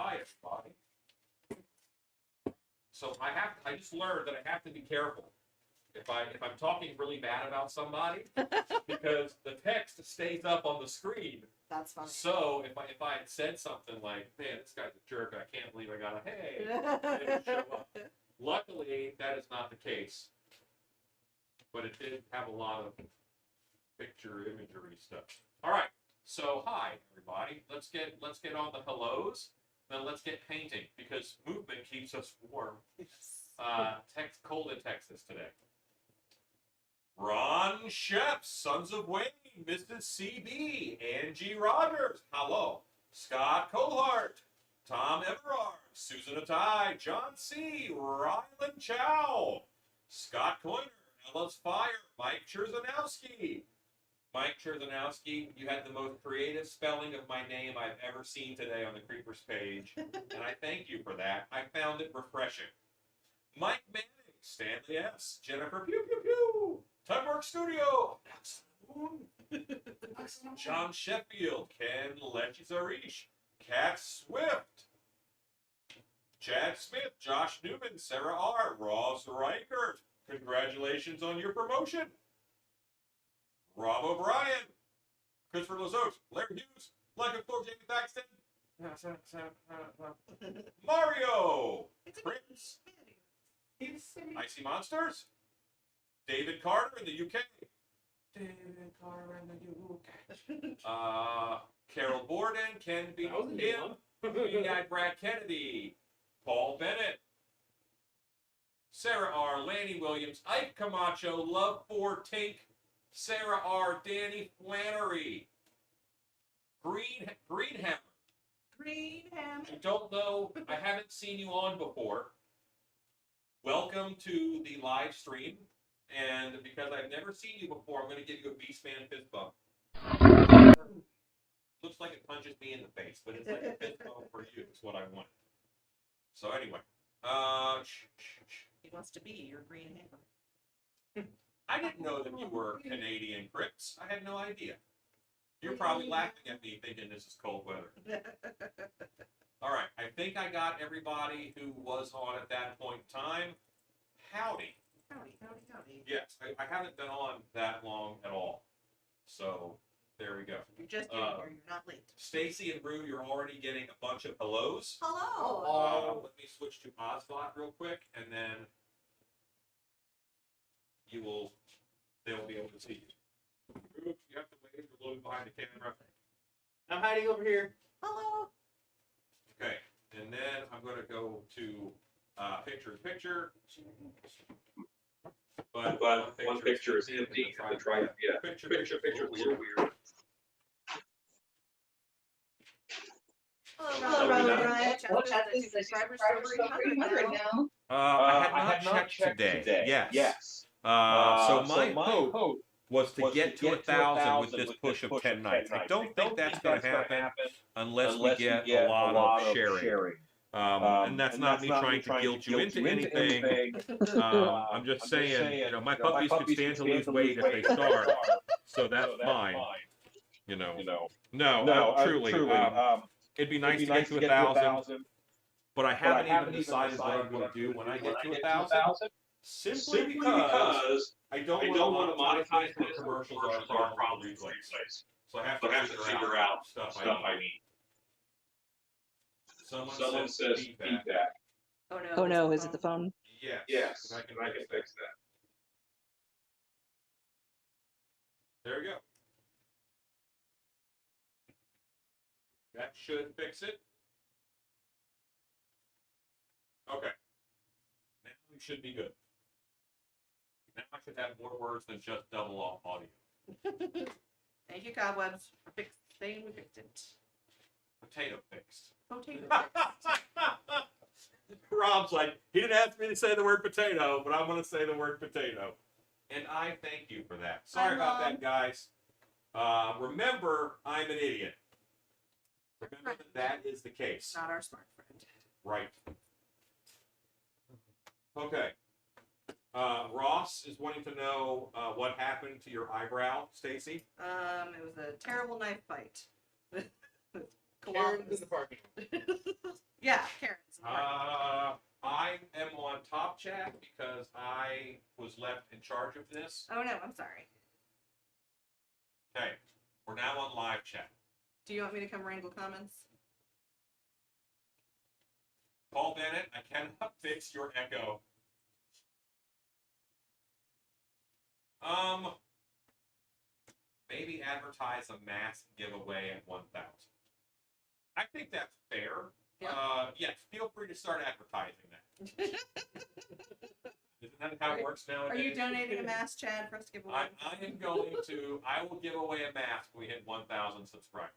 Hi, everybody. So I just learned that I have to be careful if I'm talking really bad about somebody because the text stays up on the screen. That's funny. So if I had said something like, "Man, this guy's a jerk. I can't believe I got a hey," it would show up. Luckily, that is not the case. But it did have a lot of picture imagery stuff. All right. So hi everybody. Let's get on the hellos. Then let's get painting because movement keeps us warm. Cold in Texas today. Ron Shep, Sons of Wayne, Mrs. CB, Angie Rogers, hello. Scott Colhart, Tom Everard, Susan Attai, John C, Rylan Chow, Scott Coiner, Ella's Fire, Mike Cherzanowski. Mike Cherzanowski, you had the most creative spelling of my name I've ever seen today on the Creepers page, and I thank you for that. I found it refreshing. Mike Manning, Stanley S, Jennifer Pew Pew Pew, Tugwork Studio, John Sheffield, Ken Lechizarish, Kat Swift, Chad Smith, Josh Newman, Sarah R, Ross Reichert, congratulations on your promotion. Rob O'Brien, Christopher Lazote, Larry Hughes, like a Thor, Jamie Thaxton, Mario, Prince, Icy Monsters, David Carter in the UK, Carol Borden, Ken B. Kim, Guy Brad Kennedy, Paul Bennett, Sarah R. Lanny Williams, Ike Camacho, Love for Tink, Sarah R. Danny Flannery, Greenhammer. I don't know. I haven't seen you on before. Welcome to the live stream. And because I've never seen you before, I'm going to give you a Beastman fist bump. Looks like it punches me in the face, but it's like a fist bump for you. It's what I want. So anyway. He wants to be your green hammer. I didn't know that you were Canadian Crips. I had no idea. You're probably laughing at me thinking this is cold weather. All right. I think I got everybody who was on at that point in time. Howdy. Howdy. Yes, I haven't been on that long at all. So there we go. You're just getting here. You're not late. Stacy and Rue, you're already getting a bunch of hellos. Hello. Let me switch to Ozbot real quick, and then they'll be able to see you. Rue, you have to wave. You're a little bit behind the camera. I'm hiding over here. Hello. Okay, and then I'm going to go to picture. But one picture is empty. Picture is weird. Hello, Ryan. Watch out, the subscribers over 300 now. I had not checked today. Yes. So my hope was to get to 1,000 with this push of 10 nights. I don't think that's going to happen unless we get a lot of sharing. And that's not me trying to guilt you into anything. I'm just saying, my puppies could stand to lose weight if they starve, so that's fine. No, truly. It'd be nice to get to 1,000, but I haven't even decided what I'm going to do when I get to 1,000. Simply because I don't want to monetize my commercials or probably replays. So I have to figure out stuff I need. Someone says feedback. Oh no, is it the phone? Yes. I can fix that. There we go. That should fix it. Okay. Now we should be good. Now I should have more words than just double off audio. Thank you, Cobwebs, for saying we fixed it. Potato fixed. Potato fixed. Rob's like, he didn't ask me to say the word potato, but I'm going to say the word potato. And I thank you for that. Sorry about that, guys. Remember, I'm an idiot. Remember that is the case. Not our smart friend. Right. Okay. Ross is wanting to know what happened to your eyebrow, Stacy. It was a terrible knife fight. Karen in the parking lot. Yeah, Karen's. I am on top chat because I was left in charge of this. Oh no, I'm sorry. Okay, we're now on live chat. Do you want me to come wrangle comments? Paul Bennett, I cannot fix your echo. Maybe advertise a mask giveaway at 1,000. I think that's fair. Yeah. Yes, feel free to start advertising that. Isn't that how it works nowadays? Are you donating a mask, Chad, for us to give away? I am going to. I will give away a mask when we hit 1,000 subscribers.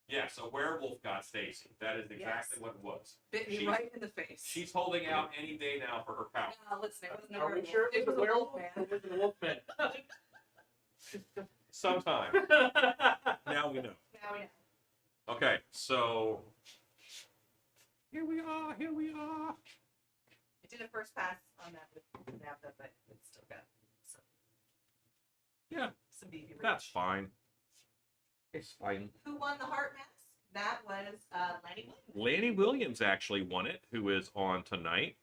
Yeah, so Werewolf got Stacy. That is exactly what it was. Bit me She's- right in the face. She's holding out any day now for her power. No, listen, it wasn't a Are we werewolf. sure It was a wolf or man. was it a wolf man? Sometime. Now we know. Now we know. Okay, so here we are. Here we are. I did a first pass on that with Napa, but it's still got some beefy roots. That's fine. It's fine. Who won the heart mask? That was Lanny Williams. Lanny Williams actually won it, who is on tonight.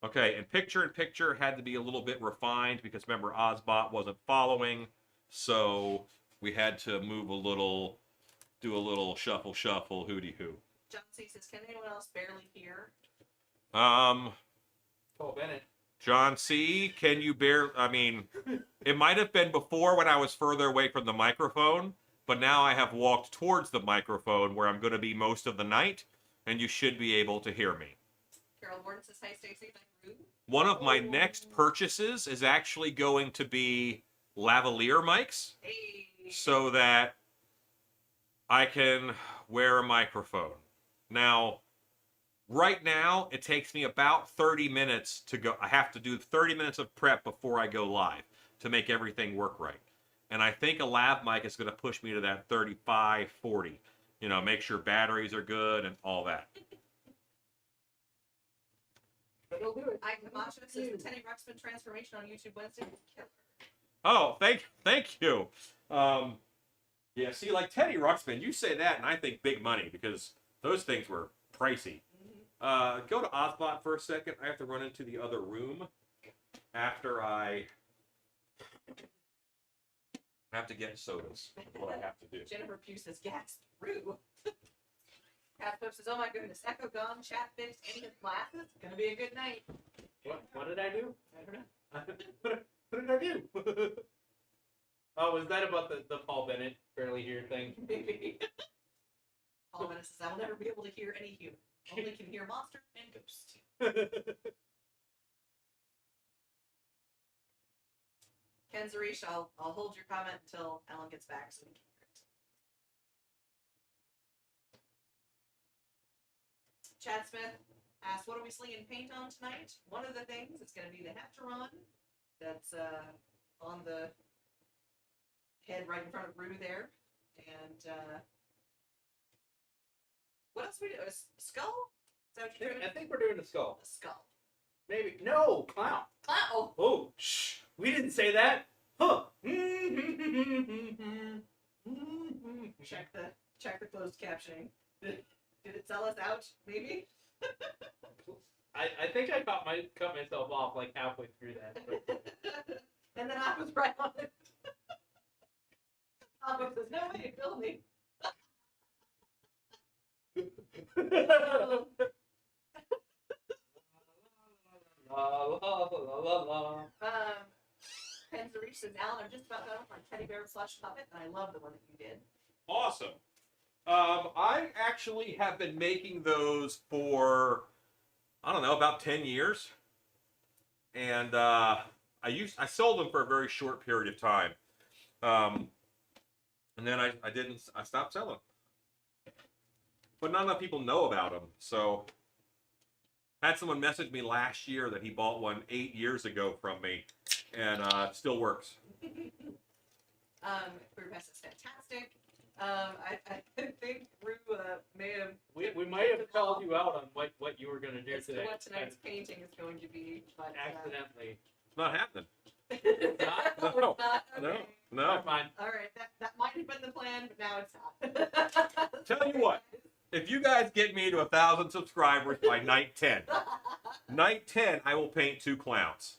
Okay, and picture had to be a little bit refined because remember Ozbot wasn't following, so we had to move a little, do a little shuffle, hooty hoo. John C says, can anyone else barely hear? Paul Bennett. John C, can you I mean, it might have been before when I was further away from the microphone, but now I have walked towards the microphone where I'm going to be most of the night, and you should be able to hear me. Carol Warden says, hi, Stacy. One of my next purchases is actually going to be lavalier mics, Hey. so that I can wear a microphone. Now, right now, it takes me about 30 minutes to go. I have to do 30 minutes of prep before I go live to make everything work right. And I think a lav mic is going to push me to that 35, 40. You know, make sure batteries are good and all that. But he'll do it. I Camacho says the Teddy Ruxpin transformation on YouTube Wednesday was killer. Oh, thank you. Yeah, see, like Teddy Ruxpin, you say that, and I think big money because those things were pricey. Go to Ozbot for a second. I have to run into the other room after I have to get sodas. That's what I have to do. Jennifer Pugh says, yes, Rue. Cat Flip says, oh my goodness, Echo Gong, chat fixed, any of his glasses. Gonna be a good night. What did I do? I don't know. What did I do? Oh, was that about the Paul Bennett barely hear thing? Maybe. Paul Bennett says, I will never be able to hear any human. Only can hear monster and ghost. Ken Zarish, I'll hold your comment until Alan gets back so we can hear it. Chad Smith asked, what are we slinging paint on tonight? One of the things is going to be the Hepteron that's on the head right in front of Rue there. And what else we do? A skull? Is that what you're doing? I think we're doing a skull. A skull. Maybe. No, clown. Oh, Oh, shh. We didn't say that. Huh. check the closed captioning. Did it sell us out? Maybe. I think I cut myself off like halfway through that. But... And then I was right on it. Alvin says, no way, kill me. La, la, la, la, la. Ken Zarish says, Alan, I'm just about done with my teddy bear slush puppet, and I love the one that you did. Awesome. I actually have been making those for, I don't know, about 10 years. And I sold them for a very short period of time. And then I stopped selling. But not enough people know about them. So I had someone message me last year that he bought one 8 years ago from me. And it still works. Brew Pass is fantastic. I think Rue may have... We might have called you out on what you were going to do as to today. what tonight's painting is going to be, but... Accidentally. It's not happening. It's not? No. It's not? Okay. No. Never mind. All right, that might might have been the plan, but now it's not. Tell you what, if you guys get me to 1,000 subscribers by night 10, I will paint 2 clowns.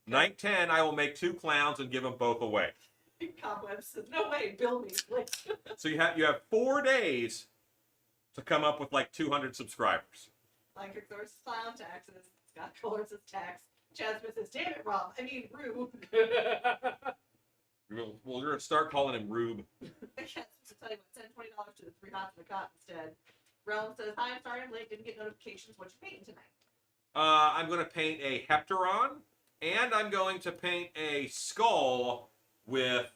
Night 10, I will make 2 clowns and give them both away. Cobweb says, no way, bill me, please. So you have 4 days to come up with like 200 subscribers. Electric Source clown taxes. Scott Kohler says tax. Chad Smith says, damn it, Rob. I mean, Rube. We're going to start calling him Rube. Chad Smith will tell you what, send $20 to the 3 hots in the cot instead. Realm says, hi, I'm sorry I'm late. Didn't get notifications. What you painting tonight? I'm going to paint a Hepteron, and I'm going to paint a skull with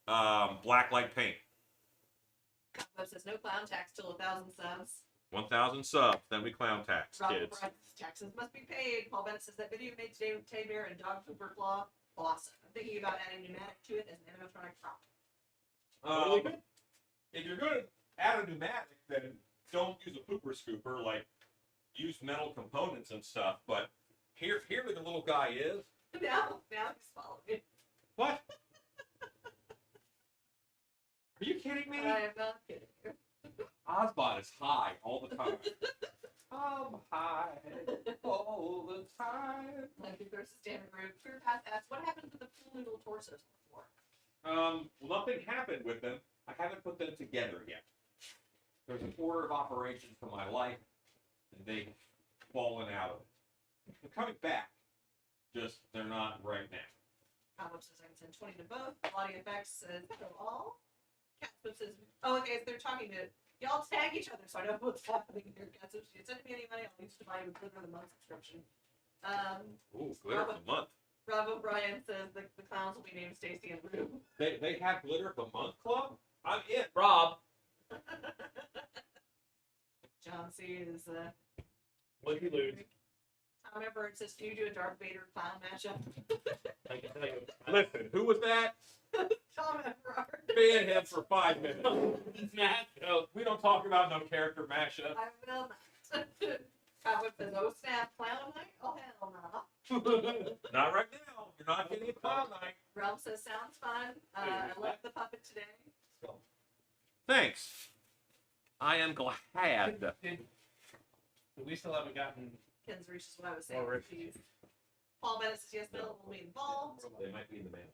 Blacklight paint. Cobweb says, no clown tax till 1,000 subs. 1,000 subs, then we clown tax, Robert kids. Bryant says, taxes must be paid. Paul Bennett says, that video you made today with Tay Bear and Dog Pooper Claw, awesome. I'm thinking about adding pneumatic to it as an animatronic prop. If you're going to add a pneumatic, then don't use a pooper scooper, like use metal components and stuff, but here where the little guy is. Now he's following me. What? Are you kidding me? I am not kidding you. Ozbot is high all the time. I'm high all the time. Electric versus Standard Group. Clear Path asks, what happened to the pool noodle torsos on the floor? Well, nothing happened with them. I haven't put them together yet. There's an order of operations for my life, and they've fallen out of it. They're coming back, just they're not right now. Cobweb says, I can send 20 to both. Claudia Bex says, hello all. Catsup says, oh, okay, so they're talking to, y'all tag each other so I know what's happening here. Catsup, if you send me any money, I'll use to buy you a Glitter of the Month subscription. Ooh, glitter of the month. Rob O'Brien says the clowns will be named Stacy and Rue. They have glitter of the month club? I'm in. Rob, John C. is, what'd you lose? Tom Everett says, can you do a Darth Vader clown mashup? I can tell you. Listen, who was that? Tom Everett. Ban him for 5 minutes. Matt, No, we don't talk about no character mashup. I will not. Cobweb says, oh snap, clown night? Oh hell no. Not right now. You're not getting a clown night. Realm says, sounds fun. I left the puppet today. Thanks. I am glad. We still haven't gotten. Ken's reaches what I was saying. Oh, right. Jeez. Paul Bennett says, yes, Bill will be involved. They might be in the mail.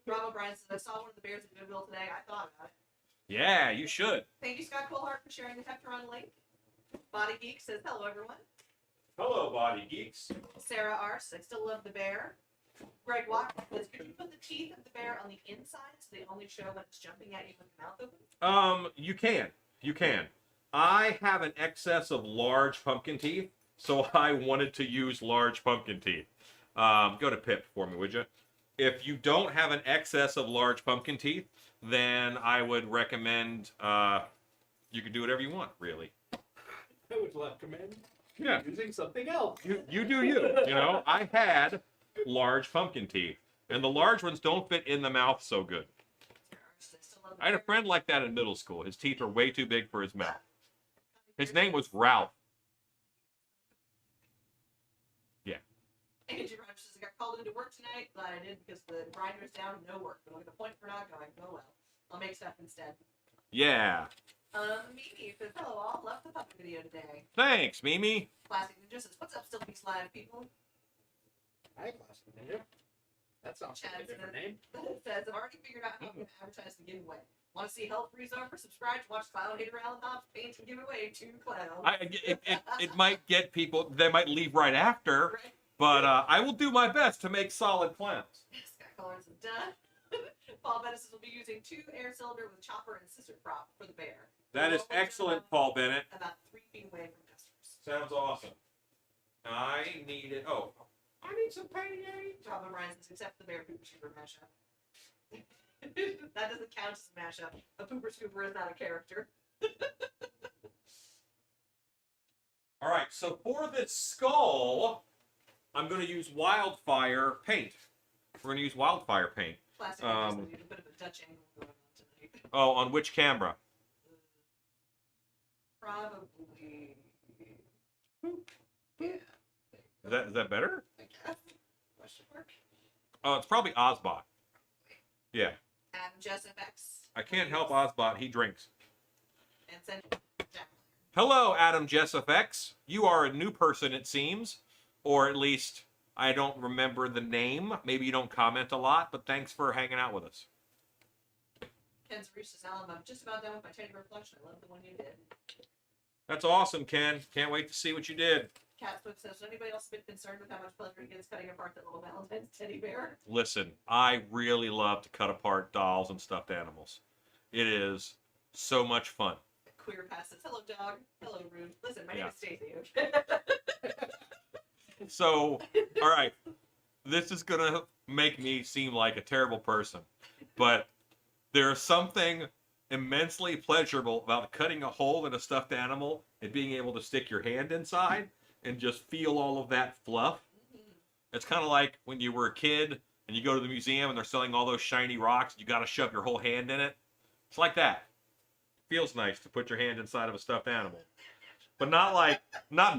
Rob O'Brien says, I saw one of the bears at Goodwill today. I thought about it. Yeah, you should. Thank you, Scott Colhart, for sharing the Hepteron link. Body Geek says, hello, everyone. Hello, body geeks. Sarah Arce, I still love the bear. Greg Watt says, could you put the teeth of the bear on the inside so they only show when it's jumping at you with the mouth open? You can. You can. I have an excess of large pumpkin teeth, so I wanted to use large pumpkin teeth. Go to Pip for me, would you? If you don't have an excess of large pumpkin teeth, then I would recommend you can do whatever you want, really. I would recommend Yeah. using something else. You do you. You know, I had large pumpkin teeth, and the large ones don't fit in the mouth so good. Sarah Arce, I still love the I had a bear. friend like that in middle school. His teeth are way too big for his mouth. His name was Ralph. Andrew Rogers says, I got called into work tonight. Glad I did because the grinder's down, no work. But I'll get a point for not going. Oh well. I'll make stuff instead. Yeah. Mimi says, hello all. Love the puppet video today. Thanks, Mimi. Classic Ninja says, what's up, Still Peace Live people? Hi, Class Ninja. That sounds like a different name. Says, I've already figured out how I'm going to advertise the giveaway. Want to see Hell Freeze Over? Subscribe to watch Clown Hater Alan Hobbs paint and give away 2 clowns. It might get people, they might leave right after, Right? but I will do my best to make solid clowns. Scott Collins is done. Paul Bennett says we'll be using 2 air cylinder with chopper and scissor prop for the bear. That is excellent, Paul Bennett. About 3 feet away from customers. Sounds awesome. I need it. Oh, I need some painting aid. Rob O'Brien says, except the bear pooper scooper mashup. That doesn't count as a mashup. A pooper scooper is not a character. All right, so for this skull, I'm going to use wildfire paint. We're going to use wildfire paint. Classic Ninja says we have a bit of a Dutch angle going on tonight. Oh, on which camera? Probably. Yeah, Is that better? I guess. Question mark. Oh, it's probably Ozbot. Yeah. Jess FX. I can't help Ozbot. He drinks. And send Jack. Hello, Adam JessFX. You are a new person, it seems. Or at least, I don't remember the name. Maybe you don't comment a lot, but thanks for hanging out with us. Ken Zaruch says, Alan, I'm just about done with my teddy bear collection. I love the one you did. That's awesome, Ken. Can't wait to see what you did. Cat Swift says, has anybody else been concerned with how much pleasure he gets cutting apart that little Valentine's teddy bear? Listen, I really love to cut apart dolls and stuffed animals. It is so much fun. Queer Pass says, hello, dog. Hello, Rude. Listen, my name Yeah. is Stacey. Okay? So, all right, this is going to make me seem like a terrible person, but there's something immensely pleasurable about cutting a hole in a stuffed animal and being able to stick your hand inside and just feel all of that fluff. It's kind of like when you were a kid and you go to the museum and they're selling all those shiny rocks, you got to shove your whole hand in it. It's like that. Feels nice to put your hand inside of a stuffed animal. But not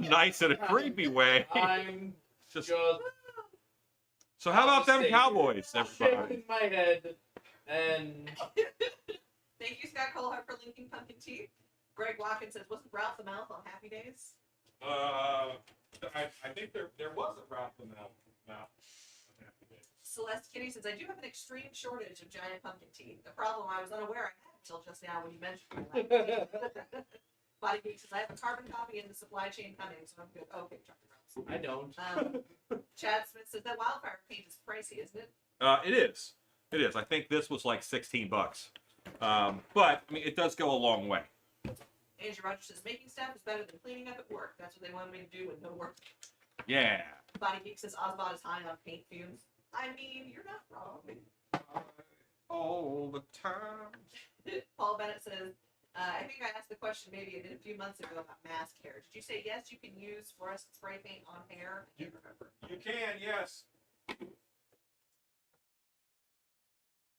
nice in a creepy way. I'm Just, just so how about them shaking- Cowboys, everybody? shaking my head and Thank you, Scott Colehart, for linking pumpkin teeth. Greg Watkins says, wasn't Ralph the Mouth on Happy Days? I think there was a Ralph the Mouth. Celeste Kitty says, I do have an extreme shortage of giant pumpkin teeth. A problem I was unaware I had until just now when you mentioned my teeth. Body Geek says, I have a carbon copy in the supply chain coming, so I'm good. Okay, Dr. Ralph. I don't. Chad Smith says, that wildfire paint is pricey, isn't it? It is. It is. I think this was like $16. But I mean, it does go a long way. Andrew Rogers says, making stuff is better than cleaning up at work. That's what they wanted me to do with no work. Yeah. Body Geek says, Ozbot is high on paint fumes. I mean, you're not wrong. All the time. Paul Bennett says, I think I asked the question maybe a few months ago about mask hair. Did you say yes, you can use fluorescent spray paint on hair? I can't remember. You can, yes.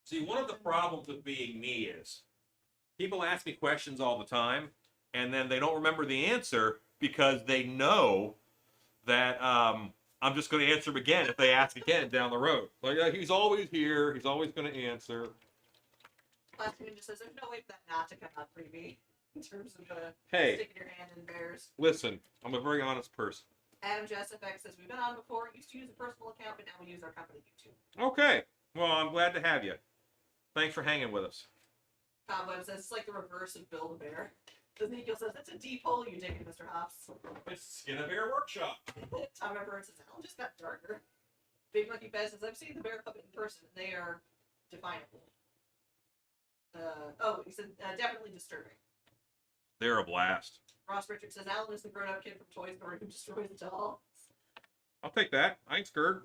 See, one of the problems with being me is people ask me questions all the time, and then they don't remember the answer because they know that I'm just going to answer them again if they ask again down the road. Like, he's always here. He's always going to answer. Plastic Ninja says, there's no way for that not to come out creepy in terms of Hey. sticking your hand in bears. Listen, I'm a very honest person. Adam Jess FX says, we've been on before, used to use a personal account, but now we use our company YouTube. Okay. Well, I'm glad to have you. Thanks for hanging with us. Cobweb says, it's like the reverse of Build a Bear. Ezekiel says, that's a deep hole you dig in, Mr. Hops. It's Skin a Bear Workshop. Tom Everett says, Alan just got darker. Big Monkey Fez says, I've seen the bear puppet in person, and they are definable. He said, definitely disturbing. They're a blast. Ross Richard says, Alan is the grown-up kid from Toy Story who destroys dolls. I'll take that. I ain't scared.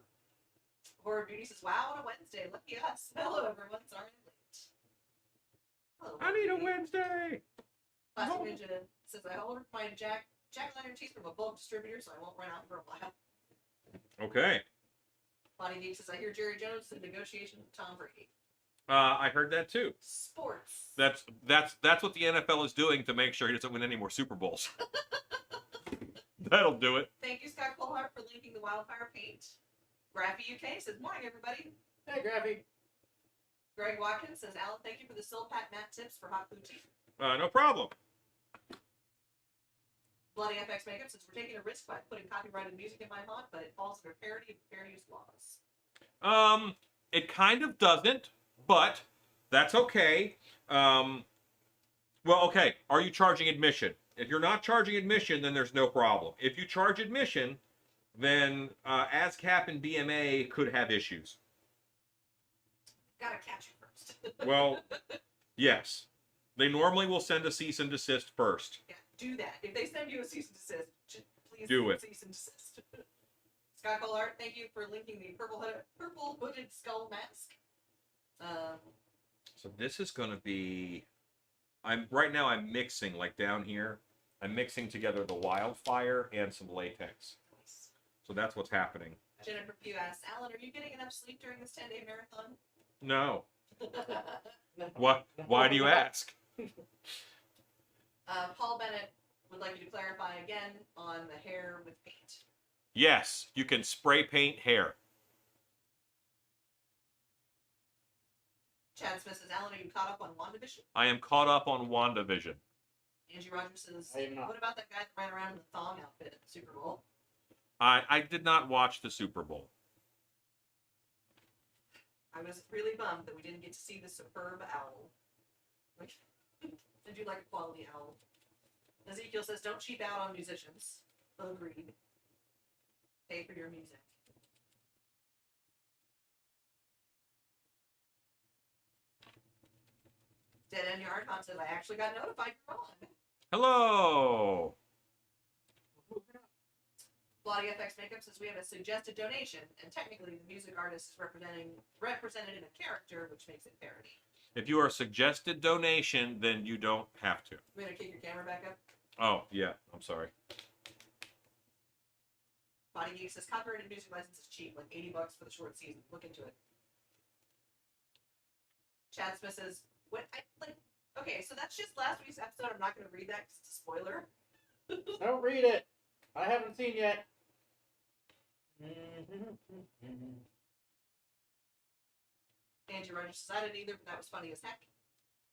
Horror Beauty says, wow, on a Wednesday, lucky us. Hello, everyone, sorry I'm late. Hello, I need a Horror Beauty. Wednesday. Plastic Ninja says, I ordered my jack-o'-lantern teeth from a bulk distributor, so I won't run out for a while. Okay. Bonnie Geek says, I hear Jerry Jones in negotiation with Tom Brady. I heard that too. Sports. That's what the NFL is doing to make sure he doesn't win any more Super Bowls. That'll do it. Thank you, Scott Colehart, for linking the wildfire paint. Graffy UK says, morning, everybody. Hey, Grappy. Greg Watkins says, Alan, thank you for the Silpat Matte tips for hot food tea. No problem. Bloody FX Makeup says, we're taking a risk by putting copyrighted music in my haunt, but it falls under parody of fair use laws. It kind of doesn't, but that's okay. Well, okay. Are you charging admission? If you're not charging admission, then there's no problem. If you charge admission, then ASCAP and BMA could have issues. Gotta catch you first. Well, yes. They normally will send a cease and desist first. Yeah, do that. If they send you a cease and desist, please Do it. cease and desist. Scott Colehart, thank you for linking the purple hooded skull mask. So this is going to be... Right now I'm mixing, like down here, I'm mixing together the wildfire and some latex. Nice. So that's what's happening. Jennifer Pugh asks, Alan, are you getting enough sleep during this 10-day marathon? No. What? Why do you ask? Paul Bennett would like you to clarify again on the hair with paint. Yes, you can spray paint hair. Chad Smith says, Alan, are you caught up on WandaVision? I am caught up on WandaVision. Angie Rogers says, I am not. what about that guy that ran around in the thong outfit at the Super Bowl? I did not watch the Super Bowl. I was really bummed that we didn't get to see the superb owl. Like, I do like a quality owl. Ezekiel says, don't cheap out on musicians. Agreed. Pay for your music. Dead End Yard Hunt says, I actually got notified you're on. Hello. Bloody FX Makeup says we have a suggested donation, and technically the music artist is represented in a character, which makes it parody. If you are a suggested donation, then you don't have to. I'm gonna kick your camera back up. Oh, yeah. I'm sorry. Body Geek says copyrighted music license is cheap, like $80 for the short season. Look into it. Chad Smith says, okay, so that's just last week's episode. I'm not gonna read that because it's a spoiler. Don't read it. I haven't seen yet. Angie Rogers says, I didn't either, but that was funny as heck.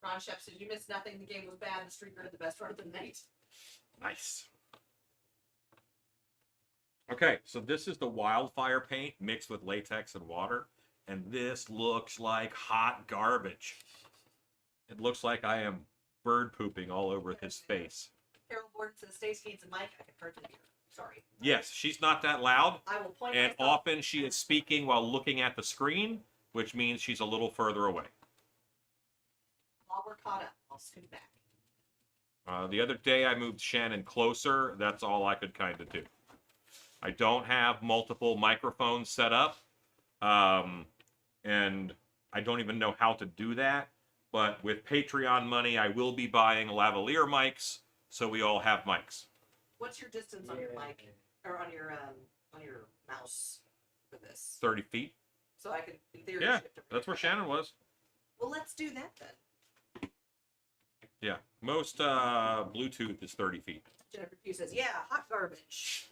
Ron Shep says, you missed nothing. The game was bad. The streaker had the best run of the night. Nice. Okay, so this is the wildfire paint mixed with latex and water, and this looks like hot garbage. It looks like I am bird pooping all over his face. Carol Gordon says, Stacey needs a mic. I can hurt to hear. Sorry. Yes, she's not that loud, I will point and myself. often she is speaking while looking at the screen, which means she's a little further away. While we're caught up, I'll scoot back. The other day I moved Shannon closer. That's all I could kind of do. I don't have multiple microphones set up, and I don't even know how to do that. But with Patreon money, I will be buying lavalier mics, so we all have mics. What's your distance on your mic or on your mouse for this? 30 feet. So I could, in theory, Yeah, shift that's where Shannon was. Well, let's do that then. Yeah, most Bluetooth is 30 feet. Jennifer Pugh says, "Yeah, hot garbage."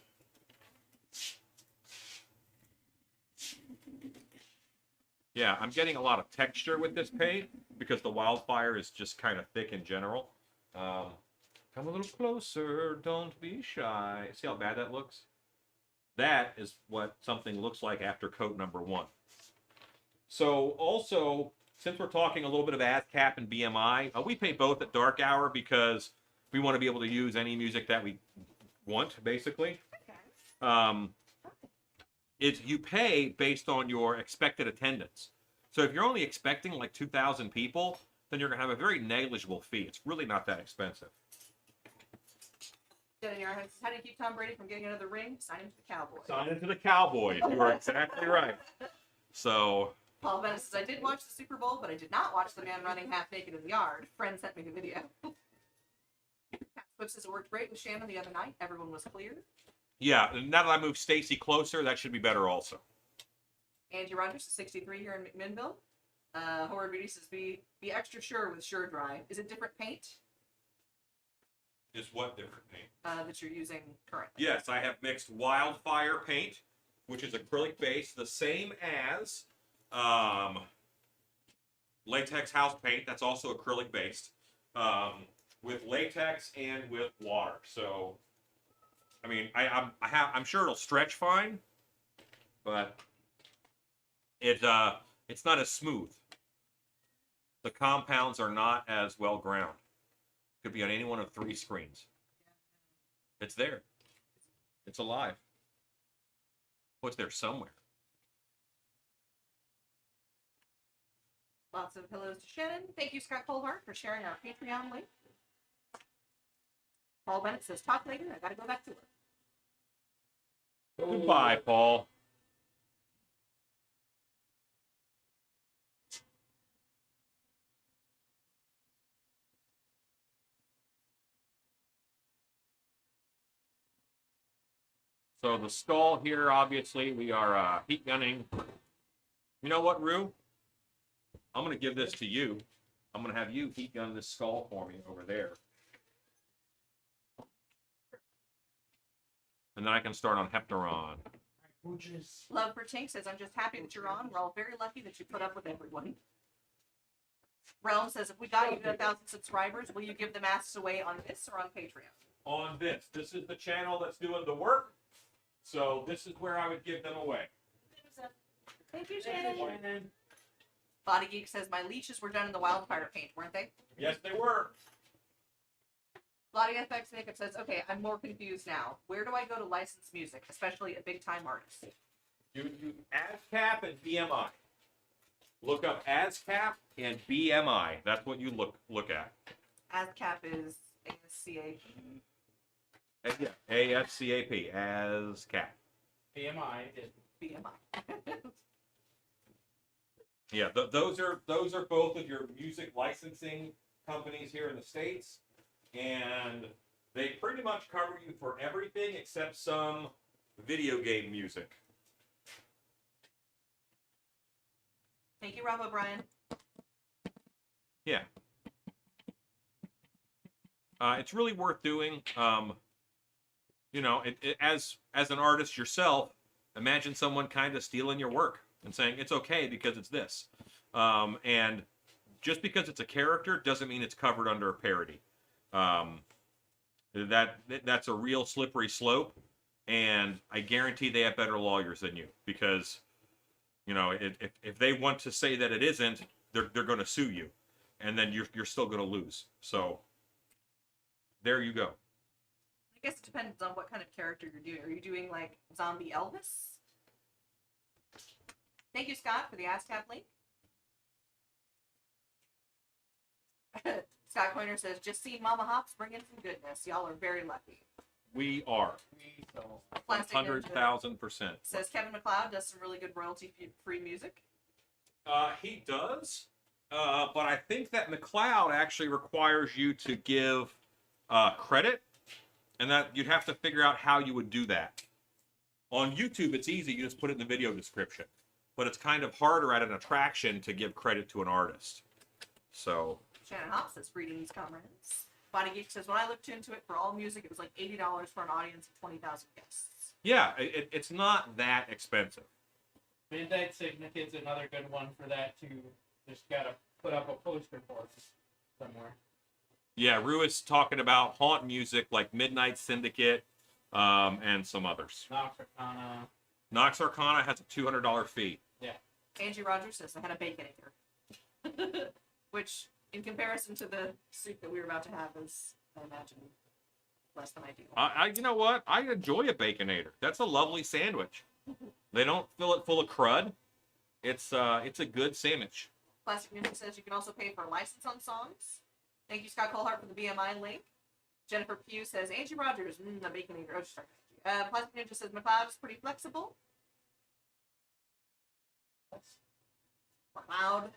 Yeah, I'm getting a lot of texture with this paint because the wildfire is just kind of thick in general. Come a little closer, don't be shy. See how bad that looks? That is what something looks like after coat number 1. So also, since we're talking a little bit of ASCAP and BMI, we pay both at Dark Hour because we want to be able to use any music that we want, basically. Okay. You pay based on your expected attendance. So if you're only expecting like 2,000 people, then you're going to have a very negligible fee. It's really not that expensive. Jenny Yarhouse says, "How do you keep Tom Brady from getting another ring? Sign him to the Cowboys." Sign into the Cowboys. You are exactly right. So, Paul Bennett says, "I did watch the Super Bowl, but I did not watch the man running half naked in the yard. Friend sent me the video." Pat Swift says, "It worked great with Shannon the other night. Everyone was clear." yeah, now that I moved Stacy closer, that should be better also. Angie Rogers is 63 here in McMinnville. Howard Reedy says, be extra sure with Sure Dry. Is it different paint Is what different paint? that you're using currently? Yes, I have mixed wildfire paint, which is acrylic base, the same as latex house paint. That's also acrylic based, with latex and with water. So, I mean, I'm sure it'll stretch fine, but it's not as smooth. The compounds are not as well ground. Could be on any one of 3 screens. It's there. It's alive. Oh, it's there somewhere. Lots of hellos to Shannon. Thank you, Scott Colhart, for sharing our Patreon link. Paul Bennett says, "Talk later. I gotta go back to work." Goodbye, Paul. So the skull here, obviously, we are heat gunning. You know what, Rue? I'm going to give this to you. I'm going to have you heat gun this skull for me over there. And then I can start on Hepteron. Pooches. Love for Tink says, "I'm just happy that you're on. We're all very lucky that you put up with everyone." Realm says, if we got you to 1,000 subscribers, will you give the masks away on this or on Patreon? On this. This is the channel that's doing the work. So this is where I would give them away. Thank you, Shannon. Body Geek says, my leeches were done in the wildfire paint, weren't they? Yes, they were. Lottie FX Makeup says, okay, I'm more confused now. Where do I go to license music, especially a big-time artist? You ASCAP and BMI. Look up ASCAP and BMI. That's what you look at. ASCAP is ASCA. Yeah, ASCAP, ASCAP. BMI is BMI. Yeah, those are both of your music licensing companies here in the States, and they pretty much cover you for everything except some video game music. Thank you, Rob O'Brien. Yeah. It's really worth doing. You know, as an artist yourself, imagine someone kind of stealing your work and saying it's okay because it's this. And just because it's a character doesn't mean it's covered under a parody. That's a real slippery slope, and I guarantee they have better lawyers than you, because, you know, if they want to say that it isn't, they're going to sue you, and then you're still going to lose. So there you go. I guess it depends on what kind of character you're doing. Are you doing like zombie Elvis? Thank you, Scott, for the ASCAP link. Scott Coiner says, just seen Mama Hops bring in some goodness. Y'all are very lucky. We are. Plastic Ninja 100,000%. says Kevin MacLeod does some really good royalty-free music. He does, but I think that MacLeod actually requires you to give credit, and that you'd have to figure out how you would do that. On YouTube, it's easy. You just put it in the video description. But it's kind of harder at an attraction to give credit to an artist. So... Shannon Hops says, greetings, comrades. Body Geek says, when I looked into it for all music, it was like $80 for an audience of 20,000 guests. Yeah, it's not that expensive. Midnight Syndicate's another good one for that too. Just gotta put up a poster for it somewhere. Yeah, Ruiz talking about haunt music like Midnight Syndicate, and some others. Nox Arcana. Nox Arcana has a $200 fee. Yeah. Angie Rogers says, I had a Baconator. Which, in comparison to the soup that we were about to have, is, I imagine, less than ideal. You know what? I enjoy a Baconator. That's a lovely sandwich. They don't fill it full of crud. It's a good sandwich. Plastic Ninja says you can also pay for a license on songs. Thank you, Scott Colhart, for the BMI link. Jennifer Pugh says, Angie Rogers, a Baconator. Oh, sorry. Plastic Ninja says, MacLeod is pretty flexible. MacLeod.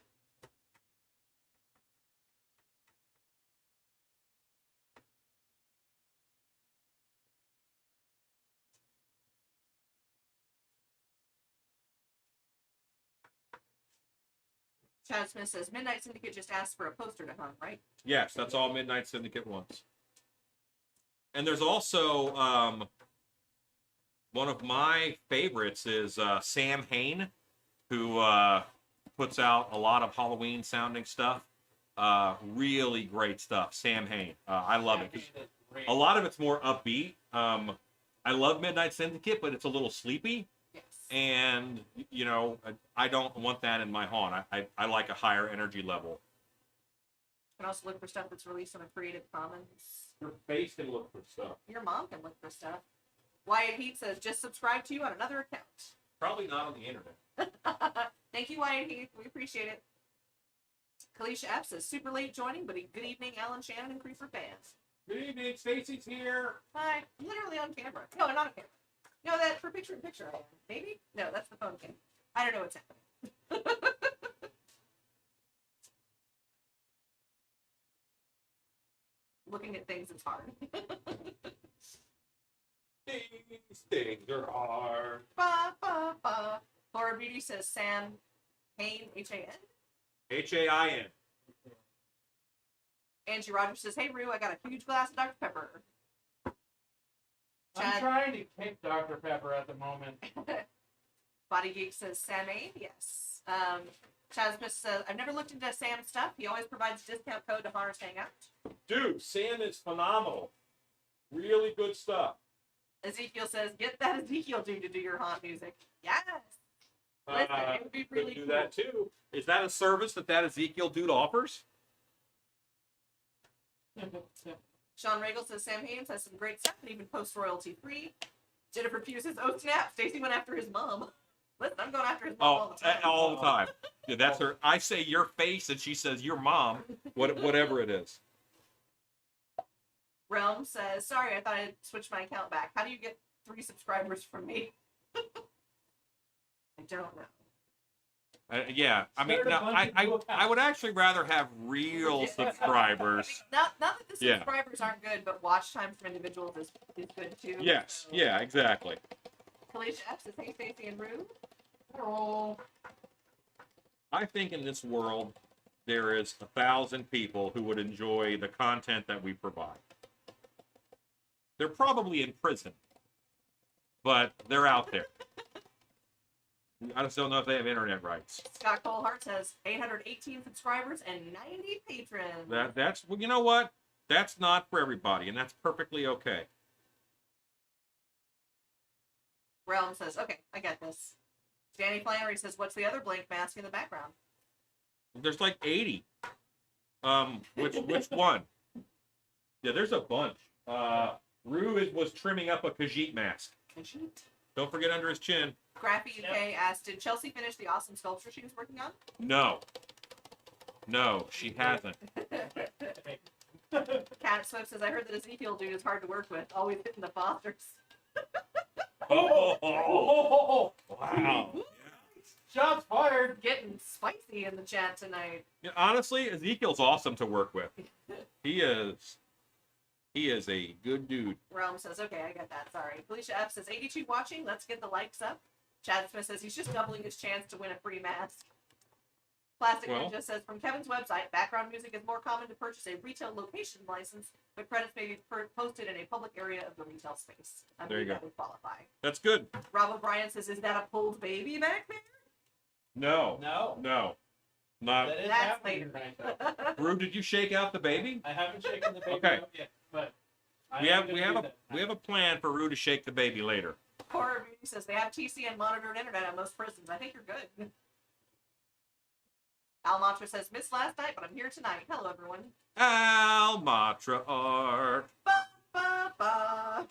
Chad Smith says, Midnight Syndicate just asked for a poster to hung, right? Yes, that's all Midnight Syndicate wants. And there's also, one of my favorites is Sam Hain, who puts out a lot of Halloween-sounding stuff. Really great stuff. Sam Hain. I love it. A lot of it's more upbeat. I love Midnight Syndicate, but it's a little sleepy. Yes. And, you know, I don't want that in my haunt. I like a higher energy level. You can also look for stuff that's released on a Creative Commons. Your face can look for stuff. Your mom can look for stuff. Wyatt Heat says, just subscribe to you on another account. Probably not on the internet. Thank you, Wyatt Heat. We appreciate it. Kalisha F says, super late joining, but a good evening, Alan Shannon and Creeper fans. Good evening, Stacy's here. Hi. Literally on camera. No, not on camera. No, that for picture-in-picture I am. Maybe? No, that's the phone cam. I don't know what's happening. Looking at things is hard. These things are hard. Ba, ba, ba. Laura Beauty says Sam Hain, H-A-N. Hain. Angie Rogers says, hey, Rue, I got a huge glass of Dr. Pepper. I'm Chad- trying to kick Dr. Pepper at the moment. Body Geek says Sam Hain, yes. Chad Smith says, I've never looked into Sam's stuff. He always provides discount code to Hunter's Hangout. Dude, Sam is phenomenal. Really good stuff. Ezekiel says, get that Ezekiel dude to do your haunt music. Yes. Listen, it would be really could do cool. that too. Is that a service that Ezekiel dude offers? Sean Regal says, Sam Haynes has some great stuff and even posts royalty free. Jennifer Pugh says, oh snap, Stacy went after his mom. Listen, I'm going after his mom all the time. All the time. Yeah, that's her. I say your face, and she says your mom. Whatever it is. Realm says, sorry, I thought I'd switch my account back. How do you get 3 subscribers from me? I don't know. Yeah, I mean, no, I would actually rather have real subscribers. Not that the Yeah. subscribers aren't good, but watch time from individuals is good too. Yes, yeah, exactly. Kalisha F says, hey, Stacey and Rue. Oh. I think in this world, there is 1,000 people who would enjoy the content that we provide. They're probably in prison, but they're out there. I just don't know if they have internet rights. Scott Colehart says 818 subscribers and 90 patrons. That's well, you know what? That's not for everybody, and that's perfectly okay. Realm says, okay, I get this. Danny Flannery says, what's the other blank mask in the background? There's like 80. Which one? Yeah, there's a bunch. Rue was trimming up a Khajiit mask. Khajiit? Don't forget under his chin. Crappy UK asked, did Chelsea finish the awesome sculpture she was working on? No, she hasn't. Cat Swift says, I heard that Ezekiel dude is hard to work with, always hitting the fosters. Wow. Shots fired. Getting spicy in the chat tonight. Yeah, honestly, Ezekiel's awesome to work with. He is a good dude. Realm says, okay, I get that, sorry. Felicia F says, 82 watching, let's get the likes up. Chad Smith says, he's just doubling his chance to win a free mask. Plastic Ninja says, from Kevin's website, background music is more common to purchase a retail location license, but credits may be posted in a public area of the retail space. I There you believe go. That would qualify. That's good. Rob O'Brien says, is that a pulled baby back there? No. No. Not. That is That's happening later. right now. Rue, did you shake out the baby? I haven't shaken the baby Okay. up yet, but We have a plan for Rue to shake the baby later. Cora Beauty says, they have TCN monitored internet at most prisons. I think you're good. Al Mantra says, missed last night, but I'm here tonight. Hello, everyone. Almatra art. Ba, ba, ba.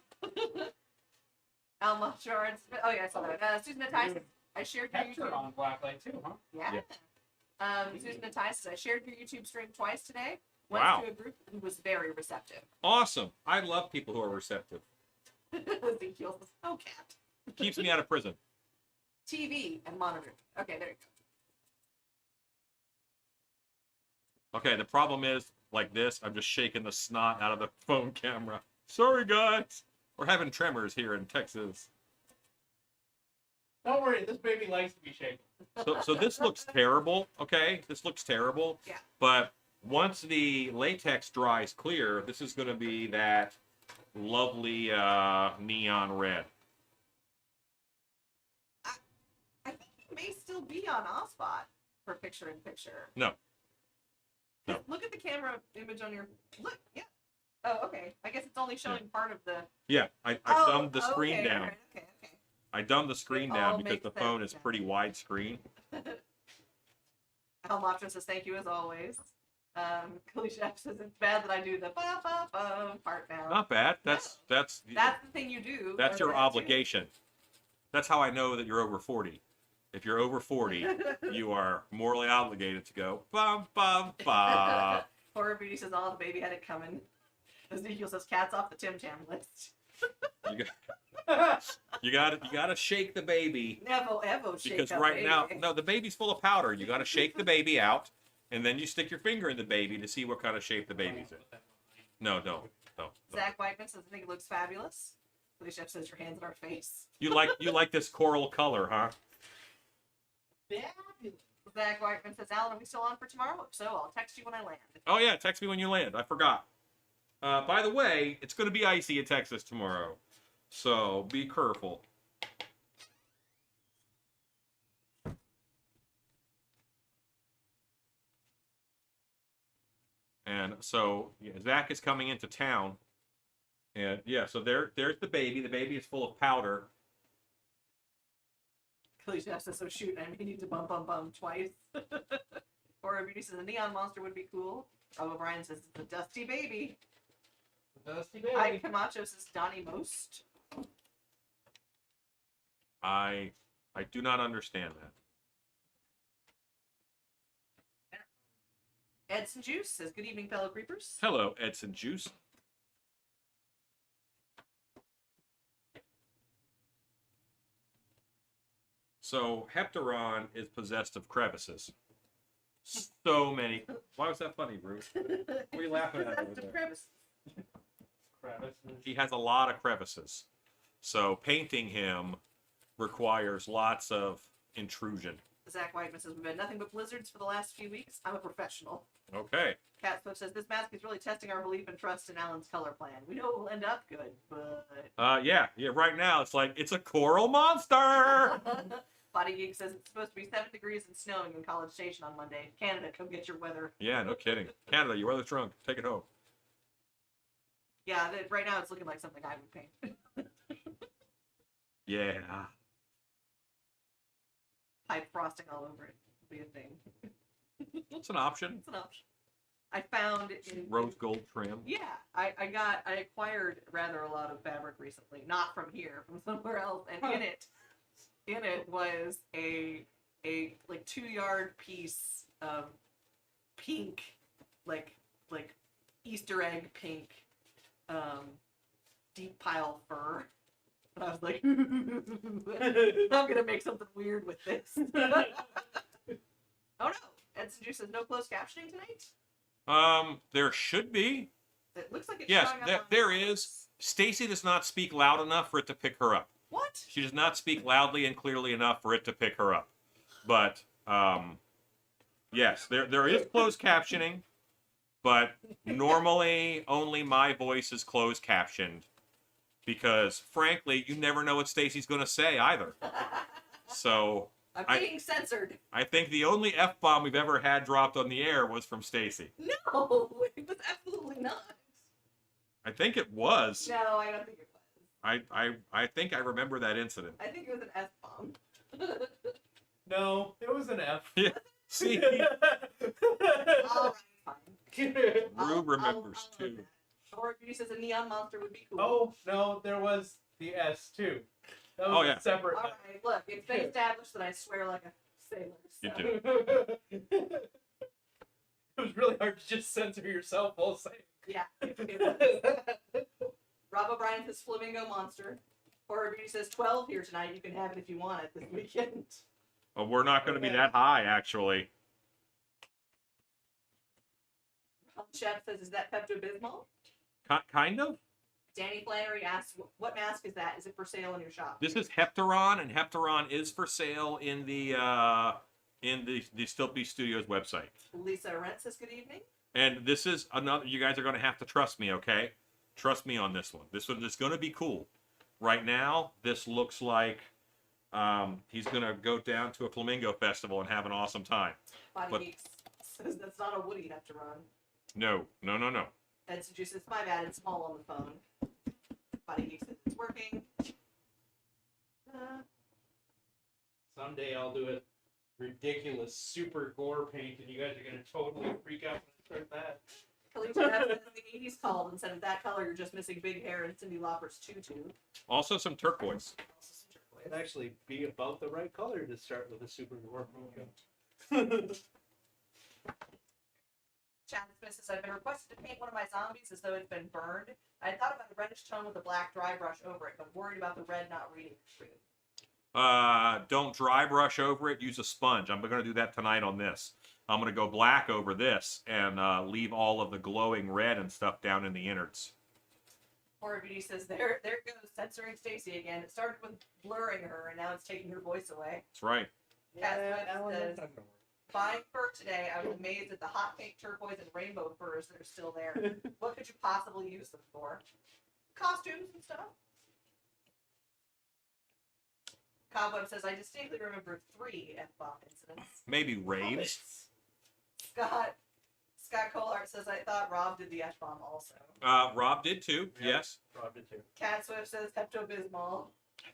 Al Mantra Art. Oh, yeah, I saw that. Susan Tyson, I shared your YouTube. Hepteron on Blacklight too, huh? Yeah. Susan Tyson says, I shared your YouTube stream twice today. Went Wow. to a group who was very receptive. Awesome. I love people who are receptive. Ezekiel says, oh, cat. Keeps me out of prison. TV and monitored. Okay, there you go. Okay, the problem is, like this, I'm just shaking the snot out of the phone camera. Sorry, guys. We're having tremors here in Texas. Don't worry, this baby likes to be shaken. So this looks terrible, okay? This looks terrible. Yeah. But once the latex dries clear, this is going to be that lovely neon red. I think he may still be on Osbot for picture-in-picture. No. No. Look at the camera image on your... Look, yeah. Oh, okay. I guess it's only showing part of the... Yeah, I dumbed the screen okay, down. alright, okay. I dumbed the screen It all down because makes the phone sense is now. pretty widescreen. Al Matra says, thank you as always. Kalisha says, it's bad that I do the ba-ba-ba part now. Not bad. That's That's the thing you do. That's or your that obligation. That's how I know that you're over 40. If you're over 40, you are morally obligated to go bum bum ba. Horror Beauty says, oh, the baby had it coming. Ezekiel says, cats off the Tim Tam list. You gotta shake the baby Evo shake because up right baby. now, no, the baby's full of powder. You gotta shake the baby out, and then you stick your finger in the baby to see what kind of shape the baby's in. No, don't. Zach Whiteman says, I think it looks fabulous. Felicia says, your hands in our face. You like this coral color, huh? Zach Whiteman says, Alan, are we still on for tomorrow? If so, I'll text you when I land. Oh yeah, text me when you land. I forgot. By the way, it's gonna be icy in Texas tomorrow, so be careful. And so Zach is coming into town. And yeah, so there's the baby. The baby is full of powder. Kelly Jeff says, so shoot, I may need to bum twice. Or Beauty says, a neon monster would be cool. Rob O'Brien says, it's a dusty baby. Dusty baby. Ike Camacho says, Donnie Most. I do not understand that. Edson Juice says, good evening, fellow creepers. Hello, Edson Juice. So Hepteron is possessed of crevices. So many. Why was that funny, Bruce? What are you laughing at over there? Crevices. He has a lot of crevices. So painting him requires lots of intrusion. Zach Whiteman says, we've had nothing but blizzards for the last few weeks. I'm a professional. Okay. Cat Swift says, this mask is really testing our belief and trust in Alan's color plan. We know it will end up good, but... Yeah, right now it's like, it's a coral monster! Body Geek says, it's supposed to be 7 degrees and snowing in College Station on Monday. Canada, come get your weather. Yeah, no kidding. Canada, your weather's drunk. Take it home. Yeah, right now it's looking like something I would paint. Yeah. Pipe frosting all over it would be a thing. It's an option. It's an option. I found in Rose gold trim. Yeah, I acquired rather a lot of fabric recently, not from here, from somewhere else, and in it was a like 2-yard piece of pink, like Easter egg pink, deep pile fur. And I was like, I'm gonna make something weird with this. Oh no! Edson Juice says no closed captioning tonight. There should be. It looks like it's Yes, showing up on there is. Stacy does not speak loud enough for it to pick her up. What? She does not speak loudly and clearly enough for it to pick her up. But yes, there is closed captioning, but normally only my voice is closed captioned because, frankly, you never know what Stacy's going to say either. So I'm being censored. I think the only F-bomb we've ever had dropped on the air was from Stacy. No, it was absolutely not. I think it was. No, I don't think it was. I think I remember that incident. I think it was an F-bomb. No, it was an F. Yeah. See, All right, fine. Rue remembers I'll too. Or Beauty says a neon monster would be cool. Oh, no, there was the S too. That was Oh, yeah. a separate. All right, look, it's been established that I swear like a sailor. You So. do. It was really hard to just censor yourself while saying. Yeah. It was. Rob O'Brien says Flamingo Monster. Horror Beauty says 12 here tonight. You can have it if you want it this weekend. Oh, we're not going to be that high, actually. Chef says, is that Pepto-Bismol? Kind of. Danny Flannery asks, what mask is that? Is it for sale in your shop? This is Hepteron, and Hepteron is for sale in the Stiltby Studios website. Lisa Arendt says, good evening. And this is another. You guys are going to have to trust me, okay? Trust me on this one. This one is going to be cool. Right now, this looks like he's going to go down to a flamingo festival and have an awesome time. Body Geeks says that's not a Woody Hepteron. No. Edson Juice says, my bad, it's small on the phone. Body Geeks says it's working. Someday I'll do a ridiculous super gore paint, and you guys are gonna totally freak out when I start that. Kalita says the 80s called and said, of that color, you're just missing big hair and Cyndi Lauper's tutu. Also some turquoise. Also some turquoise. It'd actually be about the right color to start with a super gore paint. Chad Smith says, I've been requested to paint one of my zombies as though it's been burned. I had thought about a reddish tone with a black dry brush over it, but worried about the red not reading through. Don't dry brush over it. Use a sponge. I'm going to do that tonight on this. I'm going to go black over this and leave all of the glowing red and stuff down in the innards. Horror Beauty says, there goes censoring Stacy again. It started with blurring her, and now it's taking her voice away. That's right. Cat Smith Alan, says, that's not gonna work. buying fur today, I was amazed at the hot pink, turquoise, and rainbow furs that are still there. What could you possibly use them for? Costumes and stuff. Cobweb says, I distinctly remember 3 F-bomb incidents. Maybe raves. Scott Scott Colehart says, I thought Rob did the F-bomb also. Rob did too. Yeah. Yes. Rob did too. Cat Swift says Pepto-Bismol.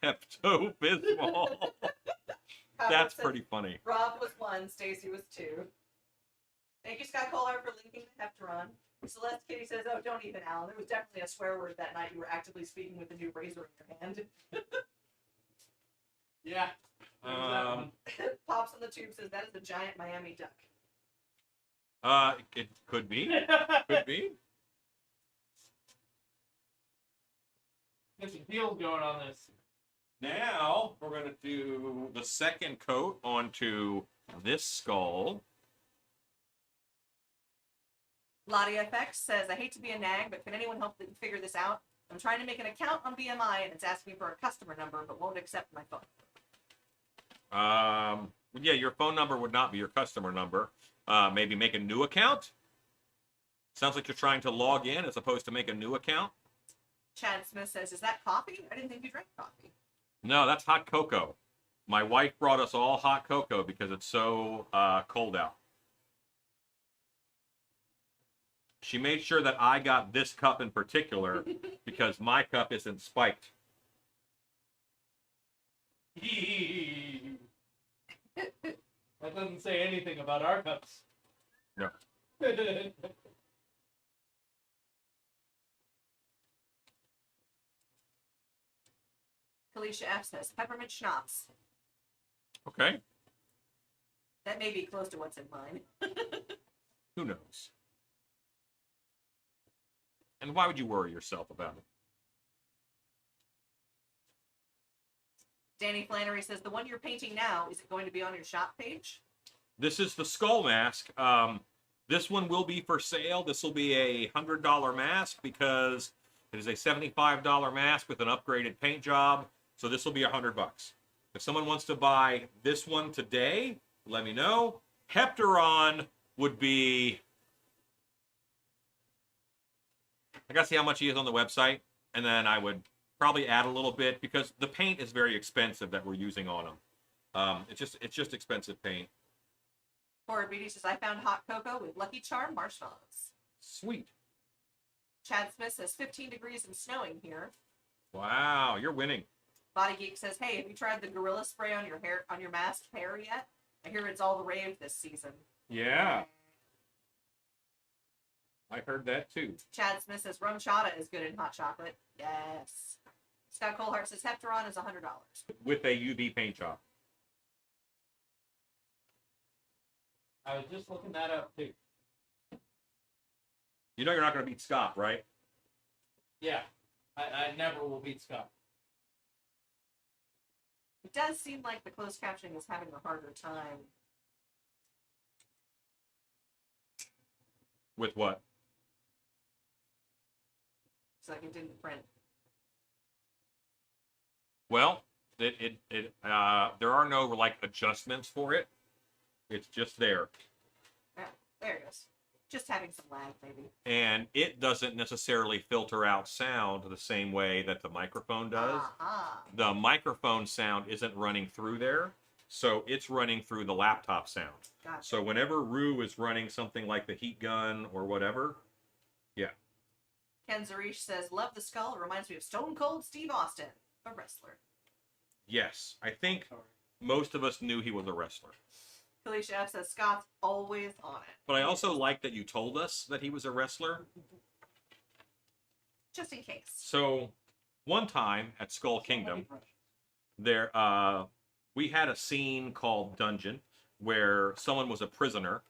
Pepto-Bismol. Howard That's says, pretty funny. Rob was 1, Stacy was 2. Thank you, Scott Colehart, for linking the Hepteron. Celeste Kitty says, oh, don't even, Alan. It was definitely a swear word that night. You were actively speaking with the new razor in your hand. Yeah. Pops on the Tube says, that is a giant Miami duck. It could be. Could be. Get some feels going on this. Now we're gonna do the second coat onto this skull. Lottie FX says, I hate to be a nag, but can anyone help me figure this out? I'm trying to make an account on BMI, and it's asking me for a customer number, but won't accept my phone. Yeah, your phone number would not be your customer number. Maybe make a new account. Sounds like you're trying to log in as opposed to make a new account. Chad Smith says, is that coffee? I didn't think you drank coffee. No, that's hot cocoa. My wife brought us all hot cocoa because it's so cold out. She made sure that I got this cup in particular because my cup isn't spiked. That doesn't say anything about our cups. No. Felicia F says, peppermint schnapps. Okay. That may be close to what's in mine. Who knows? And why would you worry yourself about it? Danny Flannery says, the one you're painting now, is it going to be on your shop page? This is the skull mask. This one will be for sale. This will be a $100 mask because it is a $75 mask with an upgraded paint job. So this will be $100. If someone wants to buy this one today, let me know. Hepteron would be... I gotta see how much he is on the website, and then I would probably add a little bit because the paint is very expensive that we're using on him. It's just expensive paint. Forward Beauty says, I found hot cocoa with Lucky Charm marshmallows. Sweet. Chad Smith says, 15 degrees and snowing here. Wow, you're winning. Body Geek says, hey, have you tried the Gorilla Spray on your hair, on your masked hair yet? I hear it's all the rave this season. Yeah. I heard that too. Chad Smith says, rum chata is good in hot chocolate. Yes. Scott Colehart says, Hepteron is $100. With a UV paint job. I was just looking that up too. You know you're not going to beat Scott, right? Yeah. I never will beat Scott. It does seem like the closed captioning is having a harder time. With what? It's like it didn't print. Well, there are no like adjustments for it. It's just there. Yeah, there it goes. Just having some lag, maybe. And it doesn't necessarily filter out sound the same way that the microphone does. Aha. The microphone sound isn't running through there, so it's running through the laptop sound. Gotcha. So whenever Rue is running something like the heat gun or whatever, yeah. Ken Zarish says, love the skull. It reminds me of Stone Cold Steve Austin, a wrestler. Yes, I think most of us knew he was a wrestler. Felicia F says, Scott's always on it. But I also like that you told us that he was a wrestler. Just in case. So one time at Skull Kingdom, there we had a scene called Dungeon where someone was a prisoner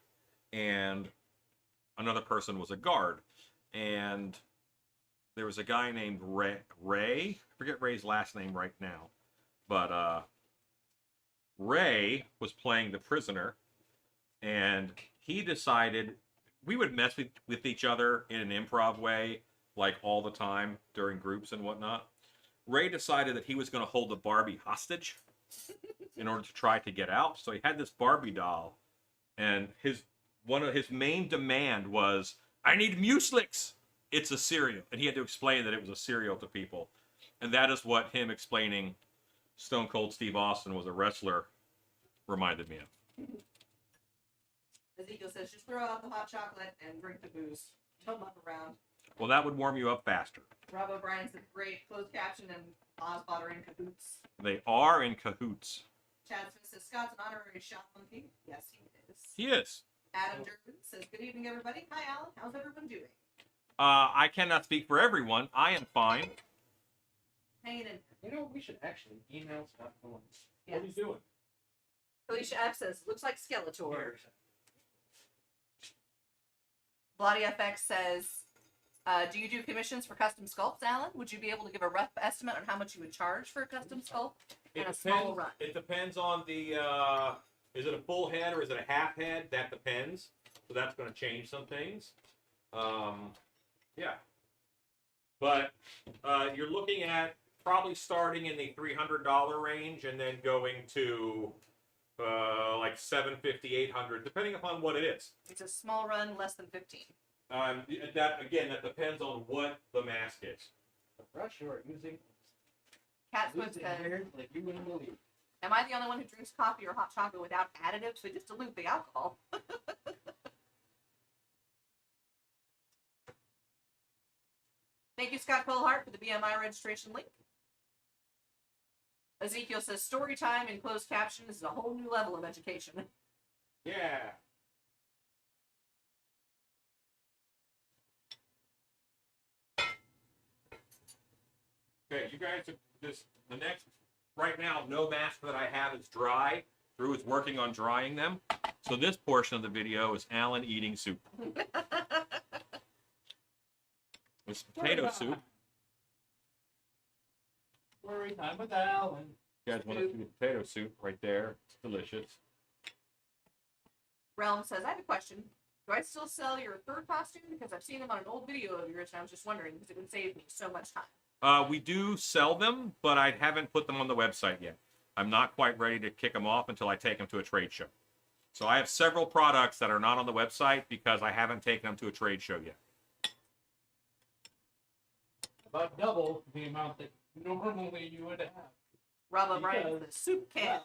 and another person was a guard. And there was a guy named Ray. I forget Ray's last name right now. But Ray was playing the prisoner, and he decided we would mess with each other in an improv way, like all the time during groups and whatnot. Ray decided that he was going to hold the Barbie hostage in order to try to get out. So he had this Barbie doll, and one of his main demand was, I need muslix. It's a cereal. And he had to explain that it was a cereal to people. And that is what him explaining Stone Cold Steve Austin was a wrestler reminded me of. Ezekiel says, just throw out the hot chocolate and drink the booze. Don't muck around. Well, that would warm you up faster. Rob O'Brien said, great. Closed caption and Ozbot are in cahoots. They are in cahoots. Chad Smith says, Scott's an honorary shot monkey. Yes, he is. He is. Adam Durbin says, good evening, everybody. Hi, Alan. How's everyone doing? I cannot speak for everyone. I am fine. Hanging in. You know, we should actually email Scott Cohen. Yes. What are you doing? Felicia F says, looks like Skeletor. Bloody FX says, do you do commissions for custom sculpts, Alan? Would you be able to give a rough estimate on how much you would charge for a custom sculpt and a small run? It depends on the, is it a full head or is it a half head? That depends. So that's going to change some things. Yeah. But you're looking at probably starting in the $300 range and then going to like $750, $800, depending upon what it is. It's a small run, less than 15. That depends on what the mask is. The brush you are using. Cat Swift losing says, hair like you wouldn't believe. am I the only one who drinks coffee or hot chocolate without additives? They just dilute the alcohol. Thank you, Scott Colehart, for the BMI registration link. Ezekiel says, story time in closed caption is a whole new level of education. Yeah. Okay, you guys are just the next. Right now, no mask that I have is dry. Drew is working on drying them. So this portion of the video is Alan eating soup. It's potato soup. Story time with Alan. You guys want to see the potato soup right there? It's delicious. Realm says, I have a question. Do I still sell your third costume? Because I've seen them on an old video of yours, and I was just wondering, because it would save me so much time. We do sell them, but I haven't put them on the website yet. I'm not quite ready to kick them off until I take them to a trade show. So I have several products that are not on the website because I haven't taken them to a trade show yet. About double the amount that normally you would have. Rob O'Brien, the soup can.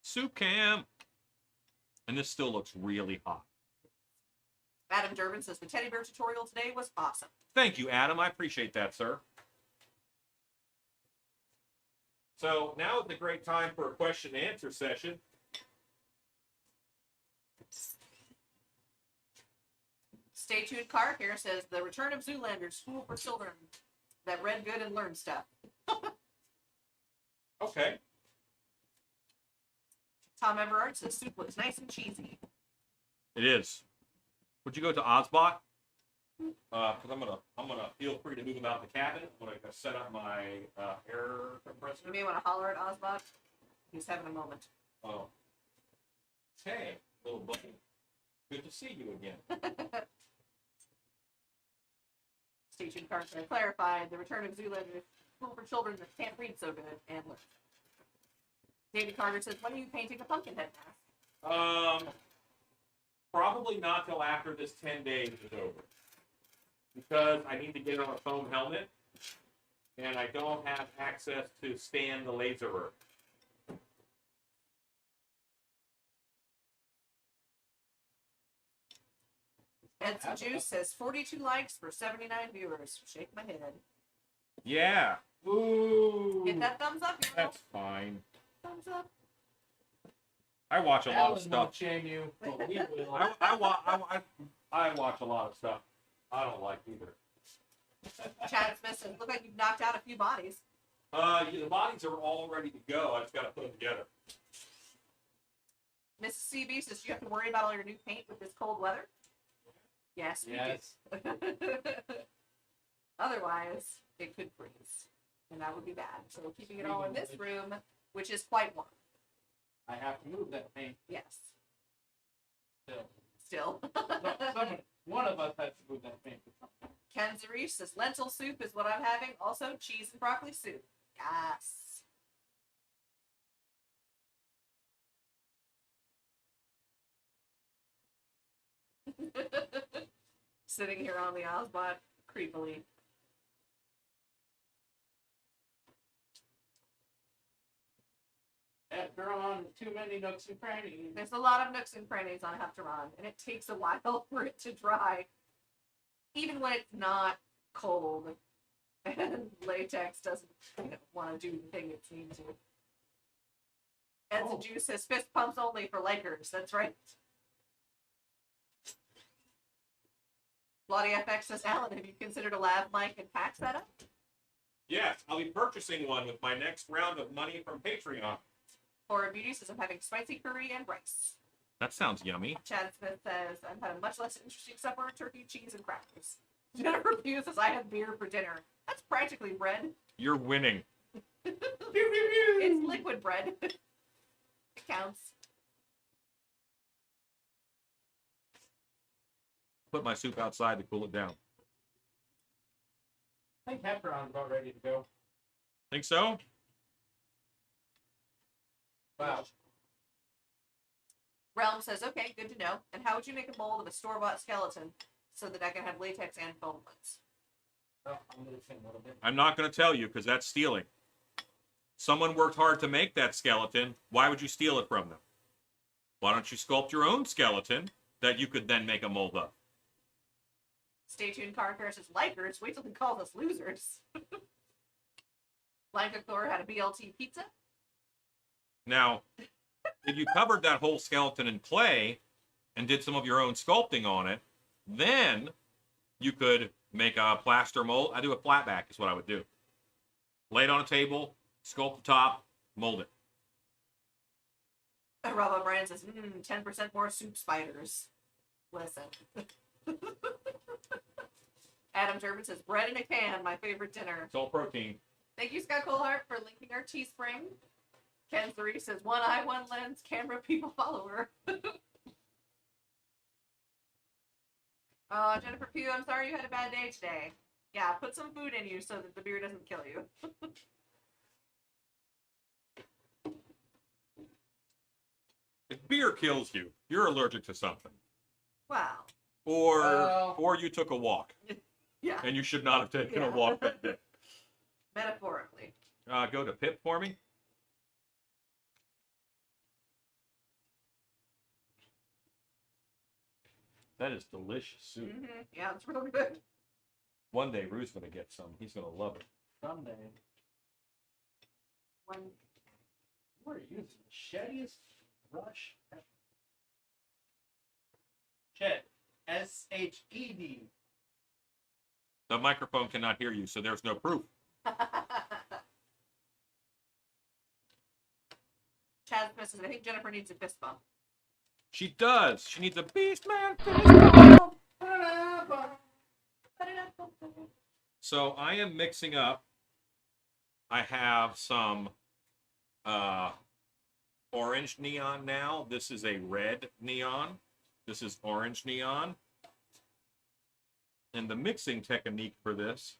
Soup cam. And this still looks really hot. Adam Durbin says, the teddy bear tutorial today was awesome. Thank you, Adam. I appreciate that, sir. So now is the great time for a question and answer session. Stay tuned, Clark here says, the return of Zoolander, school for children that read good and learned stuff. Okay. Tom Everard says, soup looks nice and cheesy. It is. Would you go to Ozbot? Because I'm gonna feel free to move about the cabin. I'm gonna set up my air compressor. You may want to holler at Ozbot. He's having a moment. Oh. Hey, little buddy. Good to see you again. Stay tuned, Clark. I clarified the return of Zoolander, school for children that can't read so good and learn. David Carter says, when are you painting a pumpkin head mask? Probably not till after this 10 days is over. Because I need to get on a foam helmet, and I don't have access to scan the laserer. Edson Juice says 42 likes for 79 viewers. Shake my head. Yeah. Ooh. Hit that thumbs up, girl. That's fine. Thumbs up. I watch a lot of Alan stuff. won't shame you, but we will. I watch a lot of stuff I don't like either. Chad Smith says, look like you've knocked out a few bodies. The bodies are all ready to go. I just got to put them together. Mrs. CB says, you have to worry about all your new paint with this cold weather? Yes, we do. Otherwise, it could freeze. And that would be bad. So we're keeping it all in this room, which is quite warm. I have to move that paint Yes. still. Still. One of us has to move that paint. Ken Zarish says, lentil soup is what I'm having. Also, cheese and broccoli soup. Yes. Sitting here on the Ozbot creepily. Hepteron, too many nooks and crannies. There's a lot of nooks and crannies on Hepteron, and it takes a while for it to dry. Even when it's not cold, and latex doesn't want to do the thing it needs to. Ed the Juice says fist pumps only for Lakers. That's right. Lottie FX says, Alan, have you considered a lav mic and pack setup? Yes, I'll be purchasing one with my next round of money from Patreon. Or Beauty says, I'm having spicy curry and rice. That sounds yummy. Chad Smith says, I'm having much less interesting supper, turkey, cheese, and crackers. Jennifer Pugh says, I have beer for dinner. That's practically bread. You're winning. It's liquid bread. It counts. Put my soup outside to cool it down. I think Hepteron's about ready to go. Think so? Wow. Realm says, okay, good to know. And how would you make a mold of a store-bought skeleton so that I can have latex and foam ones? Oh, I'm losing a little bit. I'm not going to tell you because that's stealing. Someone worked hard to make that skeleton. Why would you steal it from them? Why don't you sculpt your own skeleton that you could then make a mold of? Stay tuned, Car Fair says, Likers, wait till he calls us losers. Blanca Thor had a BLT pizza. Now, if you covered that whole skeleton in clay and did some of your own sculpting on it, then you could make a plaster mold. I do a flat back is what I would do. Lay it on a table, sculpt the top, mold it. Rob O'Brien says, 10% more soup spiders. Listen. Adam Durbin says, bread in a can, my favorite dinner. It's all protein. Thank you, Scott Colehart, for linking our Teespring. Ken Zuri says, one eye, one lens, camera, people, follower. Jennifer Pugh, I'm sorry you had a bad day today. Yeah, put some food in you so that the beer doesn't kill you. If beer kills you, you're allergic to something. Wow. Or you took a walk. Yeah. And you should not have taken a walk that day. Metaphorically. Go to Pip for me. That is delicious soup. Yeah, it's real good. One day, Rue's going to get some. He's going to love it. Someday. One. You are using the shittiest brush ever. Shed. S-H-E-D. The microphone cannot hear you, so there's no proof. Chad Smith says, I think Jennifer needs a fist bump. She does. She needs a beast man fist bump. So I am mixing up. I have some orange neon now. This is a red neon. This is orange neon. And the mixing technique for this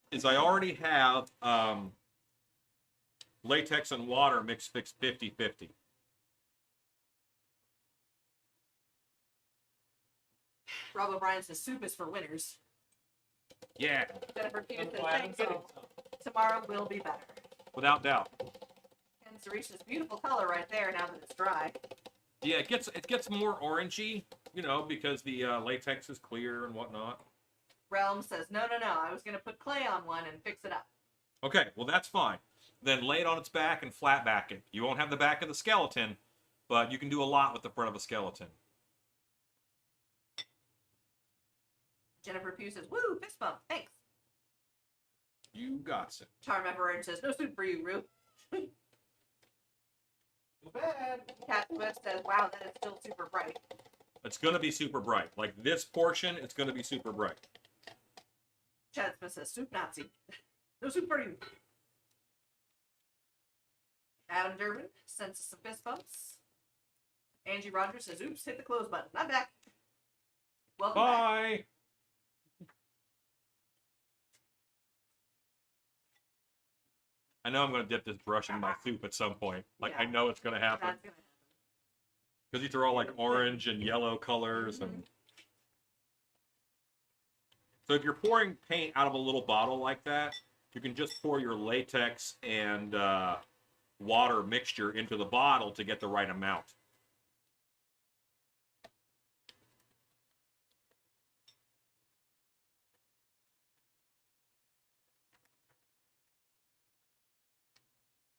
is I already have latex and water mixed 50-50. Rob O'Brien says, soup is for winners. Yeah, Jennifer Pugh says, That's why I'm thanks. getting Tomorrow will be better. without doubt. And Sarisha's beautiful color right there now that it's dry. Yeah, it gets more orangey, you know, because the latex is clear and whatnot. Realm says, no, I was going to put clay on one and fix it up. Okay, well, that's fine. Then lay it on its back and flat back it. You won't have the back of the skeleton, but you can do a lot with the front of a skeleton. Jennifer Pugh says, woo, fist bump, thanks. You got it. Charm Everard says, no soup for you, Rue. Too bad. Cat Swift says, wow, that is still super bright. It's going to be super bright. Like this portion, it's going to be super bright. Chad Smith says, soup Nazi. No soup for you. Adam Durbin sends us some fist bumps. Angie Rogers says, oops, hit the close button. I'm back. Welcome back. Bye. I know I'm going to dip this brush in my soup at some point. Like, Yeah. I know it's going to happen. That's gonna happen. Because these are all like orange and yellow colors. And so if you're pouring paint out of a little bottle like that, you can just pour your latex and water mixture into the bottle to get the right amount.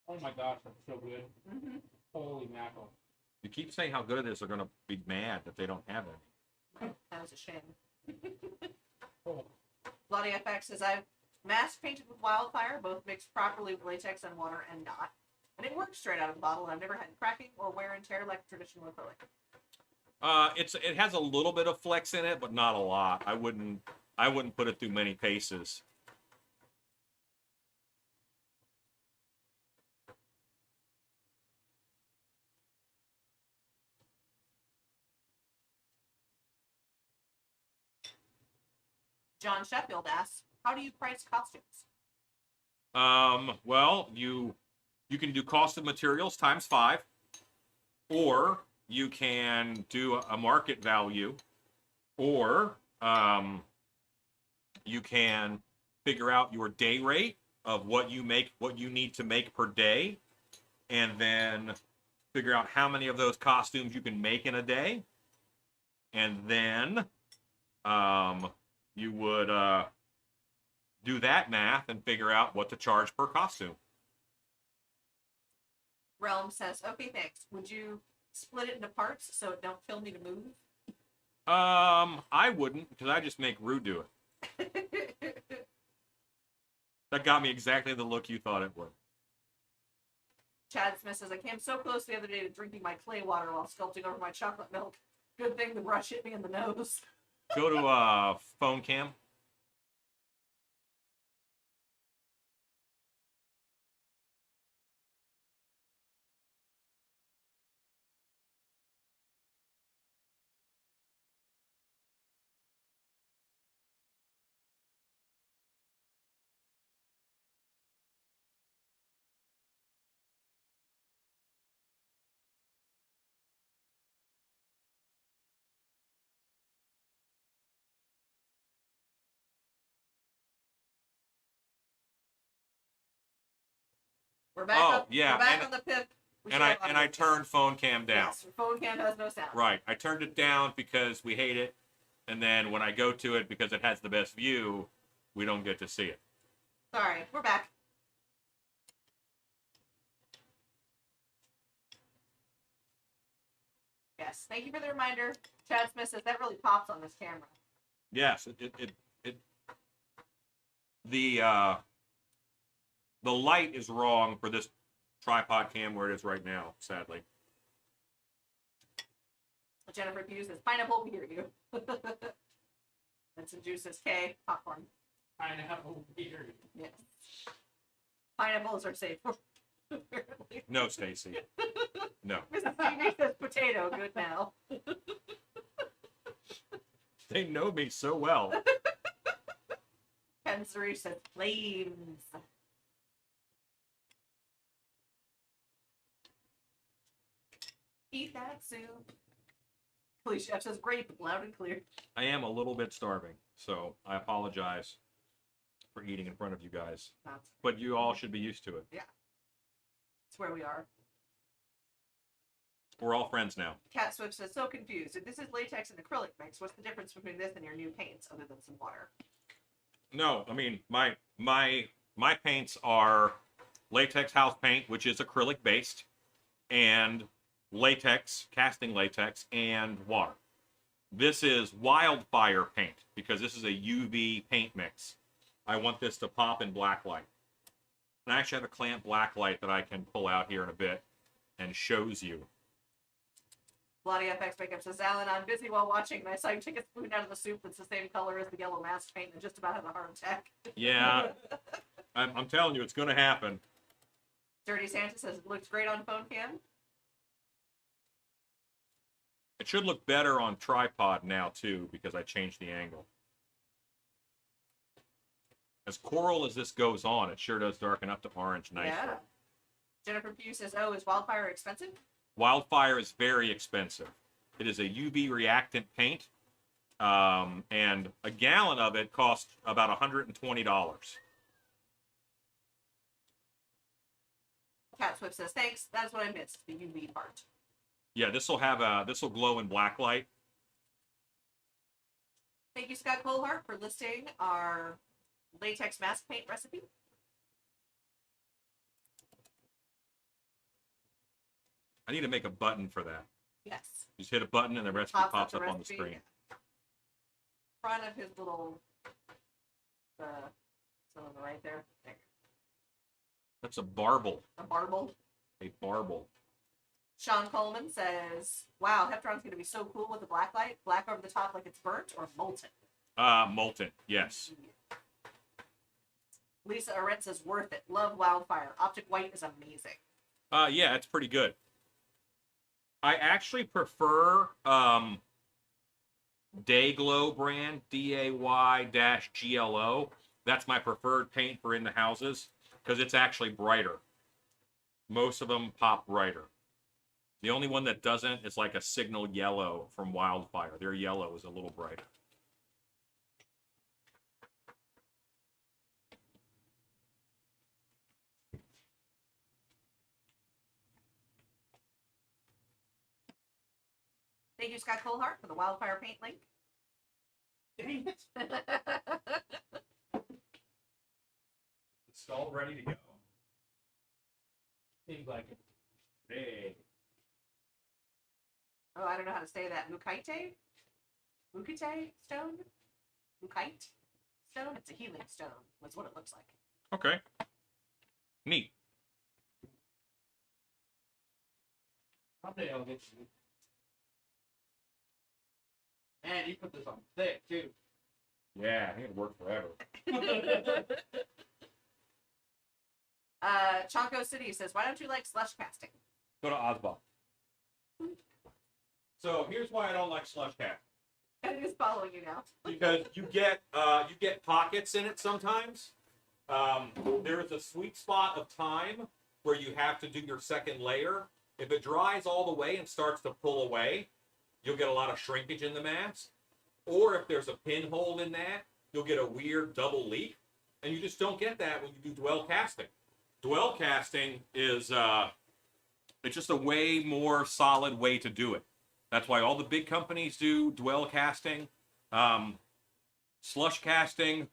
Oh my gosh, that's so good. Mm-hmm. Holy mackerel. You keep saying how good it is, they're going to be mad that they don't have it. That was a shame. Oh. Bloody FX says, I've mask painted with wildfire, both mixed properly with latex and water and not. And it works straight out of the bottle, and I've never had cracking or wear and tear like traditional acrylic. It has a little bit of flex in it, but not a lot. I wouldn't put it through many paces. John Sheffield asks, how do you price costumes? Well, you can do cost of materials times 5, or you can do a market value, or you can figure out your day rate of what you need to make per day, and then figure out how many of those costumes you can make in a day, and then you would do that math and figure out what to charge per costume. Realm says, okay, thanks. Would you split it into parts so it don't kill me to move? I wouldn't, because I just make Rue do it. That got me exactly the look you thought it would. Chad Smith says, I came so close the other day to drinking my clay water while sculpting over my chocolate milk. Good thing the brush hit me in the nose. Go to phone cam. We're back Oh, up. yeah, We're back and- on the pip. We And should I have audio. turned phone cam down. Yes, phone cam has no sound. Right. I turned it down because we hate it, and then when I go to it because it has the best view, we don't get to see it. Sorry, we're back. Yes, thank you for the reminder. Chad Smith says that really pops on this camera. Yes, the light is wrong for this tripod cam where it is right now, sadly. Jennifer Hughes says, pineapple, we hear you. And some juice says, K, popcorn. Pineapple beer. Yes. Pineapples are safe. Apparently. No, Stacy. No. Mrs. Stevie says, potato, good now. They know me so well. Ken Suri says, flames. Eat that soup. Police chef says, grape, loud and clear. I am a little bit starving, so I apologize for eating in front of you guys. That's But you all should be used to it. where we are. We're all friends now. Cat Swift says, so confused. If this is latex and acrylic mix, what's the difference between this and your new paints other than some water? No, I mean my paints are latex house paint, which is acrylic based, and latex, casting latex, and water. This is wildfire paint because this is a UV paint mix. I want this to pop in Blacklight. And I actually have a clamp Blacklight that I can pull out here in a bit and shows you. Bloody FX Makeup says, Alan, I'm busy while watching, and I saw you take a spoon out of the soup that's the same color as the yellow mask paint and just about had a heart attack. Yeah, I'm telling you, it's going to happen. Dirty Santa says, it looks great on phone cam. It should look better on tripod now, too, because I changed the angle. As coral as this goes on, it sure does darken up to orange nicely. Yeah. Jennifer Pugh says, oh, is wildfire expensive? Wildfire is very expensive. It is a UV reactant paint, and a gallon of it costs about $120. Cat Swift says, thanks. That's what I missed. The UV part. Yeah, this will glow in Blacklight. Thank you, Scott Colehart, for listing our latex mask paint recipe. I need to make a button for that. Yes. Just hit a button and the recipe pops up on the screen. Front of his little, still on the right there. There. That's a barble. A barble. A barble. Sean Coleman says, wow, Hepteron's going to be so cool with the blacklight. Black over the top like it's burnt or molten? Molten, yes. Lisa Arendt says, worth it. Love Wildfire. Optic white is amazing. Yeah, it's pretty good. I actually prefer Dayglow brand, DAY-GLO. That's my preferred paint for in the houses because it's actually brighter. Most of them pop brighter. The only one that doesn't is like a signal yellow from Wildfire. Their yellow is a little brighter. Thank you, Scott Colehart, for the Wildfire paint link. Dang it. It's all ready to go. Seems like it. Hey. Oh, I don't know how to say that. Mukite? Mukite stone? Mukite stone? It's a healing stone, was what it looks like. Okay. Neat. Someday I'll get you. Man, you put this on thick, too. Yeah, I think it'll work forever. Chonko City says, why don't you like slush casting? Go to Ozball. So here's why I don't like slush casting. And he's following you now. Because you get pockets in it sometimes. There is a sweet spot of time where you have to do your second layer. If it dries all the way and starts to pull away, you'll get a lot of shrinkage in the mask. Or if there's a pinhole in that, you'll get a weird double leak. And you just don't get that when you do dwell casting. Dwell casting is it's just a way more solid way to do it. That's why all the big companies do dwell casting. Slush casting,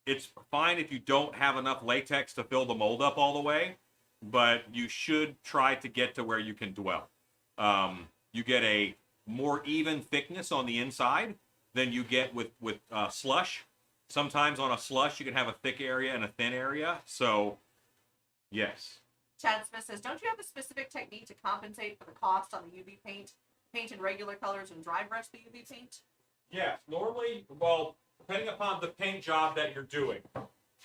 it's fine if you don't have enough latex to fill the mold up all the way, but you should try to get to where you can dwell. You get a more even thickness on the inside than you get with slush. Sometimes on a slush, you can have a thick area and a thin area. So, yes. Chad Smith says, don't you have a specific technique to compensate for the cost on the UV paint? Paint in regular colors and dry brush the UV paint? Yes, normally, well, depending upon the paint job that you're doing,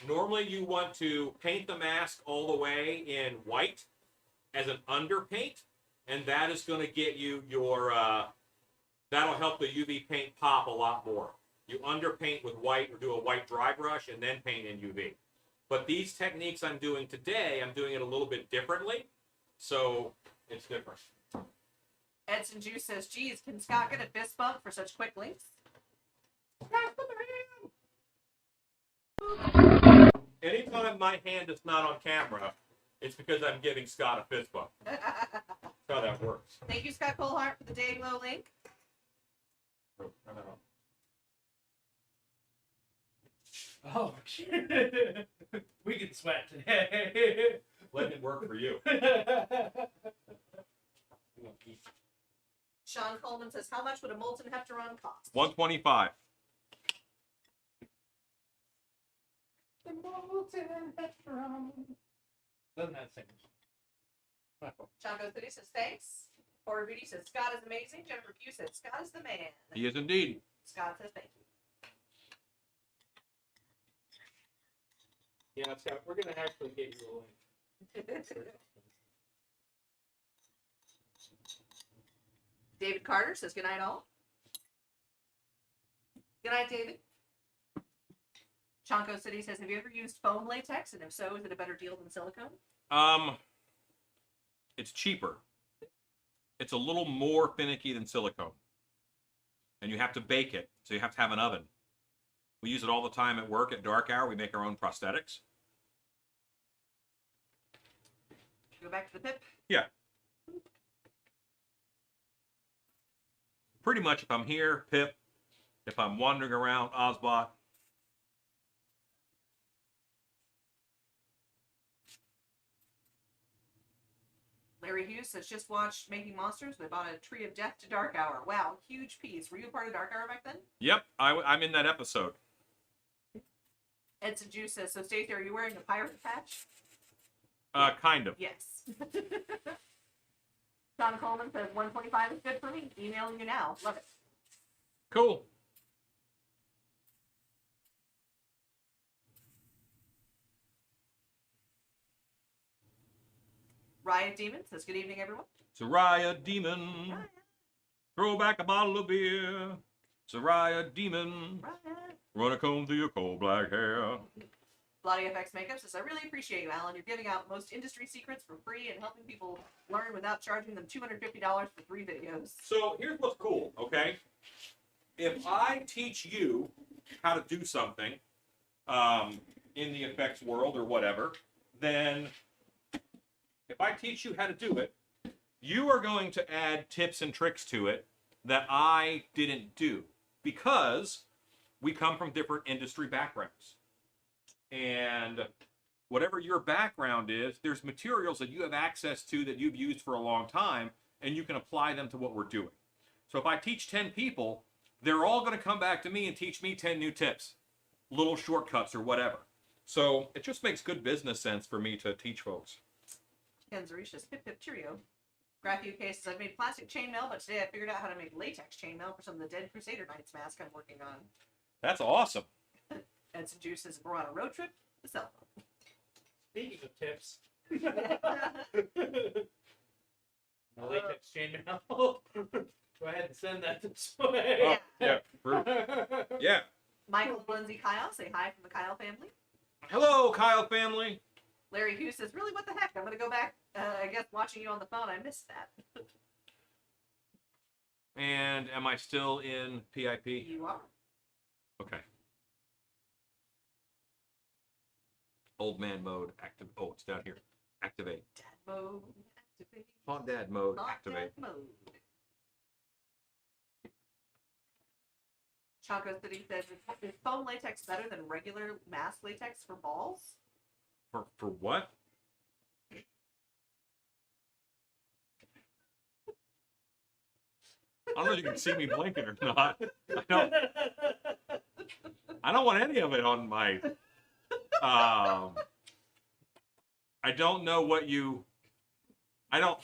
normally you want to paint the mask all the way in white as an underpaint, and that is going to get you your, that'll help the UV paint pop a lot more. You underpaint with white or do a white dry brush and then paint in UV. But these techniques I'm doing today, I'm doing it a little bit differently, so it's different. Edson Juice says, geez, can Scott get a fist bump for such quick links? Anytime my hand is not on camera, it's because I'm giving Scott a fist bump. That's how that works. Thank you, Scott Colehart, for the Dayglow link. Oh, shit. We can sweat today. Let it work for you. Sean Coleman says, how much would a molten Hepteron cost? $125. The molten Hepteron. Doesn't that sing? Chongo City says, thanks. Horror Beauty says, Scott is amazing. Jennifer Pugh says, Scott is the man. He is indeed. Scott says, thank you. Yeah, Scott, we're going to actually get you a link. David Carter says, good night, all. Good night, David. Chonko City says, have you ever used foam latex? And if so, is it a better deal than silicone? It's cheaper. It's a little more finicky than silicone. And you have to bake it, so you have to have an oven. We use it all the time at work at dark hour. We make our own prosthetics. Go back to the pip. Yeah. Pretty much if I'm here, Pip. If I'm wandering around, Ozbot. Larry Hughes says, just watched Making Monsters. They bought a Tree of Death to Dark Hour. Wow, huge piece. Were you a part of Dark Hour back then? Yep, I'm in that episode. Edson Juice says, so Stacey, are you wearing a pirate patch? Kind of. Yes. John Coleman says, 125 is good for me. Emailing you now. Love it. Cool. Riot Demon says, good evening, everyone. Soraya Demon. Throw back a bottle of beer. Soraya Demon. Riot. Run a comb through your coal black hair. Bloody FX Makeup says, I really appreciate you, Alan. You're giving out most industry secrets for free and helping people learn without charging them $250 for 3 videos. So here's what's cool, okay? If I teach you how to do something in the effects world or whatever, then if I teach you how to do it, you are going to add tips and tricks to it that I didn't do because we come from different industry backgrounds. And whatever your background is, there's materials that you have access to that you've used for a long time, and you can apply them to what we're doing. So if I teach 10 people, they're all going to come back to me and teach me 10 new tips, little shortcuts or whatever. So it just makes good business sense for me to teach folks. Ken Zarishas, pip pip cheerio. Graph UK says, I've made plastic chainmail, but today I figured out how to make latex chainmail for some of the Dead Crusader Knights mask I'm working on. That's awesome. Edson Juice says, we're on a road trip. The cell phone. Speaking of tips, the latex chainmail. Go ahead and send that this way. Oh, yeah. Yeah. Michael and Lindsay Kyle say hi from the Kyle family. Hello, Kyle family. Larry Hughes says, really, what the heck? I'm going to go back, I guess, watching you on the phone. I missed that. And am I still in PIP? You are. Okay. Old man mode, active. Oh, it's down here. Activate. Dad mode. Activate. Hot dad mode, Hot activate. dad mode. Chaco City says, is foam latex better than regular mask latex for balls? For what? I don't know if you can see me blinking or not. I don't want any of it on my. I don't know what you. I don't.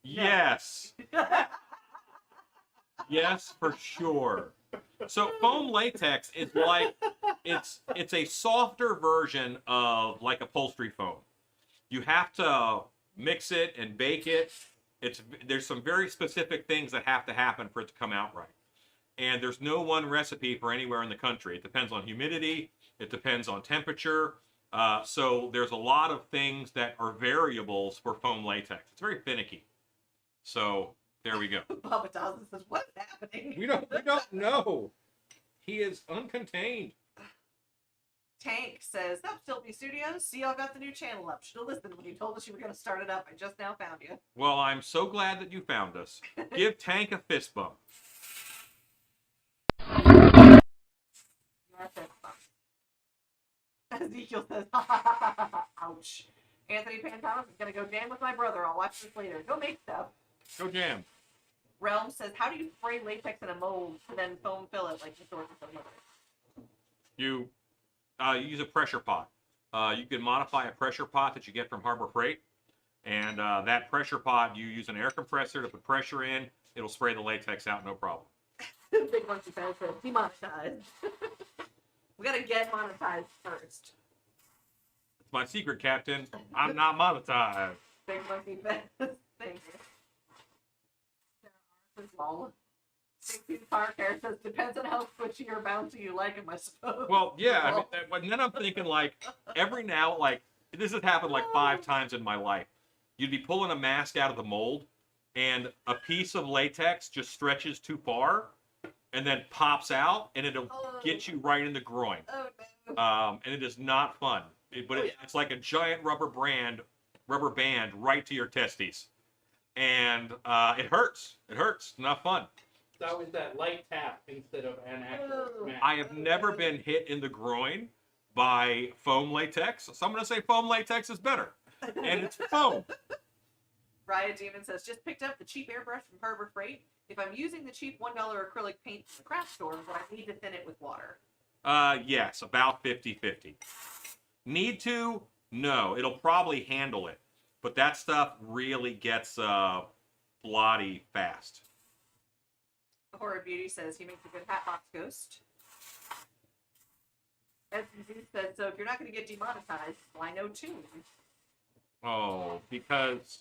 Yes. Yes, for sure. So foam latex is like it's a softer version of like upholstery foam. You have to mix it and bake it. There's some very specific things that have to happen for it to come out right. And there's no one recipe for anywhere in the country. It depends on humidity. It depends on temperature. So there's a lot of things that are variables for foam latex. It's very finicky. So there we go. Bubba Dawson says, what is happening? We don't know. He is uncontained. Tank says, up Stilby Studios. See, y'all got the new channel up. Should have listened when you told us you were going to start it up. I just now found you. Well, I'm so glad that you found us. Give Tank a fist bump. Your fist bump. Ezekiel says, ouch. Anthony Pantalis is going to go jam with my brother. I'll watch this later. Go make stuff. Go jam. Realm says, how do you spray latex in a mold to then foam fill it like the source of some You use a pressure pot. You can modify a pressure pot that you get from Harbor Freight. And that pressure pot, you use an air compressor to put pressure in. It'll spray the latex out, no problem. Big Monkey Fan says, demonetized. We got to get monetized first. It's my secret, Captain. I'm not monetized. Big Monkey Fan. Thank you. Lol. Park Hair says, depends on how twitchy or bouncy you like him, I suppose. Well, yeah. And then I'm thinking, like, every now, like, this has happened like 5 times in my life. You'd be pulling a mask out of the mold, and a piece of latex just stretches too far, and then pops out, and it'll get you right in the groin. Oh, no. And it is not fun. It's like a giant rubber band rubber band right to your testes. And it hurts. It hurts. Not fun. It's always that light tap instead of an actual smack. I have never been hit in the groin by foam latex. So I'm going to say foam latex is better. And it's foam. Riot Demon says, just picked up the cheap airbrush from Harbor Freight. If I'm using the cheap $1 acrylic paint from the craft store, would I need to thin it with water? Yes, about 50-50. Need to? No, it'll probably handle it. But that stuff really gets blotty fast. Horror Beauty says he makes a good Hatbox Ghost. SZ says, so if you're not going to get demonetized, why no tune? Oh, because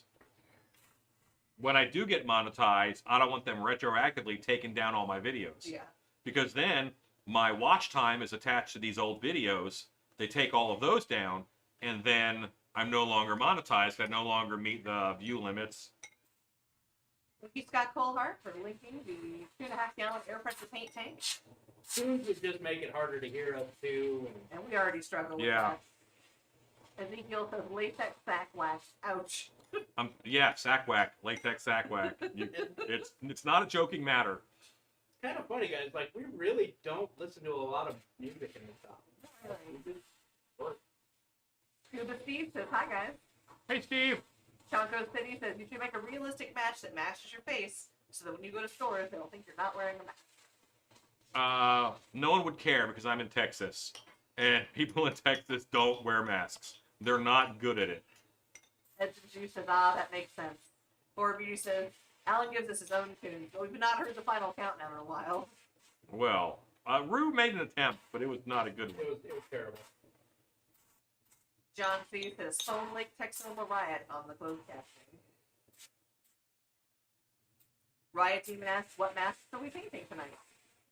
when I do get monetized, I don't want them retroactively taking down all my videos. Yeah. Because then my watch time is attached to these old videos. They take all of those down, and then I'm no longer monetized. I no longer meet the view limits. Thank you, Scott Colehart, for linking the 2.5 gallon air pressure paint tank. Tunes would just make it harder to hear us too. And we already struggle with that. Ezekiel says latex sack wax. Ouch. Yeah, sack whack, latex sack whack. It's not a joking matter. It's kind of funny, guys. Like, we really don't listen to a lot of music and stuff. Scuba Steve says, hi guys. Hey, Steve. Chonko City says, you should make a realistic match that matches your face so that when you go to stores, they'll think you're not wearing a mask. No one would care because I'm in Texas. And people in Texas don't wear masks. They're not good at it. Edson Juice says, that makes sense. Horror Beauty says, Alan gives us his own tune, but we've not heard the final countdown in a while. Well, Rue made an attempt, but it was not a good one. It was terrible. John C. says, Foam Lake Texoma Riot on the closed captioning. Riot Demon asks, what masks are we painting tonight?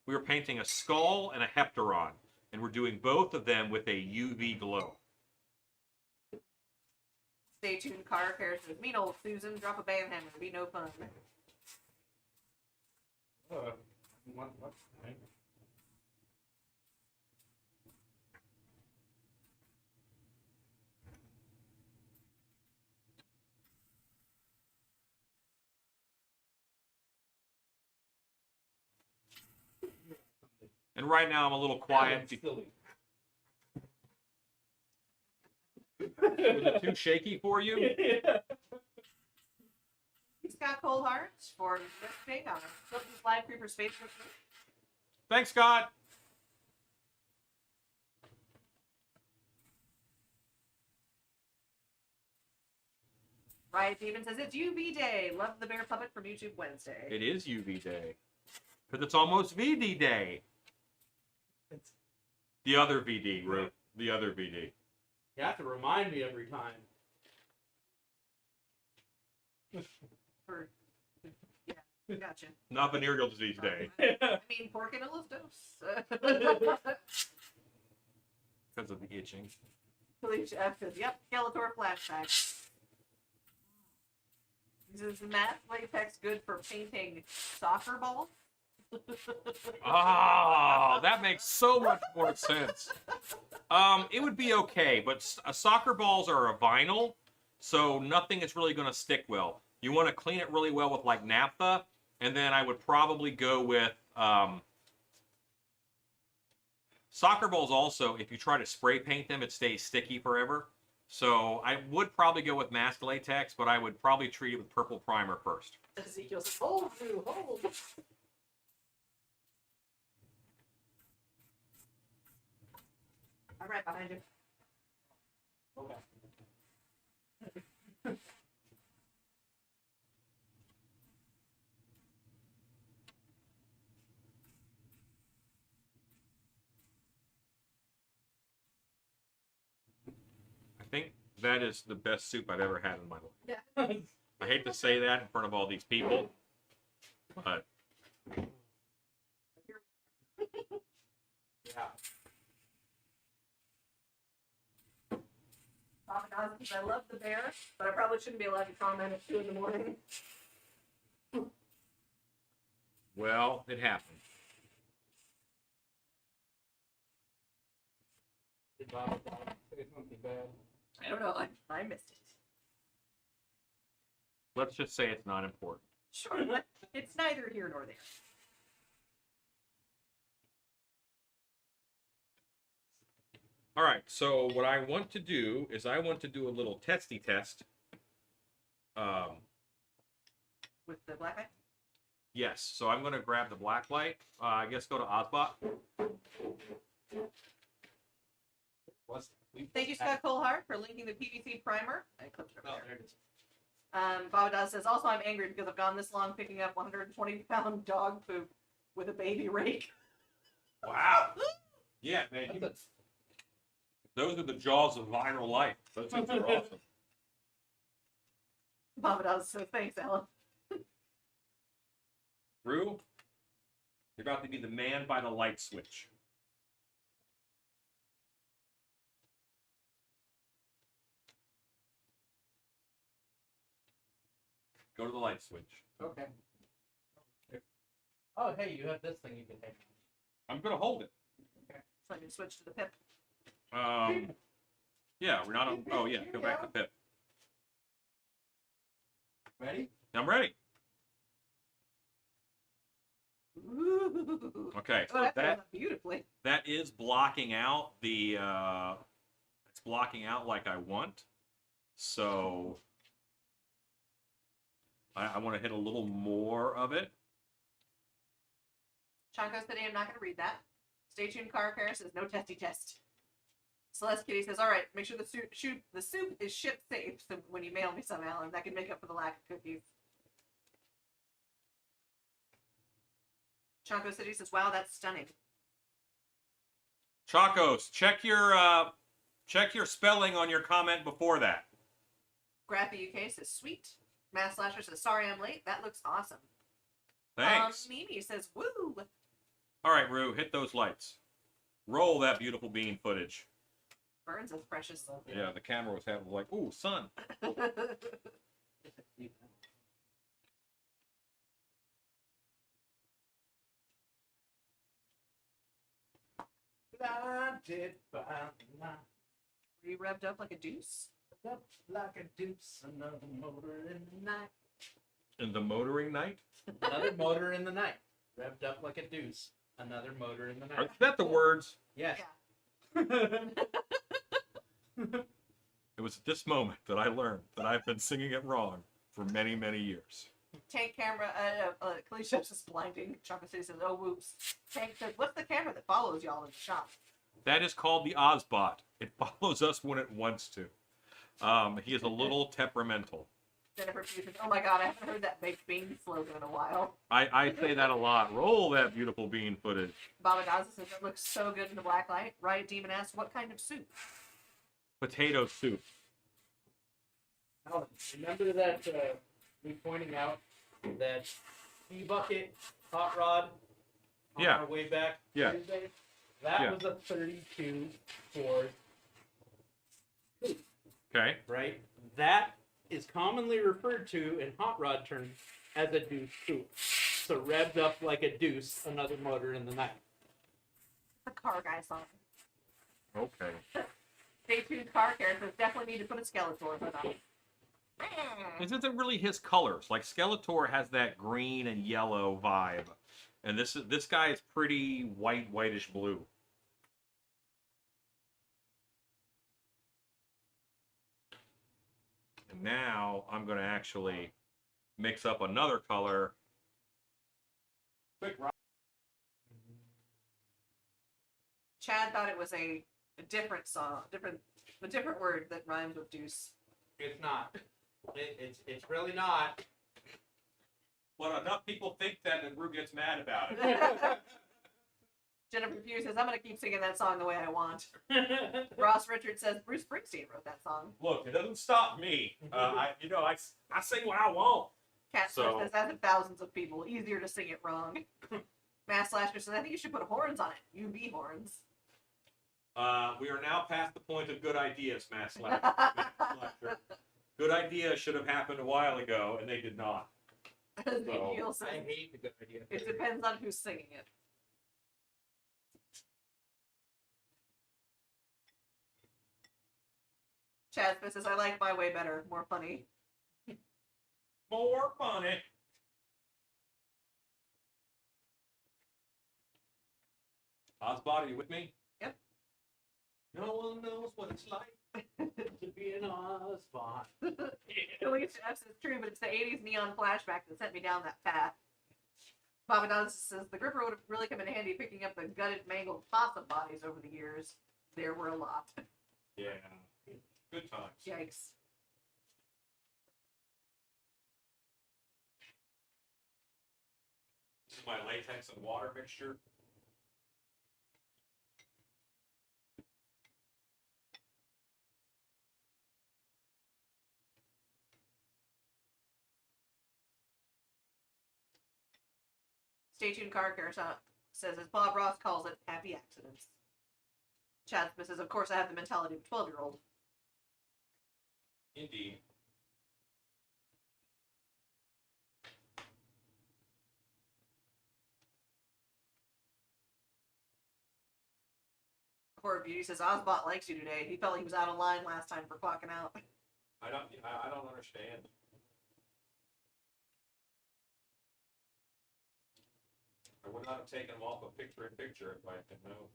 We were painting a skull and a Hepteron, and we're doing both of them with a UV glow. Stay tuned, Car Care says, mean old Susan, drop a band hammer, be no fun. What? And right now I'm a little quiet. Silly. Was it too shaky for you? Yeah. Scott Colehart for listening on Children's Live Creepers Facebook group. Thanks, Scott. Riot Demon says, it's UV Day. Love the bear puppet from YouTube Wednesday. It is UV Day. Because it's almost VD Day. The other VD, Rue. The other VD. You have to remind me every time. Yeah, gotcha. Not venereal disease day. I mean, pork and a dose. Because of the itching. Felicia F says, yep, Skeletor flashback. Is matte latex good for painting soccer balls? Ah, that makes so much more sense. It would be okay, but soccer balls are a vinyl, so nothing is really going to stick well. You want to clean it really well with like naphtha, and then I would probably go with soccer balls. Also, if you try to spray paint them, it stays sticky forever. So I would probably go with mask latex, but I would probably treat it with purple primer first. Ezekiel says, hold you, hold. I'm right behind you. Okay. I think that is the best soup I've ever had in my life. Yeah. I hate to say that in front of all these people, but Yeah. I love the bear, but I probably shouldn't be allowed to comment at 2 in the morning. well, it happened. Did Bob say something bad? I don't know. I missed it. Let's just say it's not important. Sure, it's neither here nor there. All right, so what I want to do is I want to do a little testy test. With the black eye? Yes, so I'm going to grab the Blacklight. I guess go to Ozbot. Thank you, Scott Colehart, for linking the PVC primer. I clipped it Oh, over there it is. there. Babadaz says, also, I'm angry because I've gone this long picking up 120-pound dog poop with a baby rake. Wow. Yeah, man. Those are the jaws of viral life. Those things are awesome. Babadaz says, thanks, Alan. Rue, you're about to be the man by the light switch. Go to the light switch. Okay. Oh, hey, you have this thing you can take. I'm going to hold it. So I can switch to the pip. Yeah, we're not on. Oh, yeah, go back to Pip. Ready? I'm ready. Ooh. Okay, Oh, so that that comes out beautifully. that is blocking out the. It's blocking out like I want. So I want to hit a little more of it. Chanko said, I'm not going to read that. Stay tuned, Car Care says, no testy test. Celeste Kitty says, all right, make sure the soup is shipped safe so when you mail me some, Alan, that can make up for the lack of cookies. Chanko City says, wow, that's stunning. Chacos, check your spelling on your comment before that. Grappy UK says, sweet. Mass Slasher says, sorry I'm late. That looks awesome. Thanks. Mimi says, woo. All right, Rue, hit those lights. Roll that beautiful bean footage. Burns is precious. Yeah, the camera was having like, ooh, sun. Blinded by the light, Were you revved up like a deuce? up like a deuce, another motor in the night. In the motoring night? Another motor in the night. Revved up like a deuce, another motor in the Are night. that the words? Yes. It was at this moment that I learned that I've been singing it wrong for many, many years. Tank camera, Kalisha is blinding. Chocolate City says, oh, whoops. Tank says, what's the camera that follows y'all in the shop? That is called the Ozbot. It follows us when it wants to. He is a little temperamental. Jennifer Pugh says, oh my god, I haven't heard that baked bean slogan in a while. I say that a lot. Roll that beautiful bean footage. Baba Gaza says, it looks so good in the black light. Riot Demon asks, what kind of soup? Potato soup. Alan, remember that me pointing out that tea bucket hot rod on Yeah. our way back Yeah. Tuesday? That Yeah. was a 32 Ford, Okay. right? That is commonly referred to in hot rod terms as a deuce coupe. So revved up like a deuce, another motor in the night. The car guy song. Okay. Stay tuned, car characters definitely need to put a Skeletor hood on. This isn't really his colors. Like Skeletor has that green and yellow vibe, and this guy is pretty whitish blue. And now I'm going to actually mix up another color. Quick, Rob. Chad thought it was a different song, a different word that rhymes with deuce. It's not. It's really not. But enough people think that, and Rue gets mad about it. Jennifer Pugh says, I'm going to keep singing that song the way I want. Ross Richards says, Bruce Springsteen wrote that song. Look, it doesn't stop me. I sing what I want. Cat So- says, that's thousands of people. Easier to sing it wrong. Mass Slasher says, I think you should put horns on it. UV horns. We are now past the point of good ideas, Matt Slasher. Good ideas should have happened a while ago, and they did not. Ezekiel says, I hate the good idea. it depends on who's singing it. Chad Smith says, I like my way better. More funny. more money. Ozbot, are you with me? Yep. No one knows what it's like. To be an Ozbot. Alicia F says true, but it's the 80s neon flashback that sent me down that path. Baba Dons says the gripper would have really come in handy picking up the gutted, mangled possum bodies over the years. There were a lot. Yeah. Good times. Yikes. This is my latex and water mixture. Stay tuned, Car Care says, as Bob Ross calls it, happy accidents. Chad Smith says, of course I have the mentality of a 12-year-old. Indeed. Horror Beauty says, Ozbot likes you today. He felt he was out of line last time for clocking out. I don't understand. I would not have taken him off a picture-in-picture if I had known.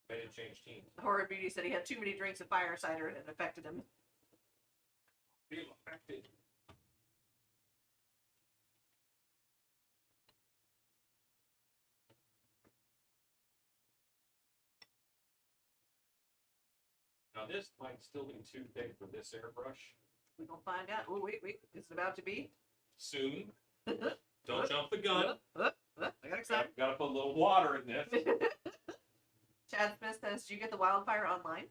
Made it change teams. Horror Beauty said he had too many drinks of fire cider and it affected him. Feel affected. Now this might still be too big for this airbrush. We gonna find out. Oh, wait. Is it about to be? Soon. Don't jump the gun. I got excited. Gotta put a little water in this. Chad Smith says, do you get the wildfire online?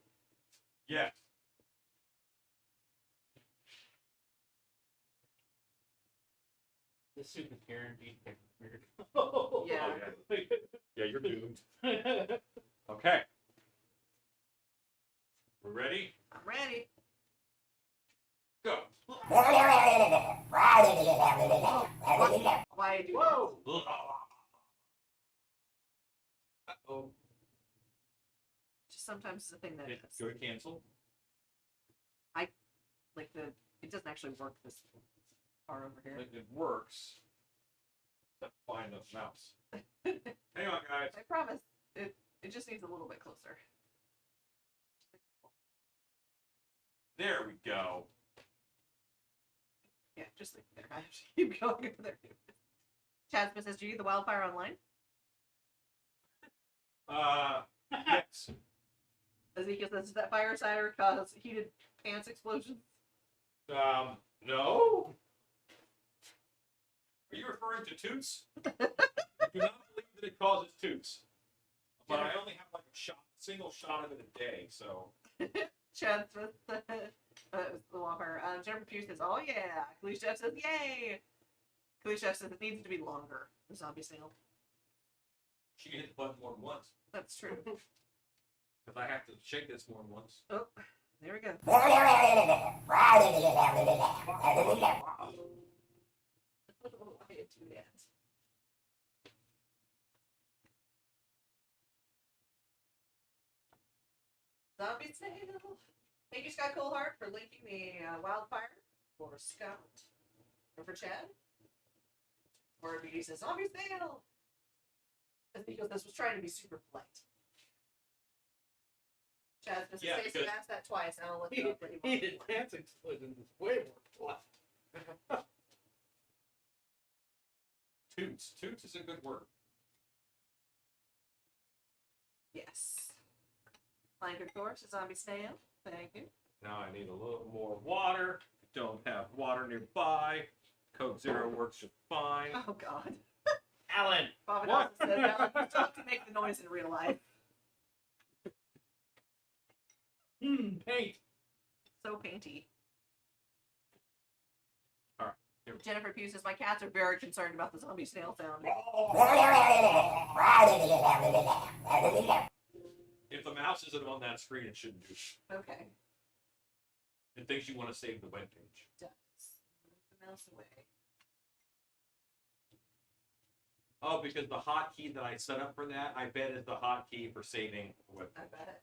Yes. The suit is guaranteed weird. Yeah. Yeah, you're doomed. Okay. We ready? I'm ready. Go. Why do Whoa. Uh-oh. Just sometimes it's a thing that Go to cancel. like it doesn't actually work this far over here. It works. Except find the mouse. Hang on, guys. I promise it just needs a little bit closer. There we go. Yeah, just like there. I have to keep going over there. Chad Smith says, do you get the wildfire online? Yes. Ezekiel says, does that fire cider cause heated pants explosions? No. Are you referring to toots? I do not believe that it causes toots. But I only have like a single shot of it a day, so. Chad Smith was the wildfire. Jennifer Pugh says, oh yeah. Kalish Jeff says, yay. Kalish Jeff says, it needs to be longer. The zombie snail. She can hit the button more than once. That's true. If I have to shake this more than once. Oh, there we go. I had two hands. Zombie snail. Thank you, Scott Coldheart, for linking the wildfire for Scott and for Chad. Or he says, zombie snail. That's because this was trying to be super polite. Chad, Mr. Yeah, Stacy because- asked that twice, and I'll let you know. Heated pants explosions is way more fun. Toots. Toots is a good word. Yes. Flying good course, a zombie snail. Thank you. Now I need a little more water. Don't have water nearby. Coke Zero works just fine. Oh, God. Alan! Baba What? Nelson says, Alan, you talk to make the noise in real life. Paint! So painty. Alright, here we Jennifer Pugh says, my cats are very concerned about the zombie snail sound. If the mouse isn't on that screen, it shouldn't do. Okay. It thinks you want to save the web page. Does. Move the mouse away. Oh, because the hotkey that I set up for that, I bet is the hotkey for saving the web I page. bet.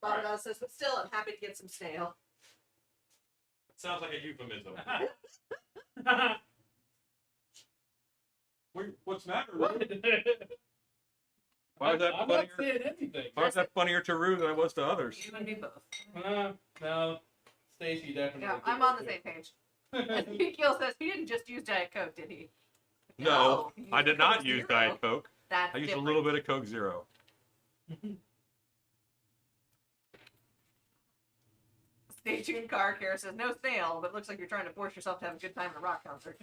Baba Nelson says, but still, I'm happy to get some snail. Sounds like a euphemism. What's the matter? What? Why was that I'm funnier? not saying anything. Why was that funnier to Rue than it was to others? You and me both. No, Stacy definitely. Yeah, I'm on the same page. Ezekiel says he didn't just use Diet Coke, did he? No, he I used did not Coke use Zero. Diet Coke. That's I used different. a little bit of Coke Zero. Stay tuned, Car Care says no snail, but it looks like you're trying to force yourself to have a good time at a rock concert.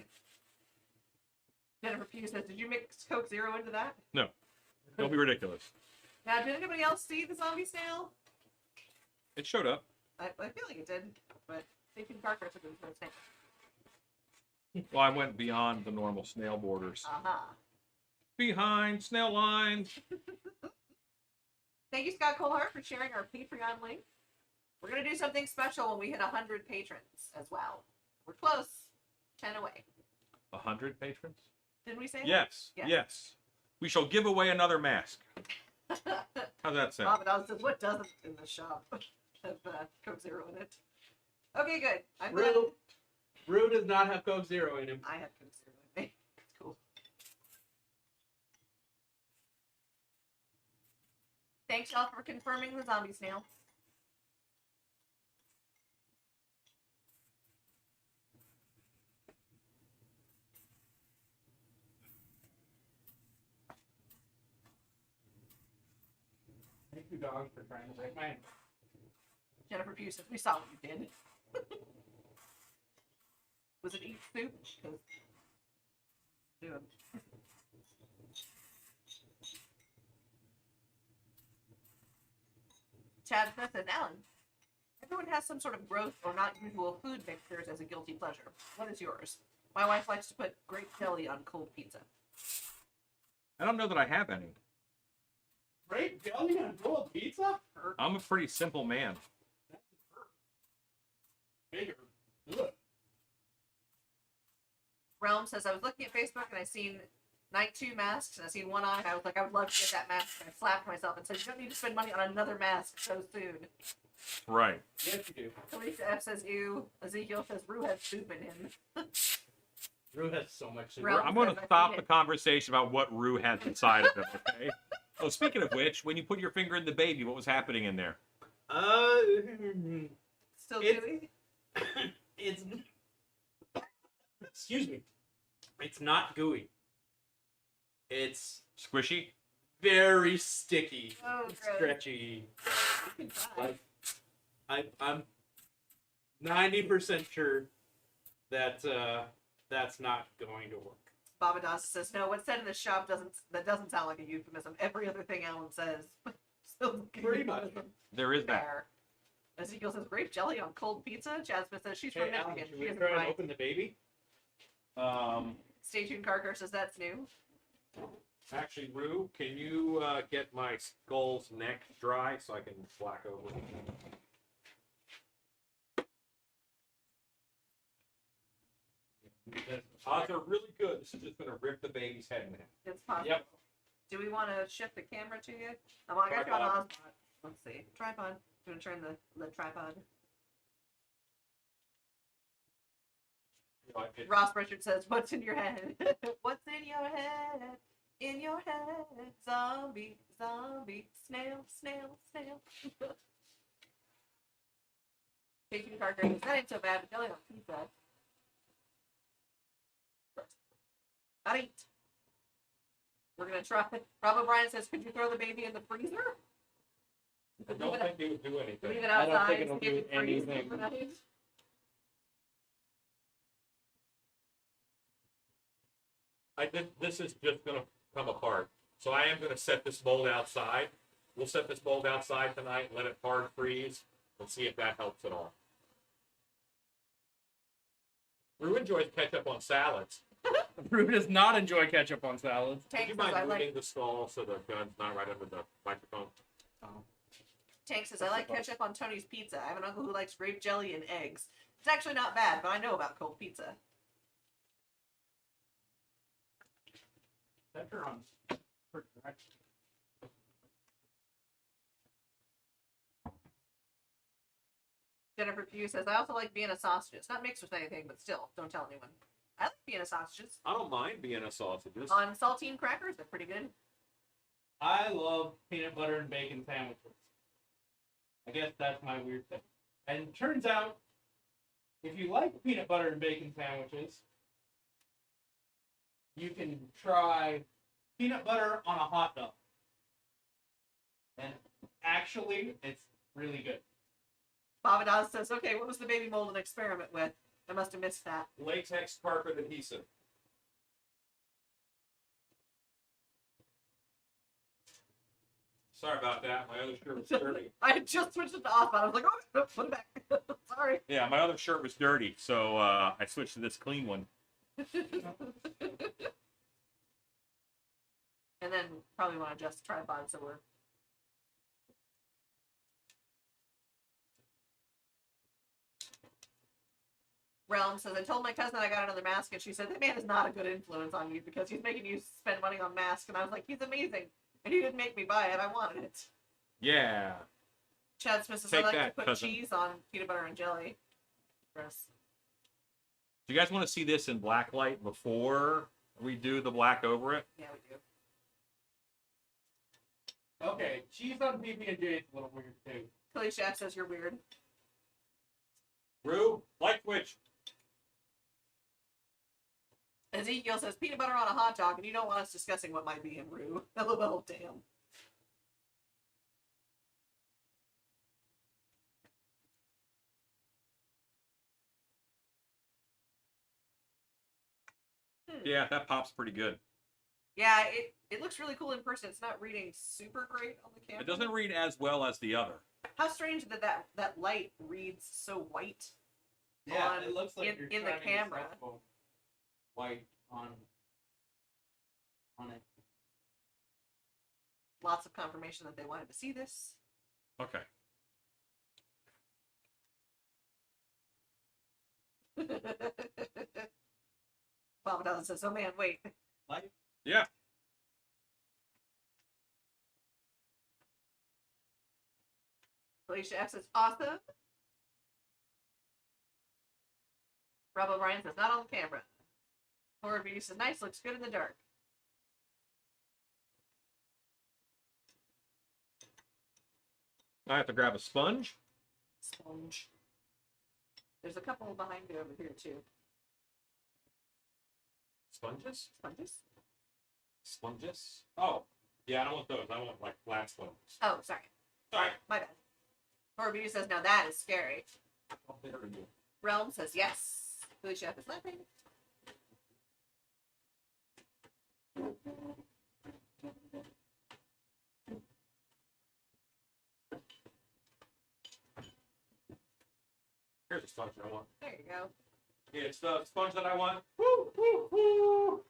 Jennifer Pugh says, did you mix Coke Zero into that? No, don't be ridiculous. Now, did anybody else see the zombie snail? It showed up. I feel like it did, but Stay tuned, Car Care says it was no snail. Well, I went beyond the normal snail borders. Uh-huh. Behind snail lines. Thank you, Scott Colehart, for sharing our Patreon link. We're going to do something special when we hit 100 patrons as well. We're close. 10 away. 100 patrons? Didn't we say Yes, Yeah. yes. We shall give away another mask. that? How's that sound? Bob and Oz says, what doesn't in the shop have Coke Zero in it? Okay, good. I'm glad Rue does not have Coke Zero in him. I have Coke Zero in me. It's cool. Thanks, y'all, for confirming the zombie snail. Thank you, dog, for trying to save mine. Jennifer Pugh says, we saw what you did. Was it eat soup? 'Cause- Do it. Chad Smith says, Alan, everyone has some sort of gross or not usual food mixtures as a guilty pleasure. What is yours? My wife likes to put grape jelly on cold pizza. I don't know that I have any. Grape jelly on cold pizza? I'm a pretty simple man. Bigger. Ugh. Realm says, I was looking at Facebook and I seen Night 2 masks and I seen one on and I was like, I would love to get that mask. And I slapped myself and said, you don't need to spend money on another mask so soon. Right. Yes, you do. Alicia F says, ew. Ezekiel says, Rue has soup in him. Rue has so much soup. Ralph I'm going says, to I stop think the it- conversation about what Rue has inside of him, okay? Oh, speaking of which, when you put your finger in the baby, what was happening in there? Still It's- gooey? It's excuse me. It's not gooey. It's Squishy? very sticky, Oh, gross. stretchy. You can try. Like I'm 90% sure that that's not going to work. Baba Das says, no, what's said in the shop doesn't sound like a euphemism. Every other thing Alan says. So Pretty much. There is that. Fair. Ezekiel says, grape jelly on cold pizza. Jasmine says, she's Hey, from Alan, Michigan. should She we isn't try and right. open the baby? Stay tuned, Carker says, that's new. Actually, Rue, can you get my skull's neck dry so I can slack over? Odds are really good. This is just going to rip the baby's head in half. It's possible. Yep. Do we want to shift the camera to you? I got you on Tripod. Ozbot. Let's see. Tripod. I'm going to turn the tripod. You know, it- Ross Richard says, what's in your head? What's in your head? In your head. Zombie, zombie, snail, snail, snail. Stay tuned, Carter. That ain't so bad, but jelly on pizza. That ain't. We're going to try it. Rob O'Brien says, could you throw the baby in the freezer? I don't think it would do anything. Leave it I don't outside. think it'll see if do it freezes anything. overnight. This is just going to come apart. So I am going to set this mold outside. We'll set this mold outside tonight and let it hard freeze and see if that helps at all. Rue enjoys ketchup on salads. Rue does not enjoy ketchup on salads. Would Tank you says, mind I moving like, the skull so the gun's not right under the microphone? Tank says, I like ketchup on Tony's pizza. I have an uncle who likes grape jelly and eggs. It's actually not bad, but I know about cold pizza. Hepteron. Jennifer Pugh says, I also like Vienna sausage. It's not mixed with anything, but still, don't tell anyone. I like Vienna sausages. I don't mind Vienna sausages. On saltine crackers, they're pretty good. I love peanut butter and bacon sandwiches. I guess that's my weird thing. And it turns out, if you like peanut butter and bacon sandwiches, you can try peanut butter on a hot dog. And actually, it's really good. Babadaz says, okay, what was the baby mold an experiment with? I must have missed that. Latex carpet adhesive. Sorry about that. My other shirt was dirty. I had just switched it to off, but I was like, oh, no, put it back. Sorry. Yeah, my other shirt was dirty, so I switched to this clean one. And then probably want to adjust the tripod so we're. Realm says, I told my cousin I got another mask, and she said, that man is not a good influence on you because he's making you spend money on masks. And I was like, he's amazing. And he didn't make me buy it. I wanted it. Yeah. Chad Smith says, Take I like that, to put cousin. cheese on peanut butter and jelly. Gross. Do you guys want to see this in Blacklight before we do the black over it? Yeah, we do. Okay, cheese on PB&J is a little weird too. Philly Chef says you're weird. Rue, light switch. Ezekiel says peanut butter on a hot dog, and you don't want us discussing what might be in roux. LOL, damn. Yeah, that pops pretty good. Yeah, it looks really cool in person. It's not reading super great on the camera. It doesn't read as well as the other. How strange that light reads so white. Yeah, On- it looks like in- you're in the shining a camera. cell phone white on it. Lots of confirmation that they wanted to see this. Okay. Bob Down says, oh man, wait. Light. Yeah. Felicia F says, awesome. Rob O'Brien says, not on the camera. Horror Beauty says, nice, looks good in the dark. I have to grab a sponge. Sponge. There's a couple behind me over here, too. Sponges? Sponges? Sponges? Oh, yeah, I don't want those. I want like flat sponges. Oh, sorry. Sorry. My bad. Horror Beauty says, now that is scary. How big are you? Realm says, yes. Food Chef is laughing. Here's the sponge I want. There you go. It's the sponge that I want. Woo, woo, woo.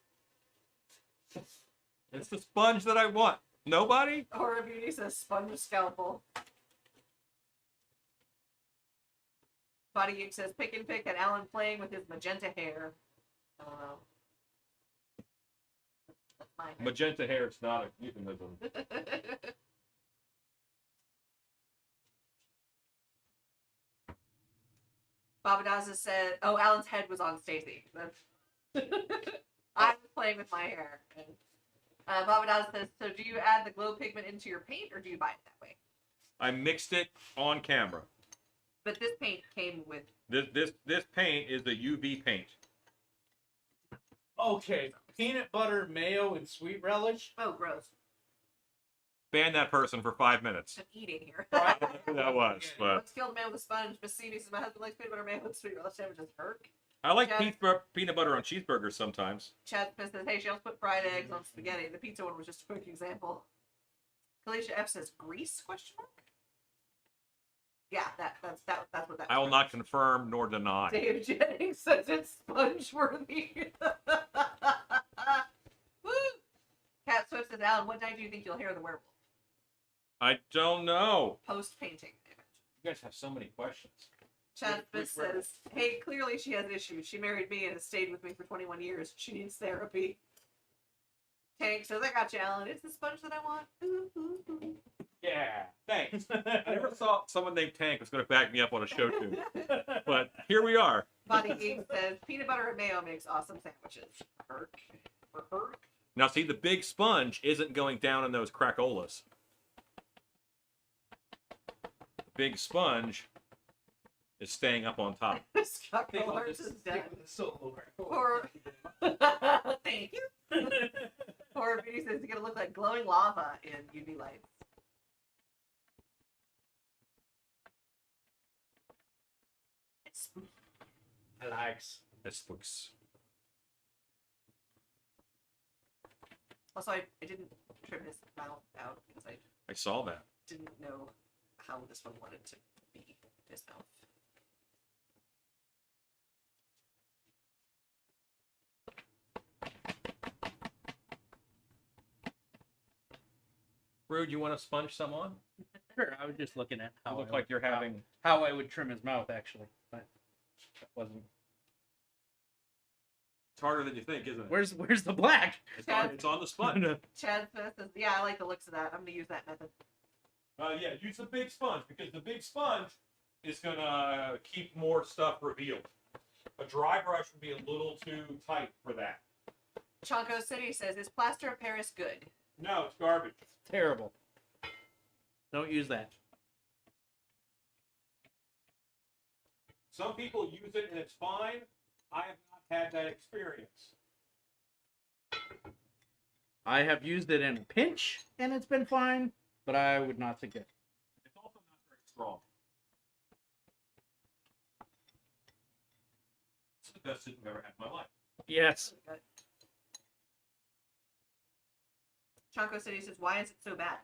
It's the sponge that I want. Nobody? Horror Beauty says, sponge scalpel. Body Geek says, pick and pick at Alan playing with his magenta hair. I don't know. That's my hair. Magenta hair is not a euphemism. Babadaza said, oh, Alan's head was on Stacy. I was playing with my hair. And, Babadaza says, so do you add the glow pigment into your paint or do you buy it that way? I mixed it on camera. But this paint came with. This paint is the UV paint. Okay, peanut butter, mayo, and sweet relish. Oh, gross. Ban that person for 5 minutes. I'm eating here. I don't know who that was, but What's killed a man with a sponge? Miss C says, my husband likes peanut butter, mayo, and sweet relish sandwiches. Herc. I like Yeah. peanut butter on cheeseburgers sometimes. Chad Smith says, hey, she also put fried eggs on spaghetti. The pizza one was just a quick example. Kalisha F says, grease, question mark? Yeah, that's what that I will was. not confirm nor deny. Dave Jennings says it's sponge worthy. Woo! Cat Swift says, Alan, what night do you think you'll hear the werewolf? I don't know. Post painting image. You guys have so many questions. Chad Which Smith says, hey, clearly she has issues. She married me and has stayed with me for 21 years. She needs therapy. Tank says, I got you, Alan. It's the sponge that I want. Ooh, ooh, ooh. Yeah, thanks. I never thought someone named Tank was going to back me up on a show too, but here we are. Body Geek says peanut butter and mayo makes awesome sandwiches. Herk. Or herk. Now, see, the big sponge isn't going down in those crackolas. The big sponge is staying up on top. Scott Collards is dead. Solo Or thank you. Or Beauty says it's gonna look like glowing lava in UV lights. It's spooky. I likes. This looks. Also, I didn't trim his mouth out because I I saw that. didn't know how this one wanted to be his mouth. Rude, you want to sponge some on? Sure, I was just looking at how You look I like would- you're having. how I would trim his mouth actually, but that wasn't. It's harder than you think, isn't it? Where's the black? It's on the sponge. Chad Smith says, yeah, I like the looks of that. I'm gonna use that method. Yeah, use the big sponge because the big sponge is gonna keep more stuff revealed. A dry brush would be a little too tight for that. Chonko City says, is plaster of Paris good? No, it's garbage. Terrible. Don't use that. Some people use it and it's fine. I have not had that experience. I have used it in a pinch and it's been fine, but I would not suggest. It's also not very strong. It's the best soup I've ever had in my life. Yes. Chonko City says, why is it so bad?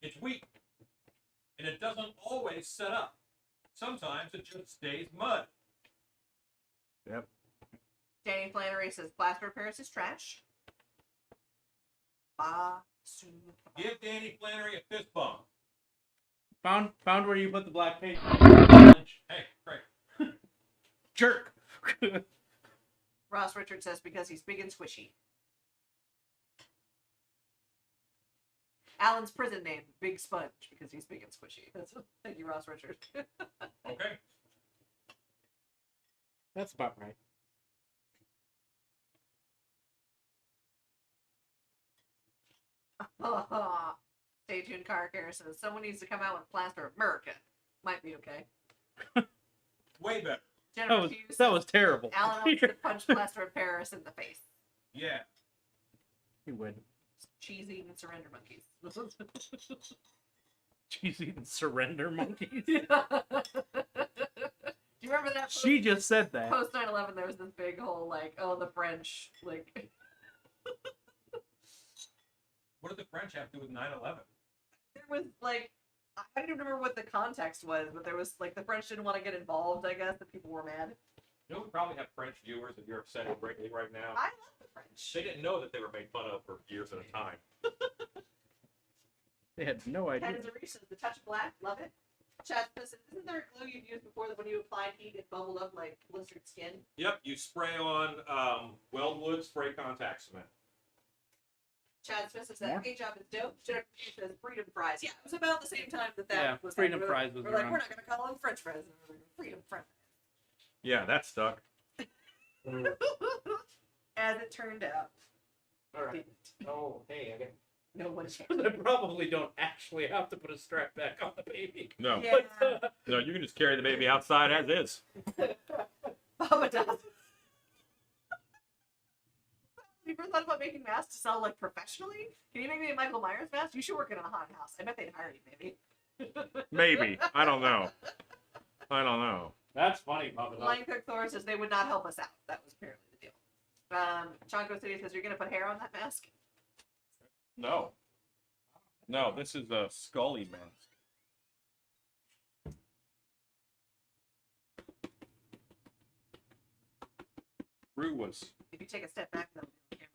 It's weak. And it doesn't always set up. Sometimes it just stays mud. Yep. Danny Flannery says, plaster of Paris is trash. Give Danny Flannery a fist bump. Found where you put the black paint. Hey, Craig. Jerk. Ross Richard says, because he's big and squishy. Alan's prison name, Big Sponge, because he's big and squishy. Thank you, Ross Richard. Okay. That's about right. Stay tuned, Car Care says, someone needs to come out with plaster of America. Might be okay. Way better. Jennifer Hughes That says, was terrible. Alan wants to punch plaster of Paris in the face. Yeah. He would. Cheesy and surrender monkeys. Cheesy and surrender monkeys. Do you remember that? She just said that. Post 9/11, there was this big whole like, oh, the French, like. What did the French have to do with 9/11? There was like, I don't even remember what the context was, but there was like the French didn't want to get involved. I guess the people were mad. You know, we probably have French viewers that you're upsetting greatly right now. I love the French. They didn't know that they were made fun of for years at a time. They had no idea. Ken Zarish says, the touch of black, love it. Chad says, isn't there a glue you've used before that when you applied heat it bubbled up like blistered skin? Yep, you spray on Weldwood spray contact cement. Chad Smith says More? that paint job is dope. Jennifer Hughes says freedom fries. Yeah, it was about the same time that Yeah, was freedom like, fries was we're like, around. we're not gonna call them French fries. We're like, freedom fries. Yeah, that stuck. As it turned out. All right. Oh, hey, I get. No one I probably don't actually have to put a strap back on the baby. No. Yeah. No, you can just carry the baby outside as is. Baba does. You ever thought about making masks to sell like professionally? Can you make me a Michael Myers mask? You should work in a haunted house. I bet they'd hire you, maybe. Maybe. I don't know. That's funny, Papa. Lion Cook Thor says they would not help us out. That was apparently the deal. Chonko City says you're gonna put hair on that mask. No. No, this is a Scully mask. Rue was. If you take a step back, then the camera.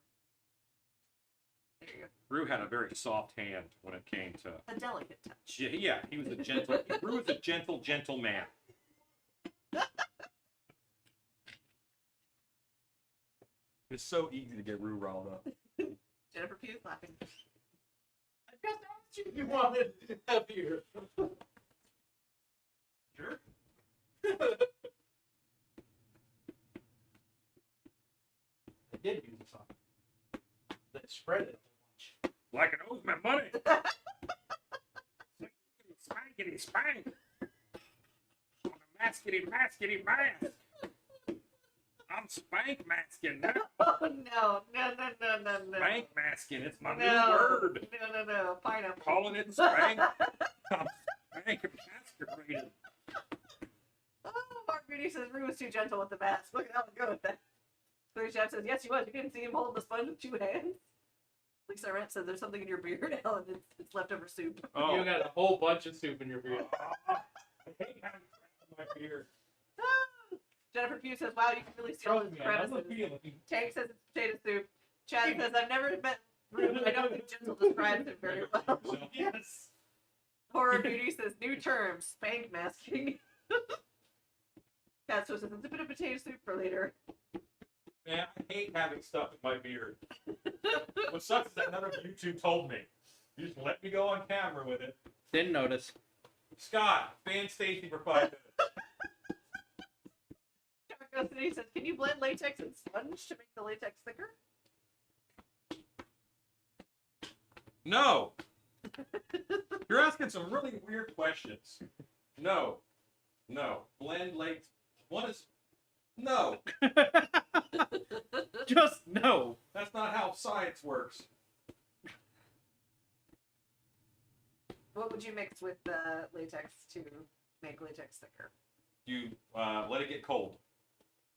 There you go. Rue had a very soft hand when it came to. A delicate touch. Yeah, he was a gentle. Rue was a gentle man. It's so easy to get Rue riled up. Jennifer Pugh laughing. I just asked you if you wanted heavier. Sure. did use a song. They spread it too much. Like it owes my money. Spankity spank. On a maskety mask. I'm spank masking now. Oh no. Spank masking. It's my new No. word. No. Pineapple. Calling it spank. I'm spank masqueraded. Oh, Mark Moody says Rue was too gentle with the mask. Look at how it go with that. Clear Chef says, yes, he was. You couldn't see him holding the sponge with 2 hands. Lisa Rent says, there's something in your beard, Alan. It's leftover soup. Oh. You got a whole bunch of soup in your beard. I hate having crap in my beard. Jennifer Pugh says, wow, you can really see all his crevices. Tank says it's potato soup. Chad says, I've never met Rue. I don't think gentle describes him very well. Yes. Horror Beauty says, new term, spank masking. Cat says, it's a bit of potato soup for later. Man, I hate having stuff in my beard. What sucks is that none of you two told me. You just let me go on camera with it. Didn't notice. Scott, ban Stacy for 5 minutes. Charco City says, can you blend latex and sponge to make the latex thicker? No. You're asking some really weird questions. No. Blend latex. What is... No. Just no. That's not how science works. What would you mix with latex to make latex thicker? You let it get cold.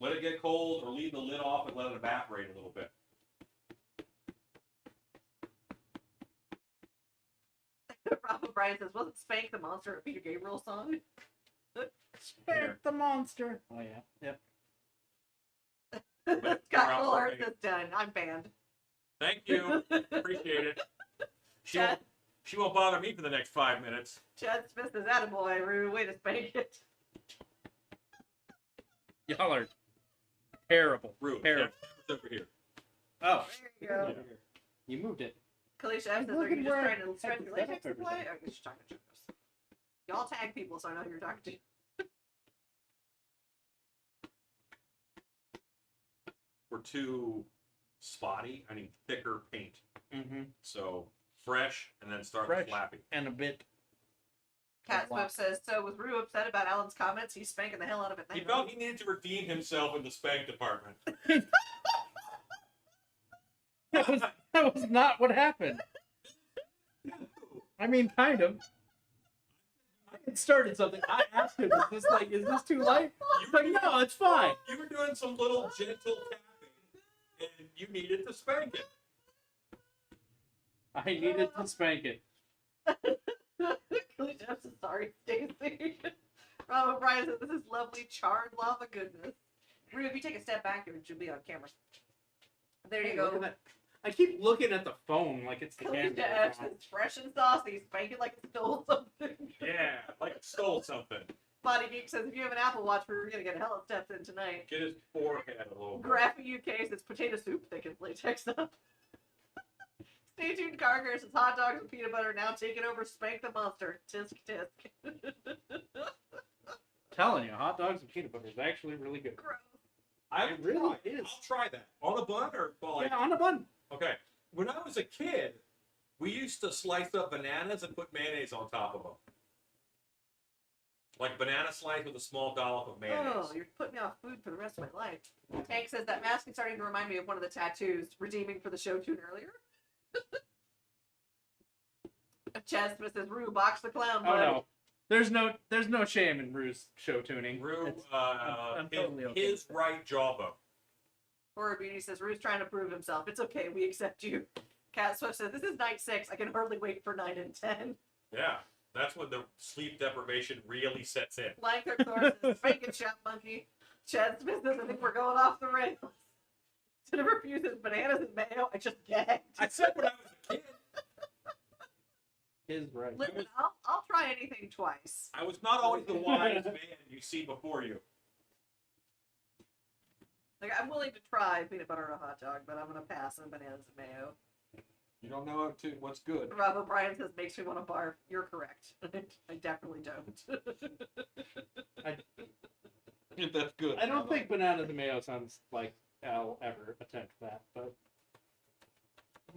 Let it get cold or leave the lid off and let it evaporate a little bit. Rob O'Brien says, wasn't Spank the Monster a Peter Gabriel song? Spank the monster. Oh yeah. Yep. Scott Fuller says, done. I'm banned. Thank you. Appreciate it. Chad, She won't bother me for the next 5 minutes. Chad Smith says, attaboy, Rue, way to spank it. Y'all are terrible. Rue, Terrible. yeah, over here. Oh. There you go. Yeah. You moved it. Kalisha says, Look are you at just where trying to stretch I your set up latex everything. supply? Oh, you're just talking to us. Y'all tag people so I know who you're talking to. We're too spotty. I need thicker paint. Mm-hmm. So fresh and then start Fresh. flapping. And a bit. Cat Wow. Swift says, so was Rue upset about Alan's comments? He's spanking the hell out of it now. He felt he needed to redeem himself in the spank department. That was not what happened. I mean, kind of. I had started something. I asked him, is this too light? He's like, no, it's fine. You were doing some little gentle tapping, and you needed to spank it. I needed to spank it. Kalisha says, sorry, Stacy. Rob O'Brien says, this is lovely charred lava goodness. Rue, if you take a step back, it should be on camera. There you Hey, go. look at that. I keep looking at the phone like it's the Kalisha camera. F says, fresh and saucy, spank it like it stole something. Yeah, like it stole something. Body Geek says, if you have an Apple Watch, we're going to get a hell of steps in tonight. Get his forehead a little bit. Graphic UK says, potato soup thickens latex up. Stay tuned, Carger says, hot dogs and peanut butter now taking over Spank the Monster. Tisk tisk. Telling you, hot dogs and peanut butter is actually really good. Gross. I It really is. I'll try that. On a bun or like? Yeah, on a bun. Okay. When I was a kid, we used to slice up bananas and put mayonnaise on top of them. Like banana slice with a small dollop of mayonnaise. Oh, you're putting me off food for the rest of my life. Tank says that mask is starting to remind me of one of the tattoos redeeming for the show tune earlier. Chad Smith says, Rue, box the clown, Oh bud. no. There's no shame in Rue's show tuning. Rue, It's- I'm totally okay his with that. right jawbone. Horror Beauty says, Rue's trying to prove himself. It's okay, we accept you. Cat Swift says, this is night 6. I can hardly wait for 9 and 10. Yeah, that's when the sleep deprivation really sets in. Lion Cook Thor says, bacon shop monkey. Chad Smith says, I think we're going off the rails. Jennifer Pugh says, bananas and mayo. I just gagged. I said when I was a kid, Is right. Listen, I'll try anything twice. I was not always the wise man you see before you. Like, I'm willing to try peanut butter on a hot dog, but I'm going to pass on bananas and mayo. You don't know what's good. Rob O'Brien says, makes me want to barf. You're correct. I definitely don't. That's good. I don't think bananas and mayo sounds like I'll ever attempt that. But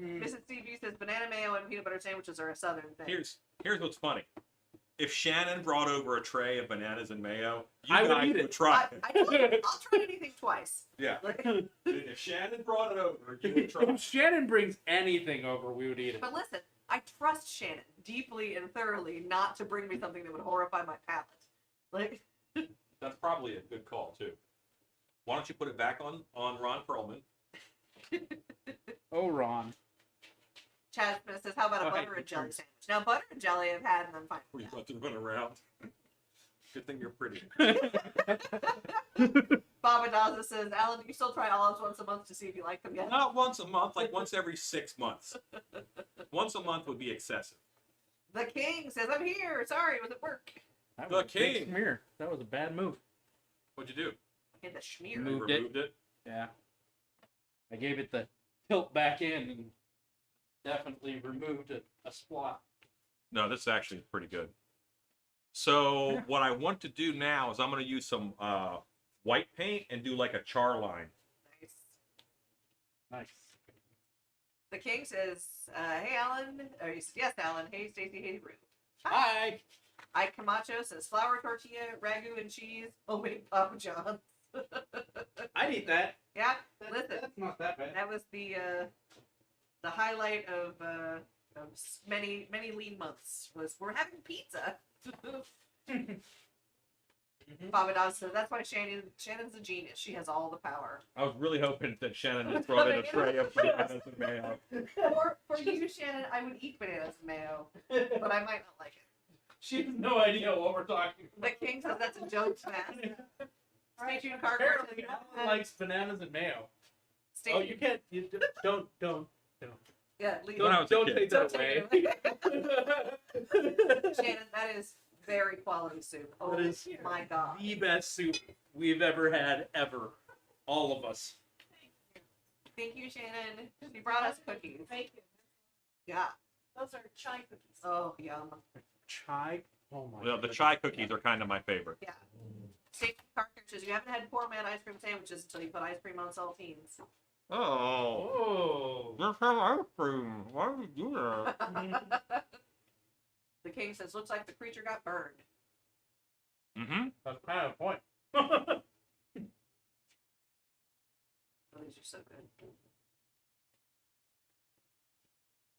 Mrs. CB says banana mayo and peanut butter sandwiches are a southern thing. Here's what's funny. If Shannon brought over a tray of bananas and mayo, you I would guys eat it. would try it. I told you, I'll try anything twice. Yeah. Like, If Shannon brought it over, you would try if it. Shannon brings anything over, we would eat it. but listen, I trust Shannon deeply and thoroughly not to bring me something that would horrify my palate. Like, That's probably a good call, too. Why don't you put it back on Ron Perlman? Oh, Ron. Chad Smith says, how about a Oh, hey, butter and jelly thanks. sandwich? Now, butter and jelly I've had and I'm fine Were you with about to run around? Good thing you're pretty. that. Baba Daza says, Alan, do you still try olives once a month to see if you like them yet? Not once a month, like once every 6 months. Once a month would be excessive. The King says, I'm here. Sorry, was at work. That The was a big king. smear. That was a bad move. What'd you do? In the schmear. You Moved it. removed it? Yeah. I gave it the tilt back in and definitely removed a splot. No, this is actually pretty good. So what I want to do now is I'm going to use some white paint and do like a char line. Nice. Nice. The King says, hey, Alan. Or he says, yes, Alan. Hey, Stacy. Hey, Rue. Hi. Ike Camacho says, flour tortilla, ragu, and cheese. Oh, wait, Papa John. I'd eat that. Yeah, listen. That's not that bad. That was the highlight of many lean months was we're having pizza. Baba Dawes says that's why Shannon's a genius. She has all the power. I was really hoping that Shannon just brought in a tray of bananas and mayo. For you, Shannon, I would eat bananas and mayo, but I might not like it. She has no idea what we're talking The King says that's a joke to ask. Stay tuned, Carter. Apparently, Alan likes bananas and mayo. Stay Oh, tuned. you can't. You don't. Yeah, leave When I was a Don't kid. take Don't that take away. it. Shannon, that is very quality soup. Oh That is my god. the best soup we've ever had, ever. All of us. Thank you, Shannon. She brought us cookies. Thank you. Yeah. Those are chai cookies. Oh, yum. Chai. Oh my. Well, the goodness. chai cookies are kind of my favorite. Yeah. State Carter says you haven't had poor man ice cream sandwiches until you put ice cream on saltines. Oh, Oh. just have ice cream. Why would you do that? The King says looks like the creature got burned. Mm-hmm. That's kind of the point. Oh, these are so good.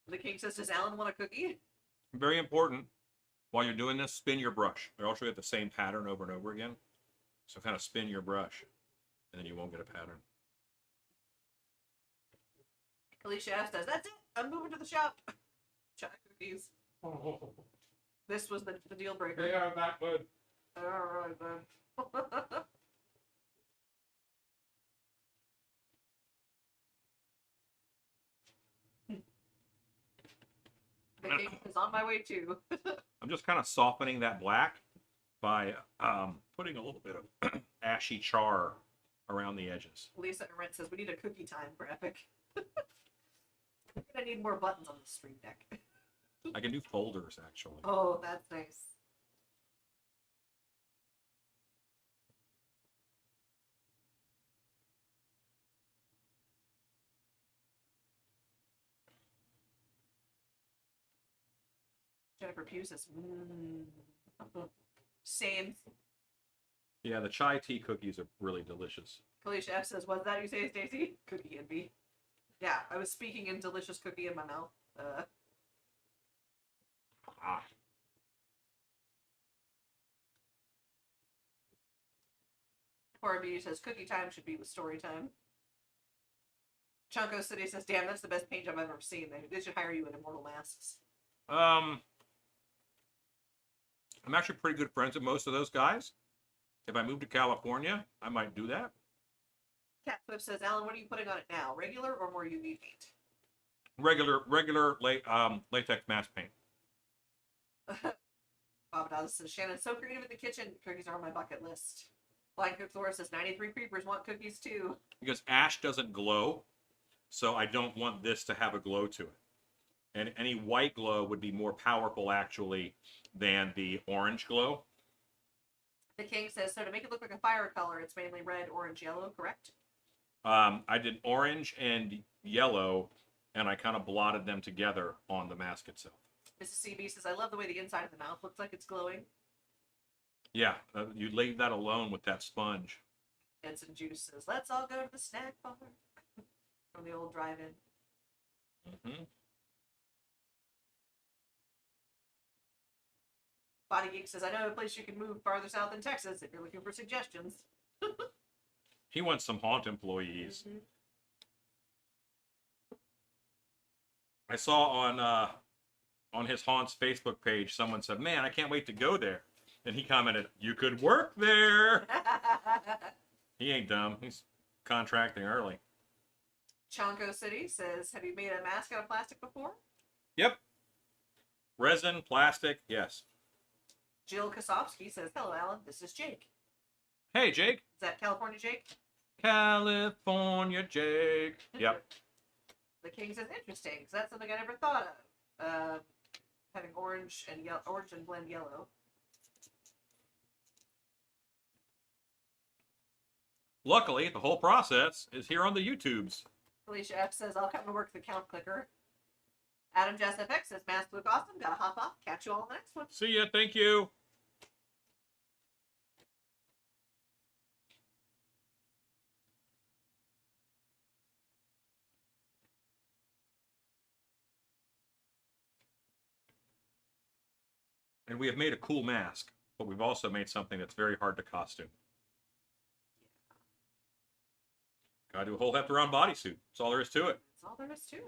The King says, does Alan want a cookie? Very important. While you're doing this, spin your brush. They also get the same pattern over and over again. So kind of spin your brush, and then you won't get a pattern. Alicia F says, that's it. I'm moving to the shop. Chai cookies. This was the deal breaker. They are that good. All right, then. The King is on my way too. I'm just kind of softening that black by putting a little bit of ashy char around the edges. Lisa Arendt says we need a cookie time for Epic. We're gonna need more buttons on the Stream Deck. I can do folders, actually. Oh, that's nice. Jennifer Pugh says, same. Yeah, the chai tea cookies are really delicious. Kalisha F says, what's that you say, Stacy? Cookie envy. Yeah, I was speaking in delicious cookie in my mouth. Ah. Cora B says, cookie time should be with story time. Chunko City says, damn, that's the best paint job I've ever seen. They should hire you in Immortal Masks. I'm actually pretty good friends with most of those guys. If I moved to California, I might do that. Cat Swift says, Alan, what are you putting on it now? Regular or more UV paint? Regular latex mask paint. Bob Dawes says, Shannon's so creative in the kitchen. Cookies are on my bucket list. Blind Cook Laura says, 93 Creepers want cookies too. Because ash doesn't glow, so I don't want this to have a glow to it. And any white glow would be more powerful, actually, than the orange glow. The King says, so to make it look like a fire color, it's mainly red, orange, yellow, correct? I did orange and yellow, and I kind of blotted them together on the mask itself. Mrs. CB says, I love the way the inside of the mouth looks like it's glowing. Yeah, you leave that alone with that sponge. And some juice says, let's all go to the snack bar. From the old drive-in. Mm-hmm. Body Geek says, I know a place you can move farther south in Texas if you're looking for suggestions. He wants some haunt employees. Mm-hmm. I saw on his haunt's Facebook page, someone said, "Man, I can't wait to go there." And he commented, "You could work there." He ain't dumb. He's contracting early. Chonko City says, have you made a mask out of plastic before? Yep. Resin, plastic, yes. Jill Kosofsky says, hello, Alan. This is Jake. Hey, Jake. Is that California Jake? California Jake. Yep. The King says, interesting, because that's something I never thought of. Having orange and blend yellow. Luckily, the whole process is here on the YouTubes. Felicia F says, I'll come to work the count clicker. Adam Jess FX says, mask look awesome. Gotta hop off. Catch you all in the next one. See ya. Thank you. And we have made a cool mask, but we've also made something that's very hard to costume. Gotta do a whole Hepteron bodysuit. That's all there is to it. That's all there is to it.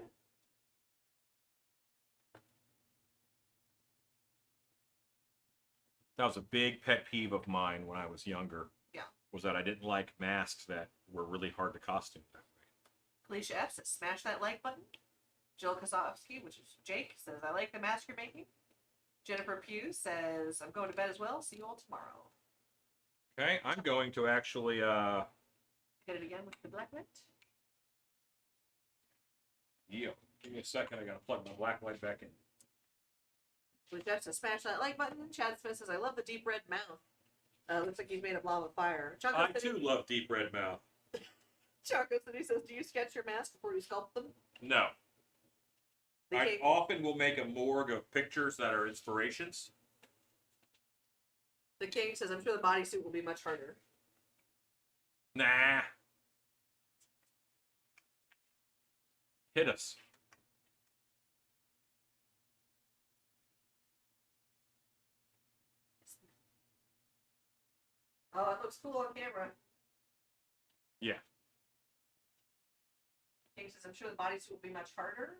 That was a big pet peeve of mine when I was younger. Yeah. Was that I didn't like masks that were really hard to costume that way. Felicia F says, smash that like button. Jill Kosofsky, which is Jake, says, I like the mask you're making. Jennifer Pugh says, I'm going to bed as well. See you all tomorrow. Okay, I'm going to actually, Hit it again with the Blacklight. yeah, give me a second. I gotta plug my Blacklight back in. Felicia F says, smash that like button. Chad Smith says, I love the deep red mouth. Looks like he's made of lava fire. Choco I City, too love deep red mouth. Choco City says, do you sketch your mask before you sculpt them? No. The I King, often will make a morgue of pictures that are inspirations. the King says, I'm sure the bodysuit will be much harder. Nah. Hit us. Oh, it looks cool on camera. Yeah. King says, I'm sure the bodysuit will be much harder.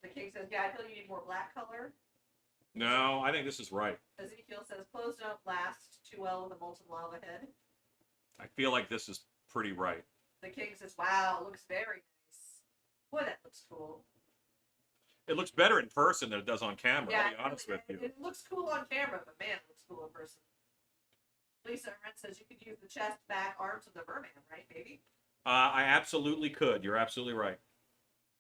The King says, yeah, I feel you need more black color. No, I think this is right. Ezekiel says, clothes don't last too well with a molten lava head. I feel like this is pretty right. The King says, wow, it looks very nice. Boy, that looks cool. It looks better in person than it does on camera, Yeah, I'll be honest with you. It looks cool on camera, but man, it looks cool in person. Lisa Arendt says you could use the chest, back, arms of the merman, right, baby? I absolutely could. You're absolutely right.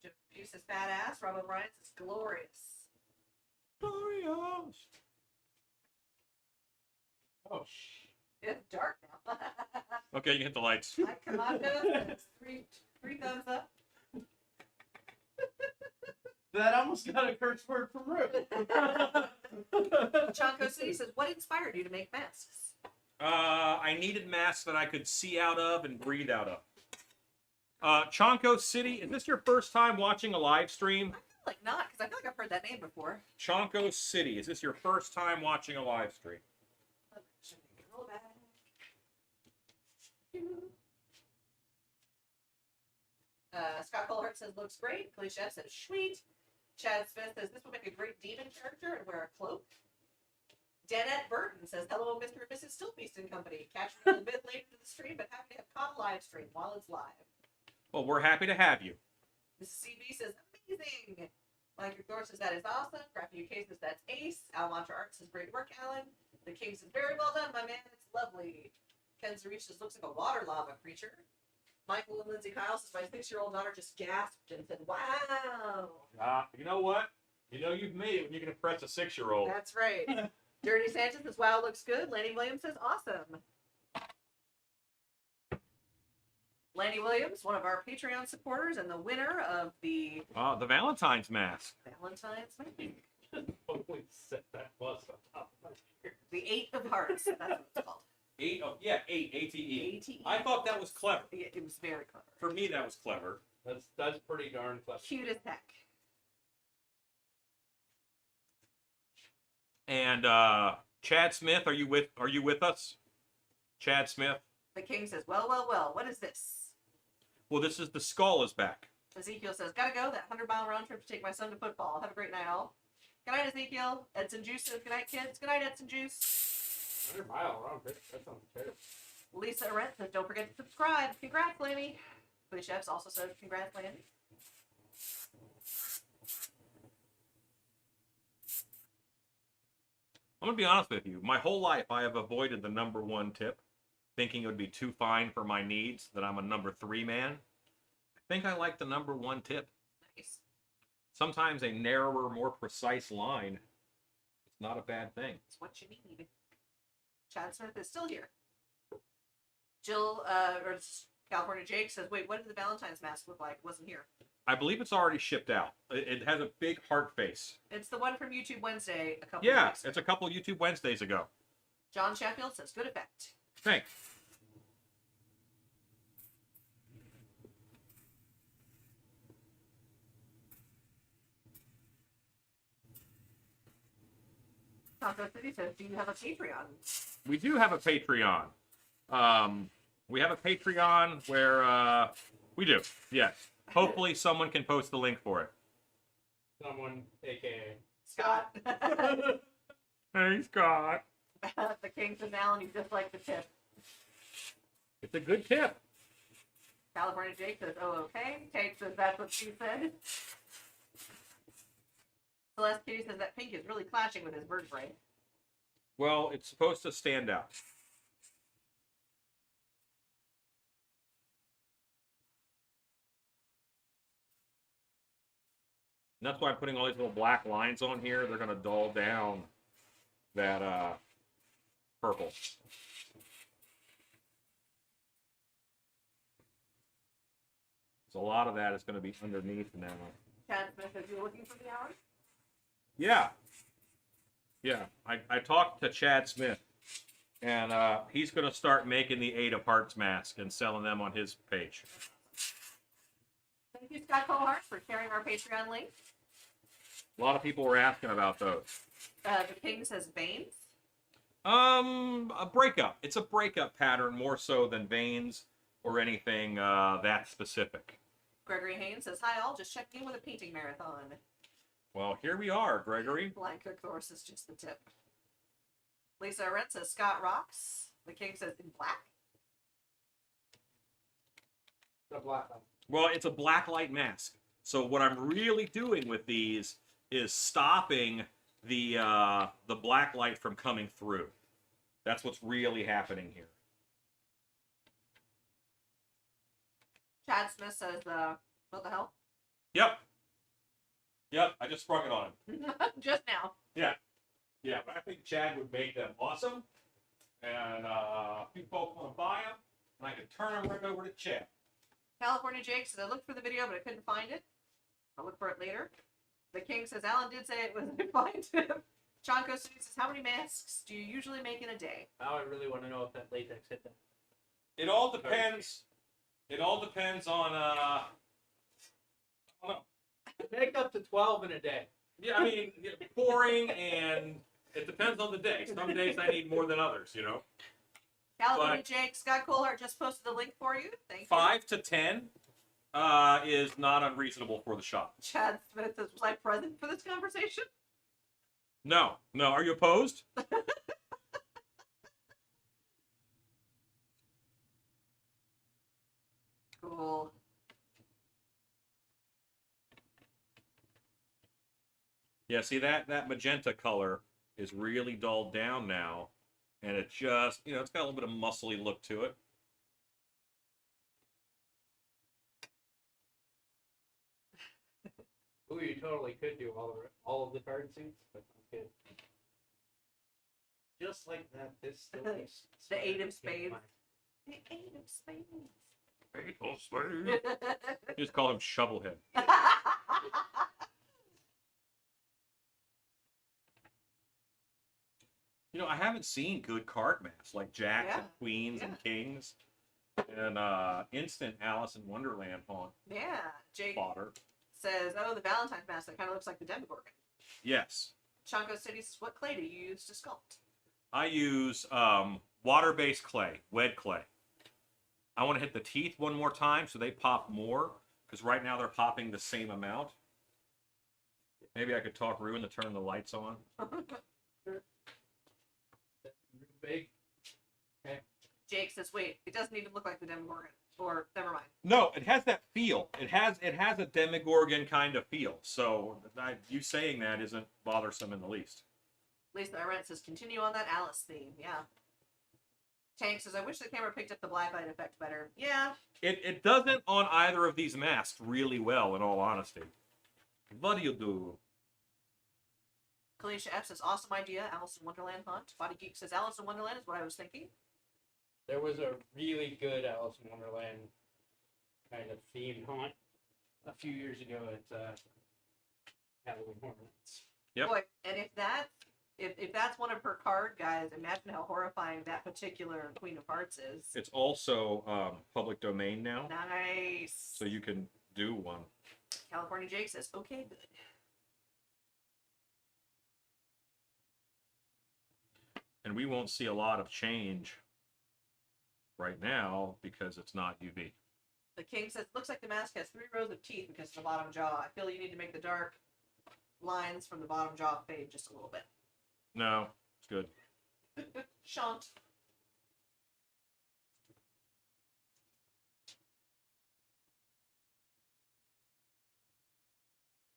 Jim Hughes says fat ass. Rob O'Brien says glorious. Glorious. Oh, It's dark now. Okay, you can hit the lights. Mike Commando says three thumbs up. that almost got a curse word from Ruth. Chonko City says, what inspired you to make masks? I needed masks that I could see out of and breathe out of. Chonko City, is this your first time watching a live stream? I feel like not, because I feel like I've heard that name before. Chonko City, is this your first time watching a live stream? Roll back. Scott Colhart says, looks great. Felicia F says, sweet. Chad Smith says, this would make a great demon character and wear a cloak. Danette Burton says, hello, Mr. and Mrs. Stillfeast and Company. Catch me a little bit later to the stream, but happy to have caught a live stream while it's live. Well, we're happy to have you. Mrs. CB says, amazing. Mike Thor says, that is awesome. Graphic UK says, that's ace. Almantra Art says, great work, Alan. The King says, very well done, my man. It's lovely. Ken Zarich says, looks like a water lava creature. Michael and Lindsay Kyle says, my 6-year-old daughter just gasped and said, wow. You know what? You know you've made it when you can impress a 6-year-old. That's right. Dirty Sanchez says, wow, looks good. Lanny Williams says, awesome. Lanny Williams, one of our Patreon supporters and the winner of the The Valentine's mask. Valentine's Night. Holy shit, that was on top of my ear. The Eight of Hearts. That's what it's called. Eight, ATE. ATE. I thought that was clever. It was very clever. For me, that was clever. That's pretty darn clever. Cute as heck. And Chad Smith, are you with us? Chad Smith. The king says, well, what is this? Well, this is the skull is back. Ezekiel says, gotta go, that 100-mile round trip to take my son to football. Have a great night, all. Good night, Ezekiel. Edson Juice says, good night, kids. Good night, Edson Juice. 100-mile round trip. That sounds terrible. Lisa Arendt says, don't forget to subscribe. Congrats, Lanny. Billy Chefs also says, congrats, Lanny. I'm gonna be honest with you. My whole life, I have avoided the number 1 tip, thinking it would be too fine for my needs. That I'm a number 3 man. I think I like the number 1 tip. Nice. Sometimes a narrower, more precise line is not a bad thing. It's what you need. Chad Smith is still here. Jill, or California Jake says, wait, what did the Valentine's mask look like? It wasn't here. I believe it's already shipped out. It has a big heart face. It's the one from YouTube Wednesday a couple of Yeah, weeks ago. it's a couple YouTube Wednesdays ago. John Sheffield says, good effect. Thanks. Taco City says, do you have a Patreon? We do have a Patreon. We have a Patreon where we do. Yes. Hopefully someone can post the link for it. Someone, aka Scott. Hey, Scott. The king says, Alan, you just like the tip. It's a good tip. California Jake says, oh, okay. Kate says, that's what she said. Celeste Kitty says, that pink is really clashing with his vertebrae. Well, it's supposed to stand out. And that's why I'm putting all these little black lines on here. They're going to dull down that purple. So a lot of that is going to be underneath now. Chad Smith says, you're looking for the hours? Yeah. Yeah. I talked to Chad Smith, and he's going to start making the 8 of Hearts mask and selling them on his page. Thank you, Scott Colehart, for sharing our Patreon link. A lot of people were asking about those. The king says veins. A breakup. It's a breakup pattern more so than veins or anything that specific. Gregory Haynes says, hi all, just checking in with a painting marathon. Well, here we are, Gregory. Blank Course is just the tip. Lisa Arendt says, Scott rocks. The king says, in black. the Blacklight. Well, it's a blacklight mask. So what I'm really doing with these is stopping the blacklight from coming through. That's what's really happening here. Chad Smith says, what the hell? Yep. Yep, I just sprung it on him. Just now. Yeah. Yeah, but I think Chad would make them awesome. And a few folks want to buy them. And I could turn them right over to Chad. California Jake says, I looked for the video, but I couldn't find it. I'll look for it later. The king says, Alan did say it was a fine tip. Chonko says, how many masks do you usually make in a day? Now I really want to know if that latex hit that. It all depends. It all depends on, I don't know. Make up to 12 in a day. Yeah, I mean, pouring, and it depends on the day. Some days I need more than others, you know. California But- Jake, Scott Colehart just posted the link for you. Thank you. 5 to 10 is not unreasonable for the shop. Chad Smith says, was I present for this conversation? No, no. Are you opposed? Cool. Yeah, see that magenta color is really dulled down now, and it just, you know, it's got a little bit of muscly look to it. Ooh, you totally could do all of the card suits. That sounds good. Just like that, this still The 8 of spades. The 8 of spades. Fatal Spade. You just call him Shovelhead. You know, I haven't seen good card masks like jacks and queens and kings and instant Alice in Wonderland haunt Yeah, Jake fodder. says, oh, the Valentine's mask, that kind of looks like the Demogorgon. Yes. Chanko City says, what clay do you use to sculpt? I use water-based clay, wet clay. I want to hit the teeth one more time so they pop more, because right now they're popping the same amount. Maybe I could talk Ruin to turn the lights on. Big. Okay. Jake says, wait, it doesn't even look like the Demogorgon. Or, never mind. No, it has that feel. It has a Demogorgon kind of feel. So you saying that isn't bothersome in the least. Lisa Arendt says, continue on that Alice theme. Yeah. Tank says, I wish the camera picked up the blacklight effect better. Yeah. It doesn't on either of these masks really well, in all honesty. What do you do? Kalisha F says, awesome idea, Alice in Wonderland hunt. Body Geek says, Alice in Wonderland is what I was thinking. There was a really good Alice in Wonderland kind of themed haunt a few years ago at Halloween Horror Nights. Yep. Boy, and if that's one of her card guys, imagine how horrifying that particular Queen of Hearts is. It's also public domain now, Nice. so you can do one. California Jake says, okay, good. And we won't see a lot of change right now because it's not UV. The King says, looks like the mask has 3 rows of teeth because of the bottom jaw. I feel you need to make the dark lines from the bottom jaw fade just a little bit. No, it's good. Shan't.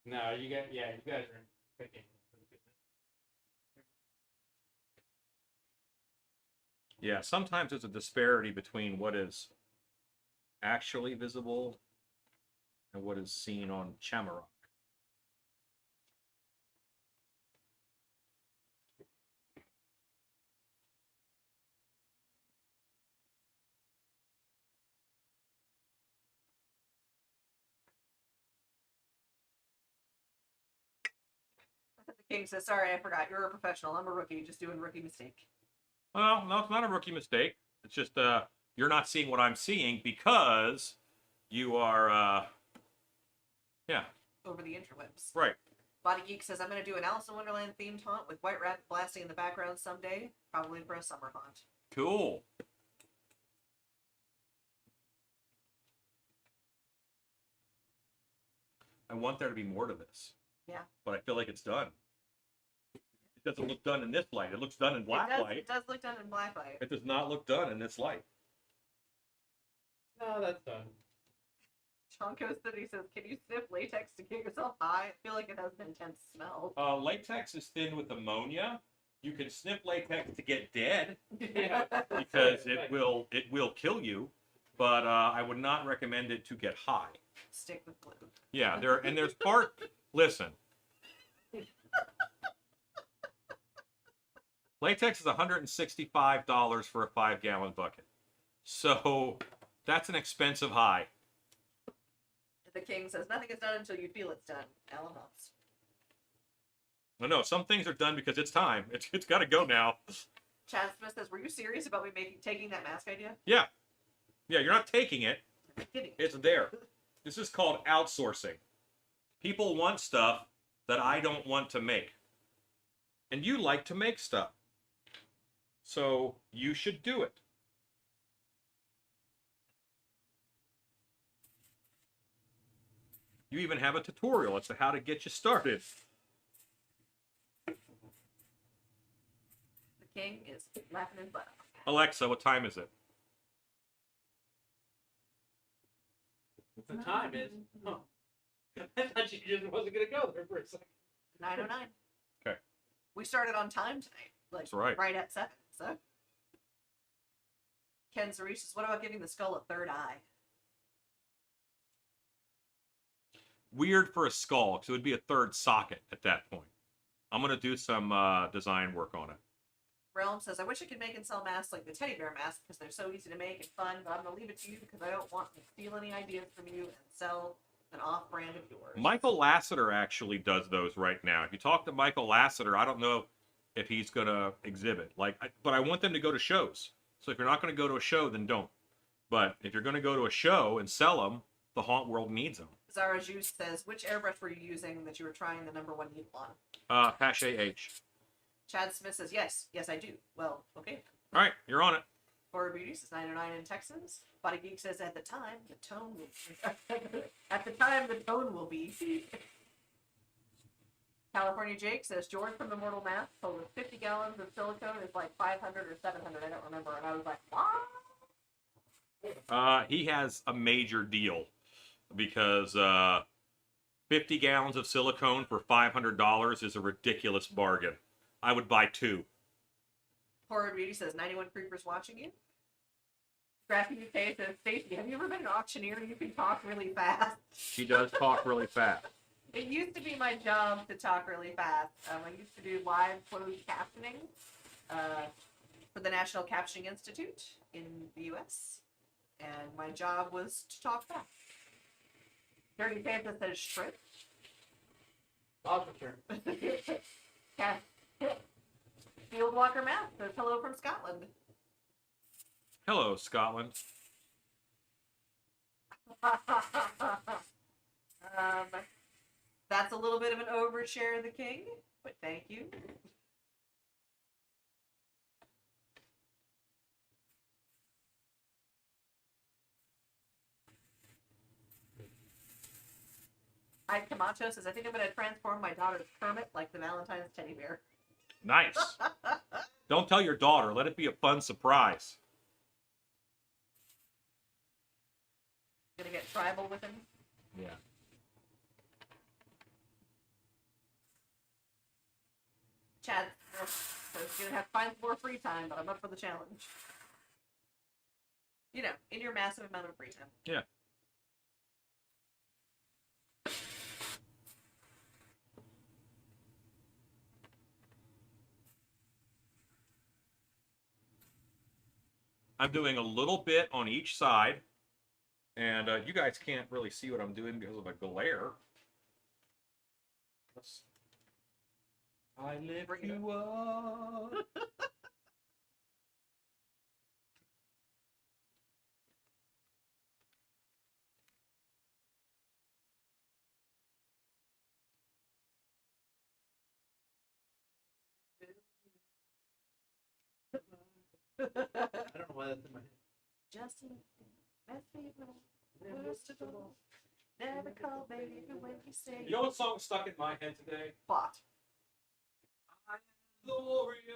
No, you guys are picking. Yeah, sometimes there's a disparity between what is actually visible and what is seen on Chamarok. The King says, sorry, I forgot. You're a professional. I'm a rookie. Just doing rookie mistake. Well, no, it's not a rookie mistake. It's just you're not seeing what I'm seeing because you are, yeah. Over the interwebs. Right. Body Geek says, I'm going to do an Alice in Wonderland themed haunt with White Rabbit blasting in the background someday. Probably for a summer haunt. Cool. I want there to be more to this. Yeah. But I feel like it's done. It doesn't look done in this light. It looks done in black light. It does look done in black light. It does not look done in this light. No, that's done. Chonko City says, can you sniff latex to get yourself high? I feel like it has an intense smell. Latex is thin with ammonia. You can sniff latex to get dead Yeah. because it will kill you, but I would not recommend it to get high. Stick with glue. Yeah, there's part. Listen, latex is $165 for a 5-gallon bucket, so that's an expensive high. The King says, nothing is done until you feel it's done. Alan Hobbs. No, some things are done because it's time. It's got to go now. Chad Smith says, were you serious about taking that mask idea? Yeah, you're not taking it. I'm kidding. It's there. This is called outsourcing. People want stuff that I don't want to make. And you like to make stuff. So you should do it. You even have a tutorial as to how to get you started. The King is laughing his butt off. Alexa, what time is it? The time is. Oh. I thought you just wasn't gonna go there for a second. 9:09. Okay. We started on time tonight. That's right. Right at 7, so. Ken Zarish says, what about giving the skull a third eye? Weird for a skull, because it would be a third socket at that point. I'm going to do some design work on it. Realm says, I wish I could make and sell masks like the teddy bear mask because they're so easy to make and fun, but I'm going to leave it to you because I don't want to steal any ideas from you and sell an off-brand of yours. Michael Lasseter actually does those right now. If you talk to Michael Lasseter, I don't know if he's going to exhibit. But I want them to go to shows. So if you're not going to go to a show, then don't. But if you're going to go to a show and sell them, the haunt world needs them. Zara Juice says, which airbrush were you using that you were trying the #1 needle on? Pache H. Chad Smith says, yes, I do. Well, okay. All right, you're on it. Horror Beauty says 909 in Texans. Body Geek says at the time the tone will be. California Jake says George from Immortal Math told us 50 gallons of silicone is like 500 or 700. I don't remember, and I was like, what? He has a major deal because 50 gallons of silicone for $500 is a ridiculous bargain. I would buy 2. Horror Beauty says 91 creepers watching you. Scrappy UK says, Stacy, have you ever been an auctioneer? You can talk really fast. She does talk really fast. It used to be my job to talk really fast. I used to do live closed captioning for the National Captioning Institute in the U.S. And my job was to talk fast. Dirty Panther says shrimp. Lobster. Fieldwalker Matt says hello from Scotland. Hello, Scotland. That's a little bit of an overshare of the king, but thank you. Ike Camacho says, I think I'm going to transform my daughter's Kermit like the Valentine's teddy bear. Nice. Don't tell your daughter. Let it be a fun surprise. Gonna get tribal with him. Yeah. Chad says he's gonna have to find more free time, but I'm up for the challenge. You know, in your massive amount of free time. Yeah. I'm doing a little bit on each side, and you guys can't really see what I'm doing because of a glare. I lift Bring it you up. I don't know why that's in my head. Just worst of all, never call baby when you say You know what song stuck in my head today? plot. I am Gloria.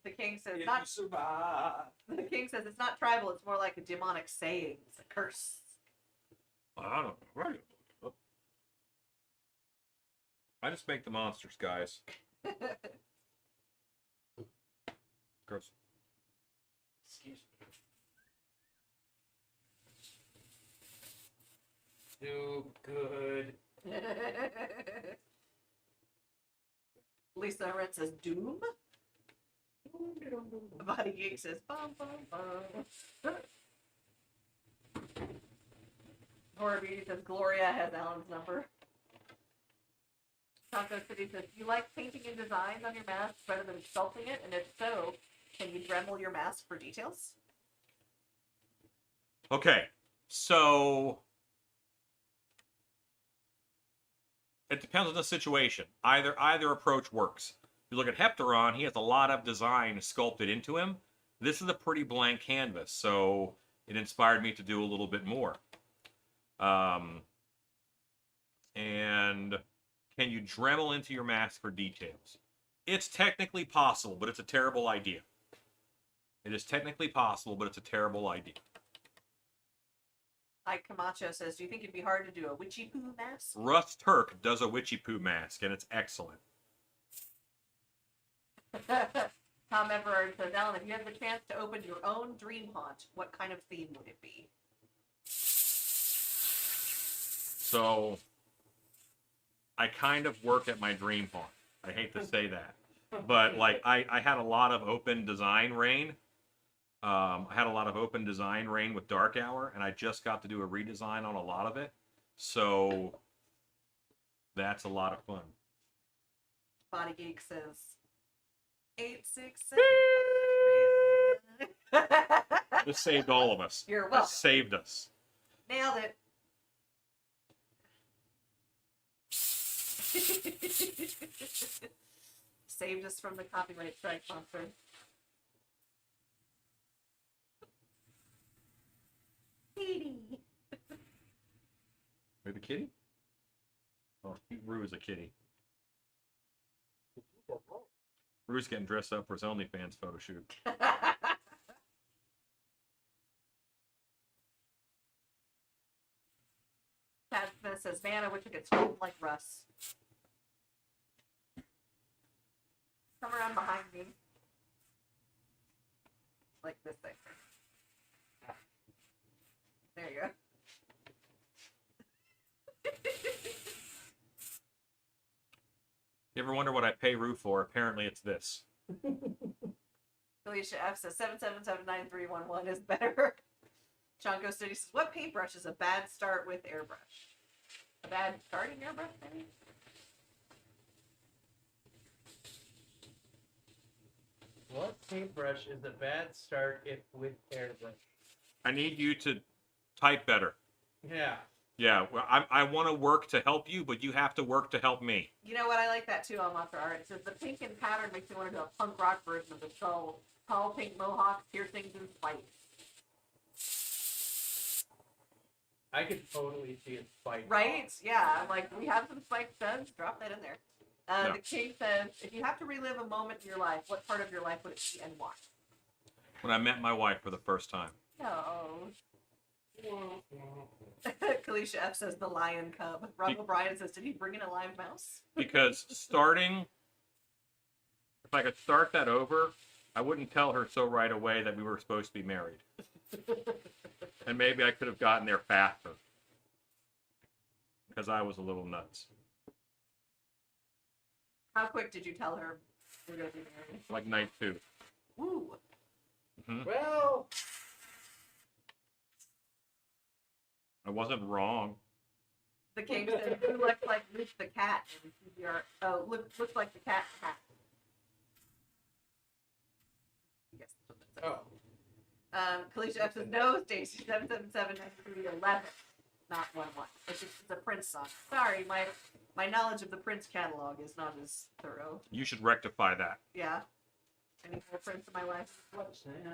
The king says If you not. survive. The king says it's not tribal. It's more like a demonic saying. It's a curse. I don't know. Right. I just make the monsters, guys. Gross. Excuse me. Too good. Lisa Hunt says doom. Body Geek says bum bum bum. Horror Beauty says Gloria has Alan's number. Taco City says, do you like painting and designs on your mask better than sculpting it? And if so, can you Dremel your mask for details? Okay, so it depends on the situation. Either approach works. If you look at Hepteron, he has a lot of design sculpted into him. This is a pretty blank canvas, so it inspired me to do a little bit more. And can you Dremel into your mask for details? It's technically possible, but it's a terrible idea. It is technically possible, but it's a terrible idea. Ike Camacho says, do you think it'd be hard to do a witchy poo mask? Russ Turk does a witchy poo mask, and it's excellent. Tom Everard says, Alan, if you had the chance to open your own dream haunt, what kind of theme would it be? So, I kind of work at my dream haunt. I hate to say that, but like I had a lot of open design rain. I had a lot of open design rain with Dark Hour, and I just got to do a redesign on a lot of it. So that's a lot of fun. Body Geek says 867. This saved all of us. You're This welcome. saved us. Nailed it. Saved us from the copyright strike monster. Kitty. Wait, the kitty? Oh, Rue is a kitty. Rue's getting dressed up for his OnlyFans photo shoot. Pat Smith says, man, I wish I could scold like Russ. Come around behind me. Like this thing. There you go. You ever wonder what I pay Rue for? Apparently it's this. Alicia F says 7779311 is better. Chonko City says, what paintbrush is a bad start with airbrush? A bad starting airbrush, maybe? What paintbrush is a bad start if with airbrush? I need you to type better. Yeah. Yeah, well, I want to work to help you, but you have to work to help me. You know what? I like that too on Monster Art. It says the pink in pattern makes me want to do a punk rock version of the skull. Tall pink mohawks, piercings, and spikes. I could totally see a spike. Right? Yeah. I'm like, we have some spike studs. Drop that in there. Yeah. The king says, if you have to relive a moment in your life, what part of your life would it be and why? When I met my wife for the first time. No. Kalisha F says the lion cub. Rob O'Brien says, did he bring in a live mouse? Because starting, if I could start that over, I wouldn't tell her so right away that we were supposed to be married. And maybe I could have gotten there faster. Because I was a little nuts. How quick did you tell her we're going to be married? Like night 2. Woo. Well, I wasn't wrong. The king said, who looks like Luke the cat in PBR? Oh, looks like the cat. Yes, that's what that says. oh. Kalisha F says, no, Stacy, 777 has to be 11, not 11. It's a Prince song. Sorry, my knowledge of the Prince catalog is not as thorough. You should rectify that. Yeah. Any more Prince in my life?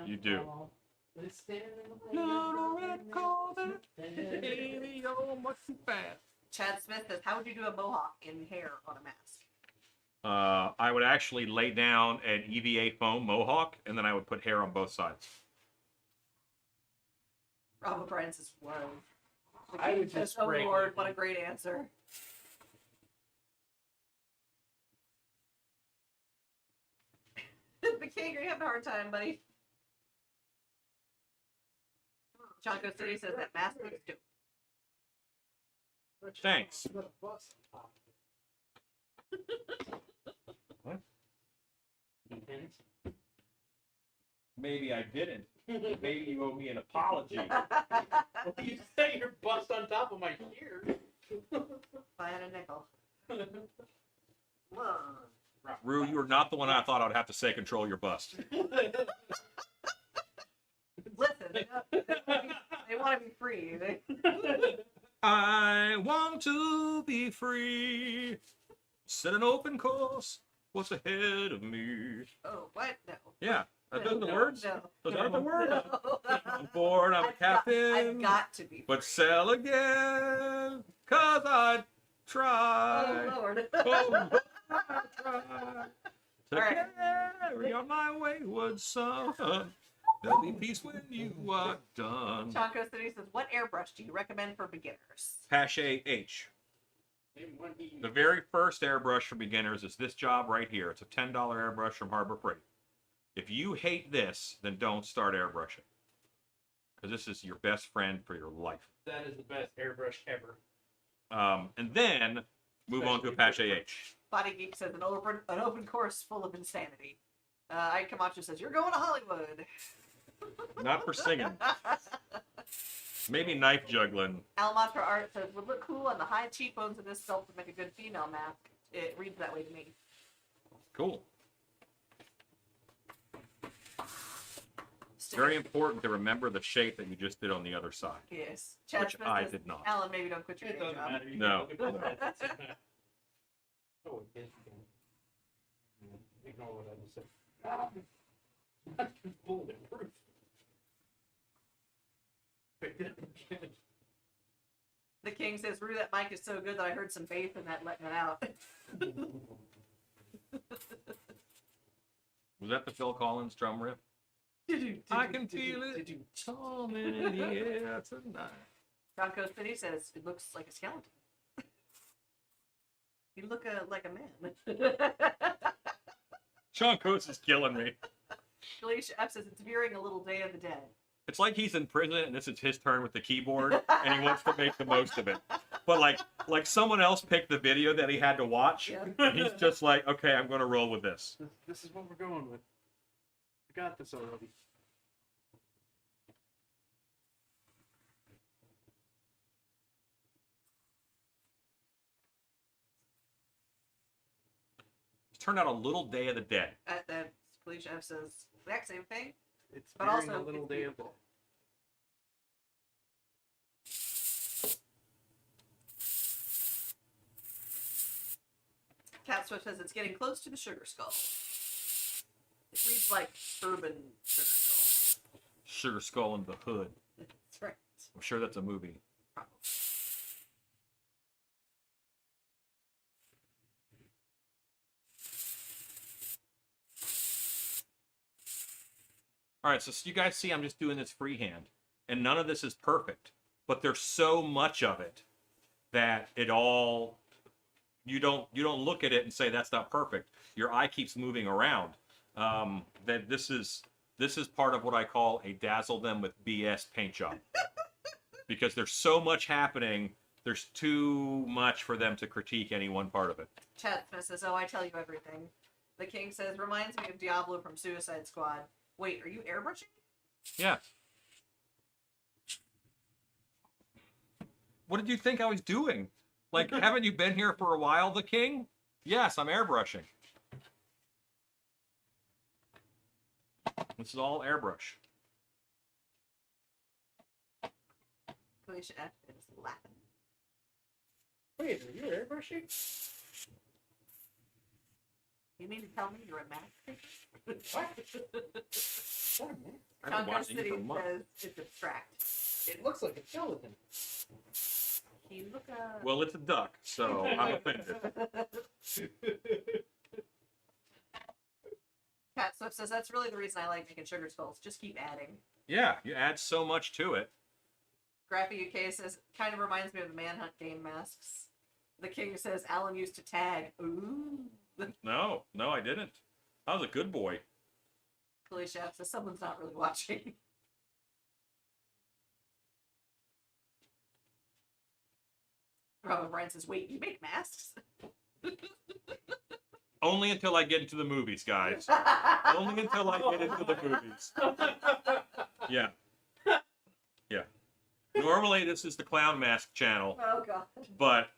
You do. Chad Smith says, how would you do a mohawk in hair on a mask? I would actually lay down an EVA foam mohawk, and then I would put hair on both sides. Rob O'Brien says, whoa. The I king would says, just oh break Lord, it. what a great answer. The king, are you having a hard time, buddy? Chonko City says that mask looks dope. Thanks. What? Maybe I didn't. Maybe you owe me an apology. You set your bust on top of my ear. Buying a nickel. Rue, you are not the one I thought I would have to say control your bust. Listen, they want to be free. I want to be free. Set an open course. What's ahead of me? Oh, what? No. Yeah. Are those the No. words? No. Those aren't the words? No. I'm bored, I'm a captain. I've got to be free. But sail again, 'cause I tried. Oh, Lord. Oh, I tried to All right. carry on my wayward son. There'll be peace when you are done. Chonko City says, what airbrush do you recommend for beginners? Pache H. The very first airbrush for beginners is this job right here. It's a $10 airbrush from Harbor Freight. If you hate this, then don't start airbrushing. Because this is your best friend for your life. That is the best airbrush ever. And then Move on to Apache H. Body Geek says an open course full of insanity. Ike Camacho says you're going to Hollywood. Not for singing. Maybe knife juggling. Almantra Art says would look cool on the high cheekbones of this belt to make a good female mask. It reads that way to me. Cool. Sticker. Very important to remember the shape that you just did on the other side. Yes. Chad Which Smith I says, did not. Alan, maybe don't quit your It day doesn't job. matter. You No. can look at that. Oh, it can. Ignore what I just said. That's bulletproof. Picked it up again. The King says, Rue, that mic is so good that I heard some bass in that letting it out. Was that the Phil Collins drum riff? I can feel it. Storm in the air tonight. Bronco City says, it looks like a skeleton. You look like a man. Sean Coates is killing me. Felicia F says, it's veering a little Day of the Dead. It's like he's in prison and this is his turn with the keyboard and he wants to make the most of it. But like someone else picked the video that he had to watch Yeah. and he's just like, okay, I'm going to roll with this. This is what we're going with. I got this already. It's turned out a little Day of the Dead. That Felicia F says, exact same thing. It's But veering also, a little it's day of beautiful. Cat Swift says it's getting close to the Sugar Skull. It reads like urban Sugar Skull. Sugar Skull in the Hood. That's right. I'm sure that's a movie. Probably. All right, so you guys see I'm just doing this freehand, and none of this is perfect, but there's so much of it that it all you don't look at it and say that's not perfect. Your eye keeps moving around. That this is part of what I call a dazzle them with BS paint job, because there's so much happening. There's too much for them to critique any one part of it. Chad Smith says, oh, I tell you everything. The King says, reminds me of Diablo from Suicide Squad. Wait, are you airbrushing? Yeah. What did you think I was doing? Like, haven't you been here for a while, the King? Yes, I'm airbrushing. This is all airbrush. Felicia F is laughing. Wait, are you airbrushing? You mean to tell me you're a math teacher? What? I've been Congo watching City you for months. says it's abstract. It looks like a skeleton. You look Well, it's a duck, so I'm offended. Cat Swift says that's really the reason I like making sugar skulls. Just keep adding. Yeah, you add so much to it. Graphy UK says kind of reminds me of the Manhunt game masks. The King says Alan used to tag. Ooh. No, I didn't. I was a good boy. Felicia F says someone's not really watching. Robin Bryan says, wait, you make masks? Only until I get into the movies, guys. Only until I get into the movies. Yeah. Yeah. Normally, this is the Clown Mask channel, Oh, God. but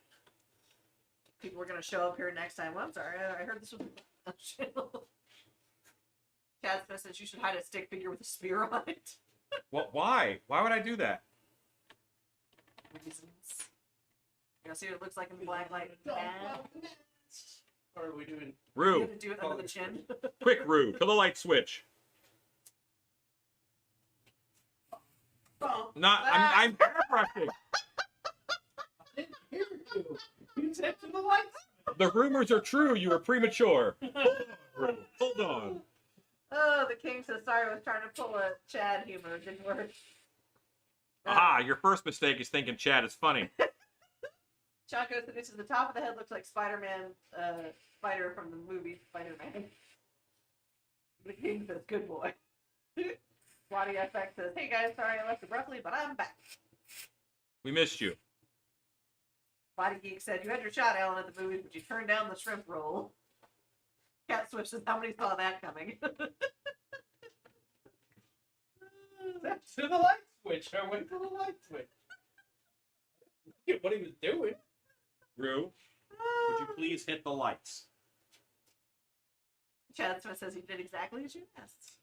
People are going to show up here next time. Well, I'm sorry. I heard this was a channel. Chad Smith says you should hide a stick figure with a spear on it. why? Why would I do that? Reasons. You know, see what it looks like in the Blacklight? Or are we doing? You Rue, have to do it under the chin. quick, Rue, kill the light switch. Not, I'm airbrushing. Here we go. You said to the lights. The rumors are true. You were premature. Rue, hold on. Oh, the King says sorry. I was trying to pull a Chad humor. It didn't work. Aha, your first mistake is thinking Chad is funny. Chaco says this is the top of the head looks like Spider-Man, Spider from the movie Spider-Man. The King says, good boy. Swatty FX says, hey guys, sorry I left abruptly, but I'm back. We missed you. Body Geek said, you had your shot, Alan, at the movie, but you turned down the shrimp roll. Cat Swift says, how many saw that coming? To the light switch. I went to the light switch. Look at what he was doing. Rue, would you please hit the lights? Chad Smith says he did exactly as you asked.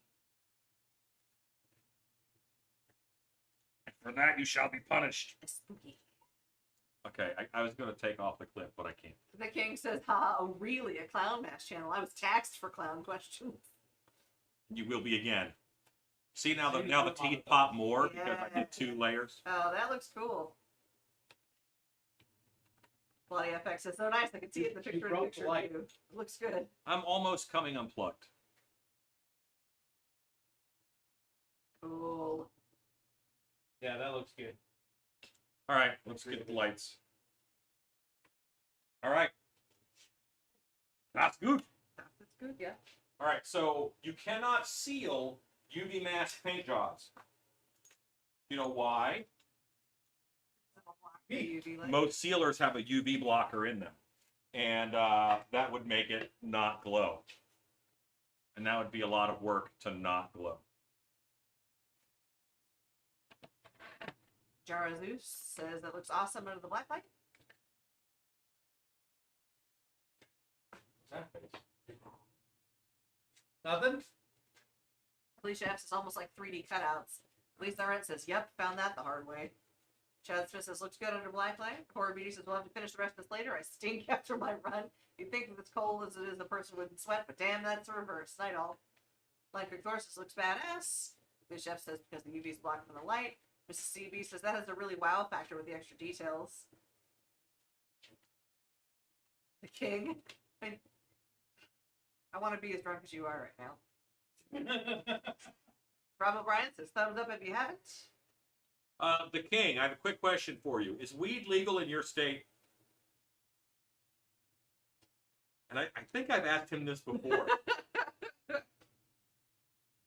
For that you shall be punished. Spooky. Okay, I was going to take off the clip, but I can't. The King says, haha, oh, really? A clown mask channel? I was taxed for clown questions. You will be again. See, now the teeth pop more because I did 2 layers. Oh, that looks cool. Bloody FX says, so nice. I can see it in the picture. broke the light. It looks good. I'm almost coming unplugged. Cool. Yeah, that looks good. All right, let's get the lights. All right. That's good. That's good, yeah. All right, so you cannot seal UV mask paint jobs. You know why? UV light. Most sealers have a UV blocker in them, and that would make it not glow. And that would be a lot of work to not glow. Jara Zeus says that looks awesome under the black light. Nothing? Alicia F says almost like 3D cutouts. Lisa Rent says, yep, found that the hard way. Chad Smith says, looks good under black light. Cora Beauty says, we'll have to finish the rest of this later. I stink after my run. You'd think if it's cold as it is, the person wouldn't sweat, but damn, that's the reverse. Night all. Electric Thorsus looks badass. Alicia F says, because the UV is blocked from the light. Mrs. CB says, that has a really wow factor with the extra details. The King. I want to be as drunk as you are right now. Rob O'Brien says, thumbs up if you haven't. The King, I have a quick question for you. Is weed legal in your state? And I think I've asked him this before.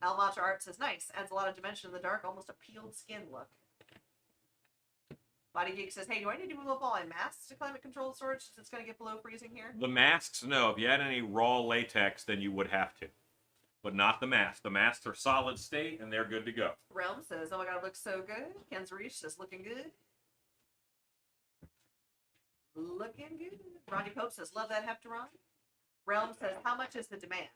Almacha Art says, nice. Adds a lot of dimension in the dark, almost a peeled skin look. Body Geek says, hey, do I need to move up all my masks to climate controlled storage since it's going to get below freezing here? The masks, no. If you had any raw latex, then you would have to. But not the masks. The masks are solid state, and they're good to go. Realm says, oh my god, it looks so good. Ken's Reach says, looking good. Looking good. Ronnie Pope says, love that Hepteron. Realm says, how much is the demand?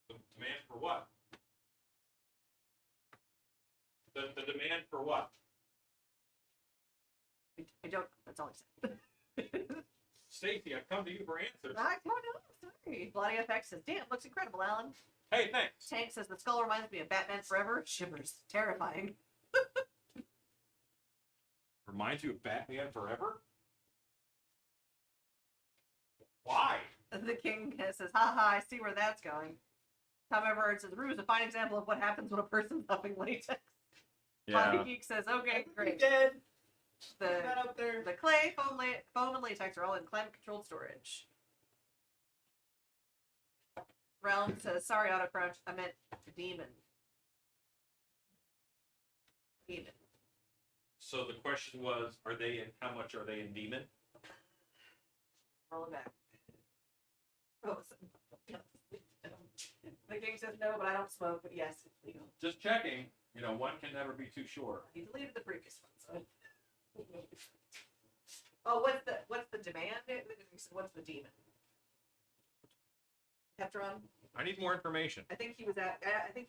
The demand for what? The demand for what? I don't, that's all I said. Stacy, I've come to you for answers. I don't know, sorry. Bloody FX says, damn, looks incredible, Alan. Hey, thanks. Tank says, the skull reminds me of Batman Forever. Shivers. Terrifying. Reminds you of Batman Forever? Why? The King says, haha, I see where that's going. Tom Everard says, Rue is a fine example of what happens when a person's huffing latex. Body Yeah. Geek says, okay, great. Dead. The, Not up there. the clay, foam, and latex are all in climate-controlled storage. Realm says, sorry, Autocrunch, I meant demon. Demon. So the question was, are they in, how much are they in Demon? Roll it back. Oh, the King says no, but I don't smoke, but yes, it's legal. Just checking. You know, one can never be too sure. He deleted the previous one, so. Oh, what's the demand? What's the demon? Hepteron? I need more information. I think he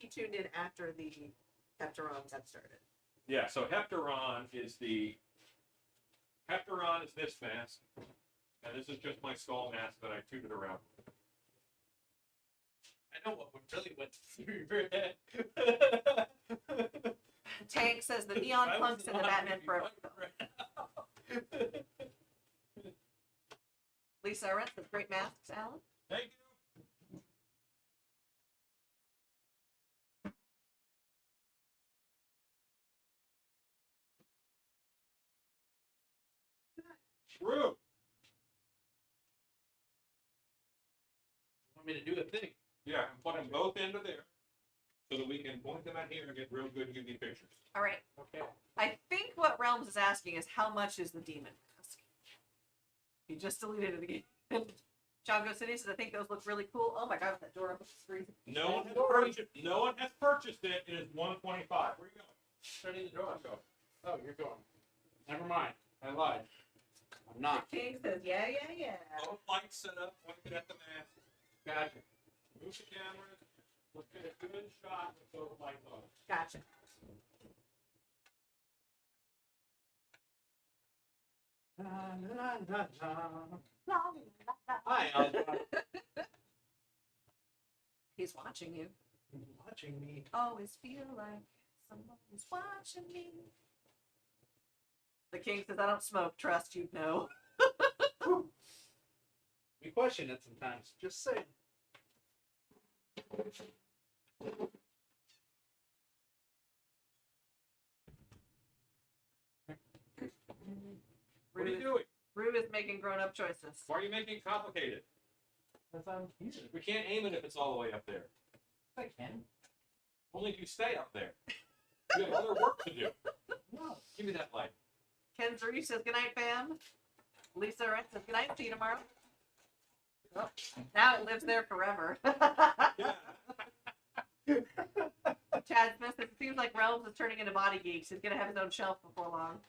tuned in after the Hepteron got started. Yeah, so Hepteron is this mask, and this is just my skull mask that I tooted around. I know what really went through your head. Tank says the neon I punks was in the not Batman making Forever fun film. Lisa Arendt says great masks, Alan. Thank you. True. Want me to do a thing? Yeah, and put them both into there. so that we can point them at here and get real good UV pictures. All right. Okay. I think what Realms is asking is how much is the demon mask? He just deleted it again. Jongo City says, I think those look really cool. Oh my god, that door up the screen. No one has purchased it. It is $125. Where you going? Starting the door. Go. Oh, you're going. Never mind. I lied. I'm not. King says, yeah. Both lights set up, pointed at the mask. Gotcha. Move the cameras. Let's get a good shot with both lights on. Gotcha. Hi, Alpha. He's watching you. He's watching me. Always feel like someone is watching me. The king says, I don't smoke. Trust you know. We question it sometimes. Just saying. What are you doing? Rue is making grown-up choices. Why are you making it complicated? That's how I'm using it. We can't aim it if it's all the way up there. I can. Only if you stay up there. You have other work to do. No. Give me that light. Ken Zuri says, good night, fam. Lisa Wright says, good night, see you tomorrow. Oh, now it lives there forever. Yeah. Chad Smith says, it seems like Realms is turning into Body Geeks. He's going to have his own shelf before long.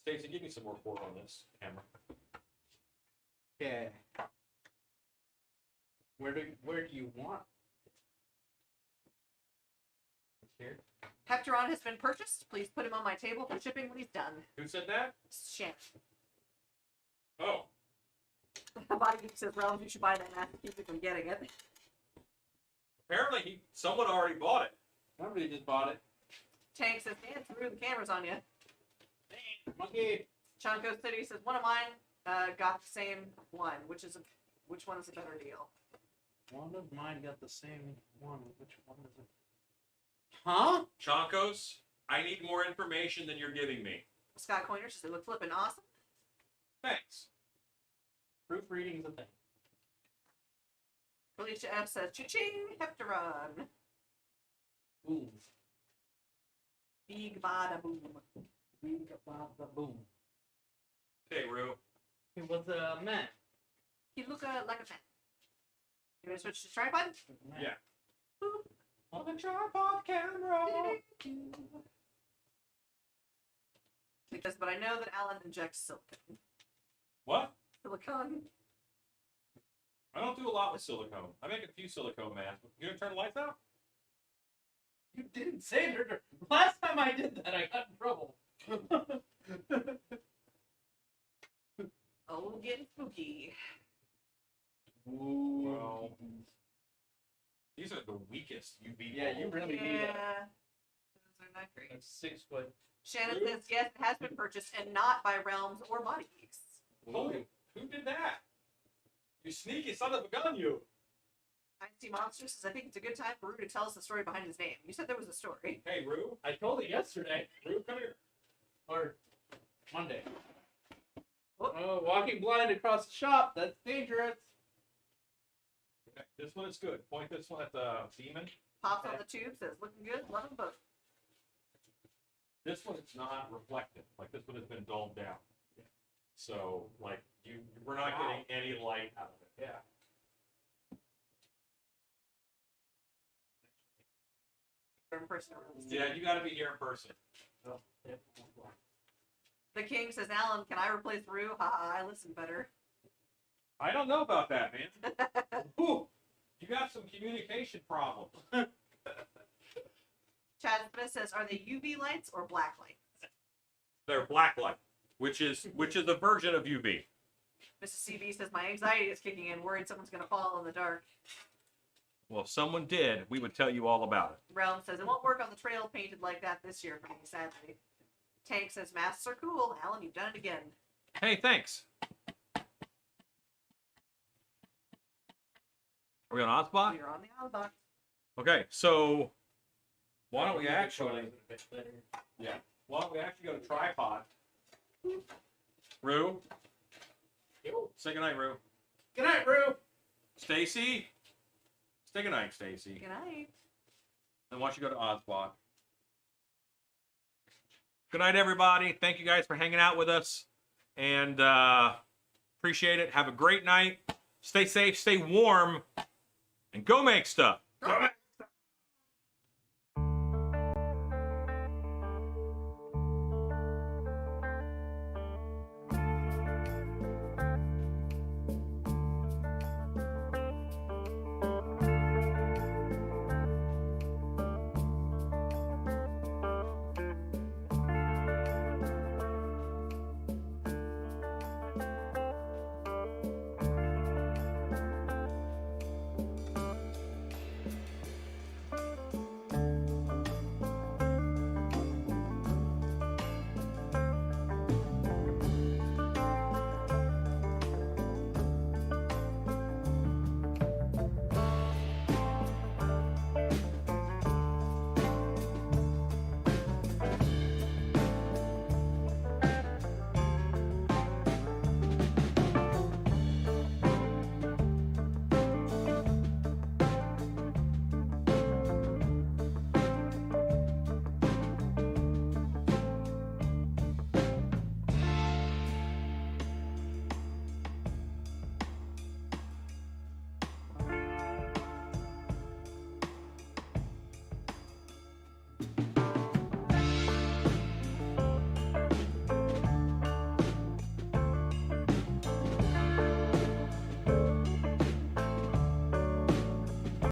Stacey, give me some more port on this camera. Okay. Where do you want? Here. Hepteron has been purchased. Please put him on my table for shipping when he's done. Who said that? Shannon. Oh. Body Geek says, Realms, you should buy that mask to keep you from getting it. Apparently, someone already bought it. Somebody just bought it. Tank says, Dan, threw the cameras on you. Monkey. Chonko City says, one of mine got the same one. Which one is a better deal? One of mine got the same one. Which one is it? Huh? Chonkos, I need more information than you're giving me. Scott Coiner says, they look flippin' awesome. Thanks. Proofreading's a thing. Felicia F says, cha-ching, Hepteron. Boom. Big bada boom. Big bada boom. Hey, Rue. It was a man. He look like a man. You want to switch to tripod? Yeah. Boop. On the tripod camera. Because, but I know that Alan injects silicone. What? Silicone? I don't do a lot with silicone. I make a few silicone masks. You gonna turn the lights out? You didn't say it. Last time I did that, I got in trouble. Oh, getting spooky. Ooh. Well, these are the weakest UV. Yeah, you really need it. Those are not great. That's 6 foot. Shannon says, yes, it has been purchased and not by Realms or Body Geeks. Holy, who did that? You sneaky son of a gun, you. Icy Monster says, I think it's a good time for Rue to tell us the story behind his name. You said there was a story. Hey, Rue. I told it yesterday. Rue, come here. Or Monday. Oh. Oh, walking blind across the shop. That's dangerous. Okay, this one is good. Point this one at the demon. Pops on the tube, says, looking good, love them both. This one is not reflective. Like, this one has been dulled down. So, like, we're not getting any light out of it. Yeah. In person. Yeah, you gotta be here in person. Oh, yeah. The King says, Alan, can I replace Rue? Haha, I listen better. I don't know about that, man. Ooh, you got some communication problems. Chad Smith says, are they UV lights or black lights? They're blacklight, which is a version of UV. Mrs. CB says, my anxiety is kicking in, worried someone's going to fall in the dark. Well, if someone did, we would tell you all about it. Realm says, it won't work on the trail painted like that this year for me, sadly. Tank says, masks are cool. Alan, you've done it again. Hey, thanks. Are we on Hotspot? You're on the outbox. Okay, so why don't we actually? Yeah. Why don't we actually go to tripod? Rue, say goodnight, Rue. Good night, Rue. Stacy, say goodnight, Stacy. Good night. And once you go to Oswald. Good night, everybody. Thank you guys for hanging out with us. And appreciate it. Have a great night. Stay safe, stay warm, and go make stuff. Come